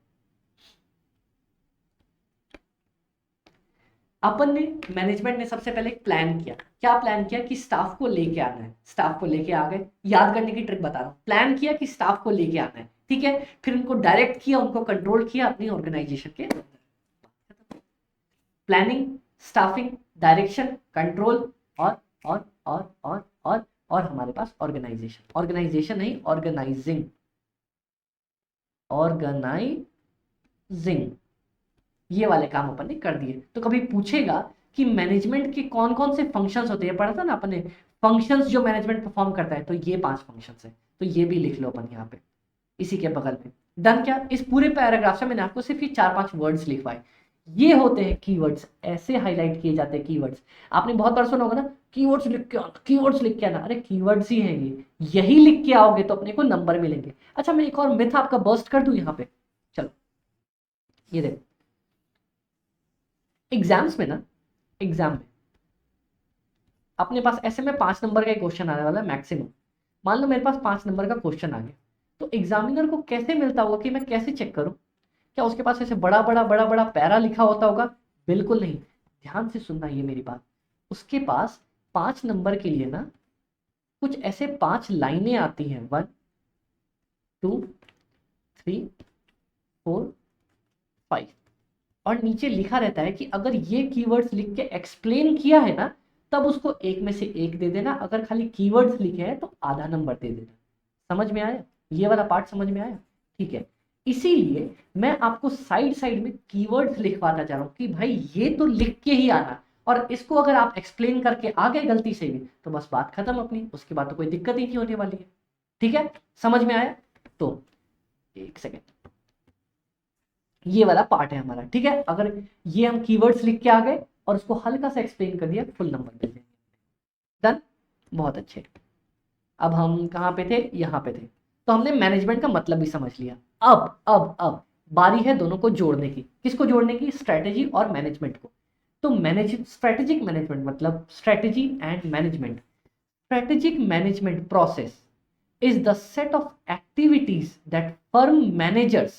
अपन ने, मैनेजमेंट ने सबसे पहले एक प्लान किया। क्या प्लान किया कि स्टाफ को लेके आना है, स्टाफ को लेके आ गए। याद करने की ट्रिक बता रहा हूं, प्लान किया कि स्टाफ को लेके आना है, ठीक है। फिर उनको डायरेक्ट किया, उनको कंट्रोल किया अपनी ऑर्गेनाइजेशन के अंदर। प्लानिंग, स्टाफिंग, डायरेक्शन, कंट्रोल, और हमारे पास ऑर्गेनाइजेशन। ऑर्गेनाइजेशन नहीं, ऑर्गेनाइजिंग, ऑर्गेनाइजिंग, ये वाले काम अपन ने कर दिए। तो कभी पूछेगा कि मैनेजमेंट के कौन कौन से फंक्शंस होते हैं, पढ़ा था ना अपने फंक्शंस जो मैनेजमेंट परफॉर्म करता है, तो ये 5 फंक्शंस है। तो ये भी लिख लो अपन यहाँ पे इसी के बगल में। डन। क्या इस पूरे पैराग्राफ से मैंने आपको सिर्फ ये 4-5 वर्ड्स लिखवाए। ये होते हैं कीवर्ड्स, ऐसे हाईलाइट किए जाते हैं कीवर्ड्स। आपने बहुत बार सुना होगा ना, कीवर्ड्स लिख के आना, कीवर्ड्स लिख के आना। अरे कीवर्ड्स ही हैं ये, यही लिख के आओगे तो अपने को नंबर मिलेंगे। अच्छा मैं एक और मिथ आपका बर्स्ट कर दूं यहाँ पे। चलो ये देखो, एग्जाम्स में ना, एग्जाम में अपने पास ऐसे में 5 नंबर का क्वेश्चन आने वाला है मैक्सिमम। मान लो मेरे पास 5 नंबर का क्वेश्चन आ गया, तो एग्जामिनर को कैसे मिलता होगा कि मैं कैसे चेक करूं? क्या उसके पास ऐसे बड़ा बड़ा बड़ा बड़ा पैरा लिखा होता होगा? बिल्कुल नहीं। ध्यान से सुनना ये मेरी बात। उसके पास 5 नंबर के लिए ना कुछ ऐसे 5 लाइनें आती हैं, 1 2 3 4 5, और नीचे लिखा रहता है कि अगर ये कीवर्ड्स लिख के एक्सप्लेन किया है ना, तब उसको 1 में से 1 दे देना, अगर खाली कीवर्ड्स लिखे हैं तो आधा नंबर दे देना। समझ में आया? ये वाला पार्ट समझ में आया? ठीक है। इसीलिए मैं आपको साइड साइड में कीवर्ड्स लिखवाता जा रहा हूं कि भाई ये तो लिख के ही आना, और इसको अगर आप एक्सप्लेन करके आ गए गलती से भी तो बस बात खत्म अपनी, उसके बाद तो कोई दिक्कत ही नहीं होने वाली है। ठीक है, समझ में आया? तो एक सेकेंड, ये वाला पार्ट है हमारा, ठीक है। अगर ये हम कीवर्ड्स लिख के आ गए और उसको हल्का सा एक्सप्लेन कर दिया, फुल नंबर दे देंगे। डन, बहुत अच्छे। अब हम कहाँ पे थे? यहाँ पे थे। तो हमने मैनेजमेंट का मतलब भी समझ लिया। अब बारी है दोनों को जोड़ने की। किसको जोड़ने की? स्ट्रेटेजी और मैनेजमेंट को। तो स्ट्रेटेजिक मैनेजमेंट मतलब strategy and management. Strategic management process is the set of activities that firm managers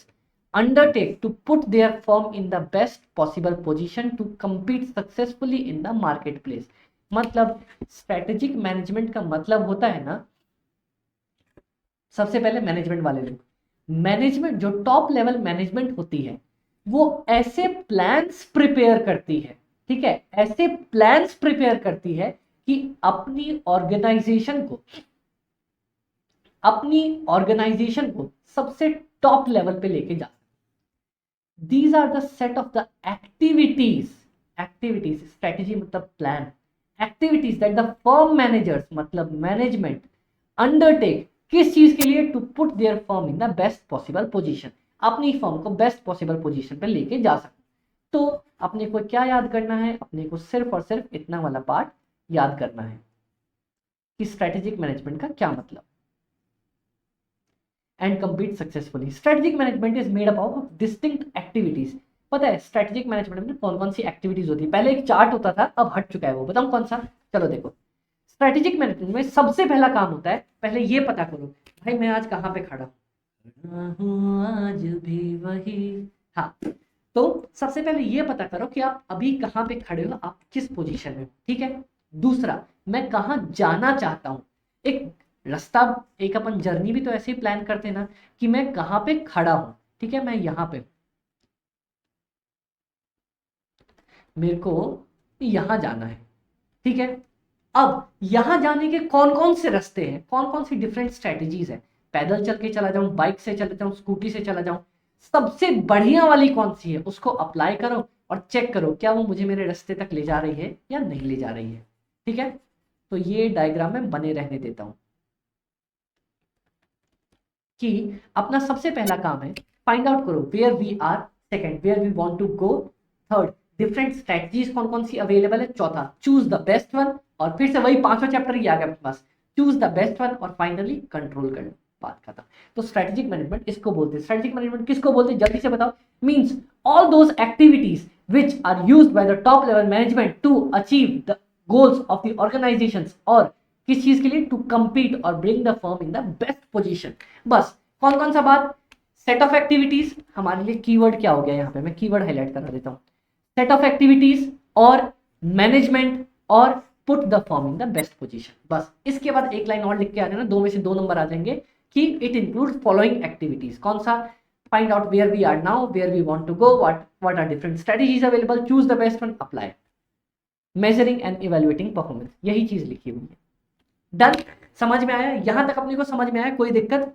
undertake to put their firm in the best possible position to compete successfully in the marketplace। मतलब strategic management का मतलब होता है ना, सबसे पहले management वाले लोग, मैनेजमेंट जो टॉप लेवल मैनेजमेंट होती है वो ऐसे प्लान्स प्रिपेयर करती है, ठीक है, ऐसे प्लान्स प्रिपेयर करती है कि अपनी ऑर्गेनाइजेशन को सबसे टॉप लेवल पे लेके जा सकूं। These are the set of the activities, activities strategy मतलब plan, activities that the firm managers मतलब मैनेजमेंट अंडरटेक, किस चीज के लिए, to put their firm in the best possible position, अपनी फर्म को बेस्ट पॉसिबल पोजीशन पे लेके जा सकूं। तो अपने को क्या याद करना है, अपने को सिर्फ और सिर्फ इतना वाला पार्ट याद करना है कि स्ट्रेटेजिक मैनेजमेंट का क्या मतलब। And complete successfully. Strategic management is made up of distinct activities. पता है स्ट्रेटेजिक मैनेजमेंट में कौन कौन सी एक्टिविटीज होती है? पहले एक चार्ट होता था, अब हट चुका है वो, बताऊं कौन सा? चलो देखो, स्ट्रेटेजिक मैनेजमेंट में सबसे पहला काम होता है, पहले ये पता करो भाई मैं आज कहाँ पे खड़ा हूँ, आज भी वही। हाँ, तो सबसे पहले ये पता करो कि आप अभी कहाँ पे खड़े हो, आप किस पोजीशन में हो, ठीक है। दूसरा, मैं कहाँ जाना चाहता हूँ, एक रास्ता, एक अपन जर्नी भी तो ऐसे ही प्लान करते हैं ना कि मैं कहाँ पे खड़ा हूँ, ठीक है, मैं यहाँ पे, मेरे को यहाँ जाना है, ठीक है। अब यहाँ जाने के कौन कौन से रास्ते हैं, कौन कौन सी डिफरेंट स्ट्रेटेजीज है, पैदल चल के चला जाऊं, बाइक से चला जाऊं, स्कूटी से चला जाऊं, सबसे बढ़िया वाली कौन सी है उसको अप्लाई करो और चेक करो क्या वो मुझे मेरे रास्ते तक ले जा रही है या नहीं ले जा रही है, ठीक है। तो ये डायग्राम में बने रहने देता हूं कि अपना सबसे पहला काम है फाइंड आउट करो where we are, second where we want to go, third different strategies कौन कौन सी अवेलेबल है, चौथा चूज द बेस्ट वन, और फिर से वही पांचवा चैप्टर ही आ गया अपने पास, चूज द बेस्ट वन, और फाइनली कंट्रोल करना, बात खत्म। तो स्ट्रेटेजिक मैनेजमेंट इसको बोलते हैं। स्ट्रेटेजिक मैनेजमेंट किसको बोलते हैं जल्दी से बताओ? Means all those activities which are used by the top level management to achieve the goals of the organizations, और किस चीज के लिए, टू compete और bring the firm in the best position। बस कौन कौन सा बात, सेट ऑफ एक्टिविटीज, हमारे लिए कीवर्ड क्या हो गया यहाँ पे, मैं कीवर्ड हाईलाइट करा देता हूँ, सेट ऑफ एक्टिविटीज और मैनेजमेंट और put the firm in the best position. बस इसके बाद एक लाइन और लिख के आ जाना, दो में से दो नंबर आ जाएंगे कि इट इंक्लूड्स फॉलोइंग एक्टिविटीज। कौन सा? Find out where we are now, where we want to go, what are different strategies available, choose the best one, apply, measuring and evaluating performance, यही चीज लिखी हुई है। डन? समझ में आया? यहां तक अपने को समझ में आया? कोई दिक्कत?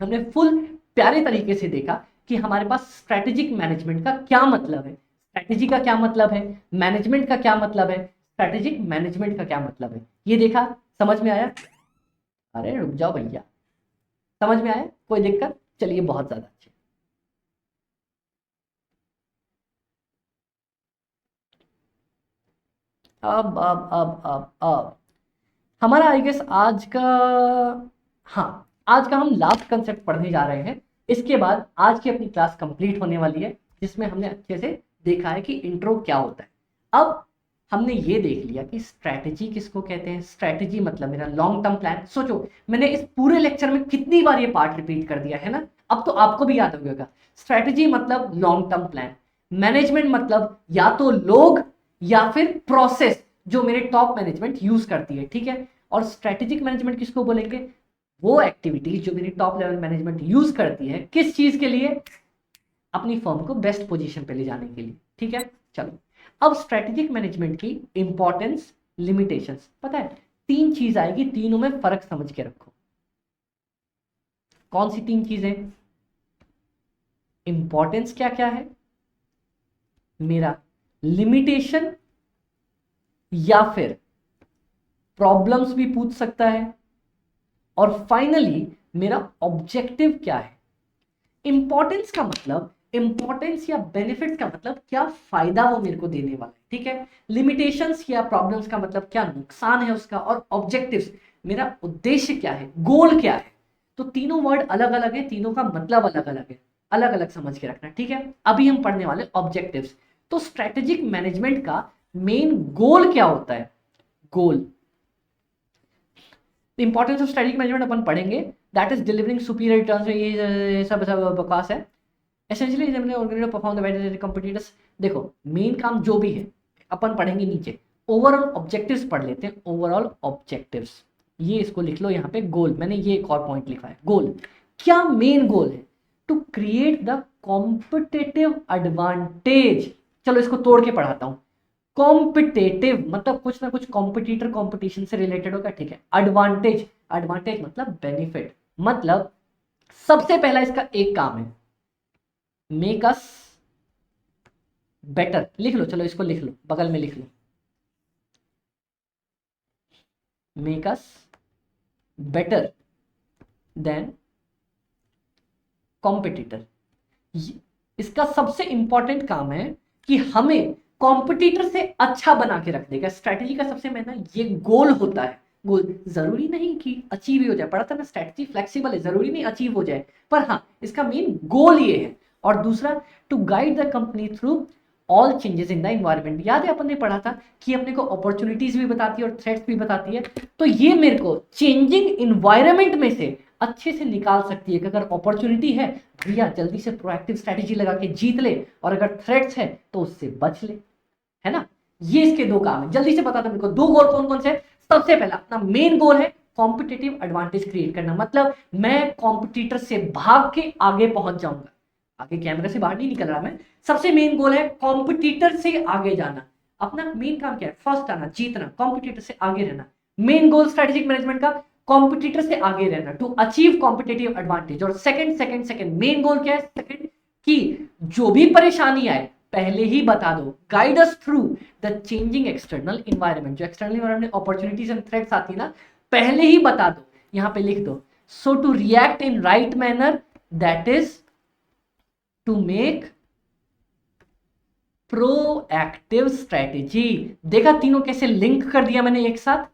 हमने फुल प्यारे तरीके से देखा कि हमारे पास स्ट्रेटेजिक मैनेजमेंट का क्या मतलब है, स्ट्रेटेजी का क्या मतलब है, मैनेजमेंट का क्या मतलब है, स्ट्रेटेजिक मैनेजमेंट का क्या मतलब है, ये देखा। समझ में आया? अरे रुक जाओ भैया, समझ में आया? कोई दिक्कत? चलिए बहुत ज्यादा अच्छे। अब हमारा आई गेस आज का, हाँ आज का हम लास्ट कंसेप्ट पढ़ने जा रहे हैं। इसके बाद आज की अपनी क्लास कंप्लीट होने वाली है, जिसमें हमने अच्छे से देखा है कि इंट्रो क्या होता है। अब हमने ये देख लिया कि स्ट्रैटेजी किसको कहते हैं। स्ट्रैटेजी मतलब मेरा लॉन्ग टर्म प्लान। सोचो मैंने इस पूरे लेक्चर में कितनी बार ये पार्ट रिपीट कर दिया है ना, अब तो आपको भी याद हो गया। स्ट्रैटेजी मतलब लॉन्ग टर्म प्लान, मैनेजमेंट मतलब या तो लोग या फिर प्रोसेस जो मेरे टॉप मैनेजमेंट यूज करती है, ठीक है। और स्ट्रैटेजिक मैनेजमेंट किसको बोलेंगे? वो एक्टिविटीज जो मेरी टॉप लेवल मैनेजमेंट यूज करती है, किस चीज के लिए? अपनी फर्म को बेस्ट पोजीशन पे ले जाने के लिए, ठीक है। चलो अब स्ट्रैटेजिक मैनेजमेंट की इंपॉर्टेंस, लिमिटेशंस, पता है तीन चीज आएगी, तीनों में फर्क समझ के रखो। कौन सी तीन चीजें? इंपॉर्टेंस क्या क्या है मेरा, लिमिटेशन, या फिर प्रॉब्लम्स भी पूछ सकता है, और फाइनली मेरा ऑब्जेक्टिव क्या है। इंपॉर्टेंस का मतलब, इंपॉर्टेंस या बेनिफिट्स का मतलब क्या फायदा वो मेरे को देने वाला है, ठीक है। लिमिटेशंस या प्रॉब्लम्स का मतलब क्या नुकसान है उसका, और ऑब्जेक्टिव्स मेरा उद्देश्य क्या है, गोल क्या है। तो तीनों वर्ड अलग अलग है, तीनों का मतलब अलग अलग है, अलग अलग समझ के रखना, ठीक है। अभी हम पढ़ने वाले ऑब्जेक्टिव्स। तो स्ट्रेटेजिक मैनेजमेंट का मेन गोल क्या होता है? गोल, इंपॉर्टेंस ऑफ स्ट्रेटेजिक मैनेजमेंट अपन पढ़ेंगे, that is delivering superior returns. ये सब बकवास है। Essentially organiser perform the better competitors. देखो मेन काम जो भी है अपन पढ़ेंगे नीचे। ओवरऑल ऑब्जेक्टिव्स पढ़ लेते हैं। ओवरऑल ऑब्जेक्टिव्स, ये इसको लिख लो यहाँ पे, गोल। मैंने ये एक और पॉइंट लिखा है, गोल क्या मेन गोल है? To create the competitive advantage. चलो इसको तोड़ के पढ़ाता हूँ। कॉम्पिटेटिव मतलब कुछ ना कुछ कॉम्पिटिटर कंपटीशन से रिलेटेड होगा, ठीक है। एडवांटेज, एडवांटेज मतलब बेनिफिट, मतलब सबसे पहला इसका एक काम है, मेक अस बेटर। लिख लो, चलो इसको लिख लो, बगल में लिख लो, make us better than competitor. इसका सबसे इंपॉर्टेंट काम है कि हमें कॉम्पिटिटर से अच्छा बना के रख देगा। स्ट्रैटेजी का सबसे मेन ये गोल होता है। गोल जरूरी नहीं कि अचीव ही हो जाए, पढ़ा था मैं, स्ट्रैटेजी फ्लेक्सिबल है, जरूरी नहीं अचीव हो जाए, पर हाँ इसका मेन गोल ये है। और दूसरा, to guide the company through all changes in the environment. याद है अपन ने पढ़ा था कि अपने को अपॉर्चुनिटीज भी बताती है और थ्रेट्स भी बताती है। तो ये मेरे को चेंजिंग इन्वायरमेंट में से अच्छे से निकाल सकती है कि अगर अपॉर्चुनिटी है भैया जल्दी से प्रोएक्टिव स्ट्रेटेजी लगा के जीत ले, और अगर थ्रेट्स है तो उससे बच ले, है ना। ये इसके दो काम है। जल्दी से बता दो मेरे को, दो गोल कौन कौन से। सबसे पहला अपना मेन गोल है कॉम्पिटिटिव एडवांटेज क्रिएट करना, मतलब मैं कॉम्पिटिटर से भाग के आगे पहुंच जाऊंगा। आगे कैमरा से बाहर नहीं निकल रहा मैं। सबसे मेन गोल है कॉम्पिटिटर से आगे जाना। अपना मेन काम क्या है, फर्स्ट आना, जीतना, कॉम्पिटिटर से आगे रहना। मेन गोल स्ट्रेटेजिक मैनेजमेंट का कॉम्पिटिटर से आगे रहना, टू अचीव कॉम्पिटिटिव एडवांटेज। और सेकंड मेन गोल क्या है, सेकंड, कि जो भी परेशानी आए पहले ही बता दो, guide us through the changing external environment. जो external environment opportunities and threats आती है ना, पहले ही बता दो। यहां पे लिख दो, so to react in right manner, that is to make proactive strategy. देखा तीनों कैसे लिंक कर दिया मैंने एक साथ।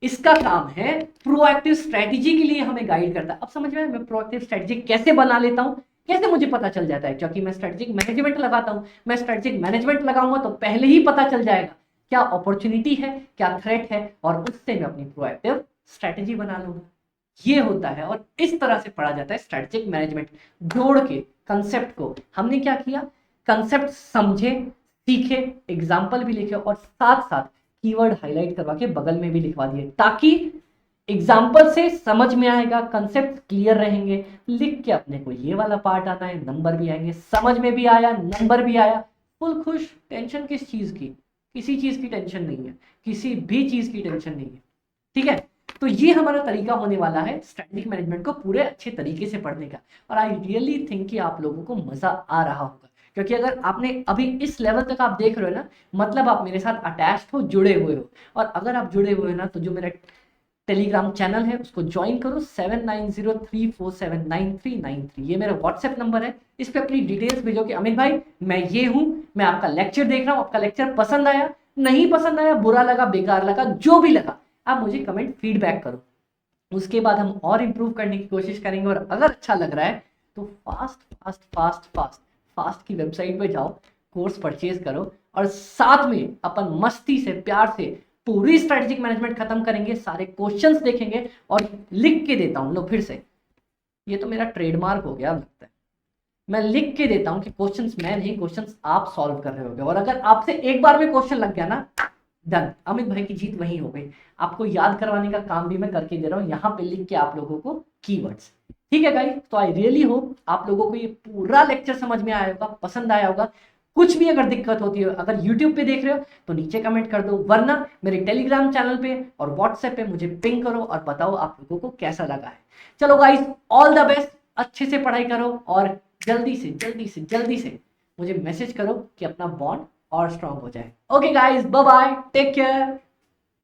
इसका काम है प्रोएक्टिव स्ट्रेटेजी के लिए हमें गाइड करता है। अब समझ में, मैं प्रोएक्टिव स्ट्रेटेजी कैसे बना लेता हूं, कैसे मुझे पता चल जाता है, क्योंकि मैं स्ट्रेटेजिक मैनेजमेंट लगाता हूं। मैं स्ट्रेटेजिक मैनेजमेंट लगाऊंगा तो पहले ही पता चल जाएगा क्या अपॉर्चुनिटी है, क्या थ्रेट है, और उससे मैं अपनी प्रोएक्टिव स्ट्रेटेजी बना लूंगा। ये होता है, और इस तरह से पढ़ा जाता है स्ट्रेटेजिक मैनेजमेंट। जोड़ के कंसेप्ट को हमने क्या किया, कंसेप्ट समझे, सीखे, एग्जाम्पल भी लिखे, और साथ साथ कीवर्ड हाईलाइट करवा के बगल में भी लिखवा दिए, ताकि एग्जाम्पल से समझ में आएगा, कंसेप्ट क्लियर रहेंगे। लिख के अपने को ये वाला पार्ट आता है, नंबर भी आएंगे, समझ में भी आया, नंबर भी आया, फुल खुश। टेंशन किस चीज की, किसी चीज की टेंशन नहीं है, किसी भी चीज की टेंशन नहीं है, ठीक है। तो ये हमारा तरीका होने वाला है स्ट्रेटेजिक मैनेजमेंट को पूरे अच्छे तरीके से पढ़ने का। और आई रियली थिंक कि आप लोगों को मजा आ रहा होगा, क्योंकि अगर आपने अभी इस लेवल तक आप देख रहे हो ना, मतलब आप मेरे साथ अटैच्ड हो, जुड़े हुए हो। और अगर आप जुड़े हुए हो ना, तो जो मेरा टेलीग्राम चैनल है उसको ज्वाइन करो, 7903479393। ये मेरा व्हाट्सएप नंबर है, इस पे अपनी डिटेल्स भेजो कि अमित भाई मैं ये हूं, मैं आपका लेक्चर देख रहा हूं, आपका लेक्चर पसंद आया, नहीं पसंद आया, बुरा लगा, बेकार लगा, जो भी लगा, आप मुझे कमेंट फीडबैक करो। उसके बाद हम और इंप्रूव करने की कोशिश करेंगे। और अगर अच्छा लग रहा है तो fast fast fast fast fast की वेबसाइट पे जाओ, कोर्स परचेज करो, और साथ में अपन मस्ती से, प्यार से पूरी स्ट्रेटेजिक मैनेजमेंट खत्म करेंगे, सारे क्वेश्चंस देखेंगे। और लिख के देता हूं, लो फिर से, ये तो मेरा ट्रेडमार्क हो गया लगता है, मैं लिख के देता हूं कि क्वेश्चंस मैं नहीं, क्वेश्चंस आप सॉल्व कर रहे होगे। और अगर आपसे एक बार में क्वेश्चन लग गया ना, डन, अमित भाई की जीत वहीं हो गई। आपको याद करवाने का काम भी मैं करके दे रहा हूं, यहां पे लिख के आप लोगों को कीवर्ड्स। ठीक है गाइस, तो आई रियली होप आप लोगों को ये पूरा लेक्चर समझ में आया होगा, पसंद आया होगा। कुछ भी अगर दिक्कत होती है, अगर यूट्यूब पे देख रहे हो तो नीचे कमेंट कर दो, वरना मेरे टेलीग्राम चैनल पे और व्हाट्सएप पे मुझे पिंग करो और बताओ आप लोगों को कैसा लगा है। चलो गाइस, ऑल द बेस्ट, अच्छे से पढ़ाई करो, और जल्दी से जल्दी से जल्दी से मुझे मैसेज करो कि अपना बॉन्ड और स्ट्रांग हो जाए। Okay guys, bye bye, take care.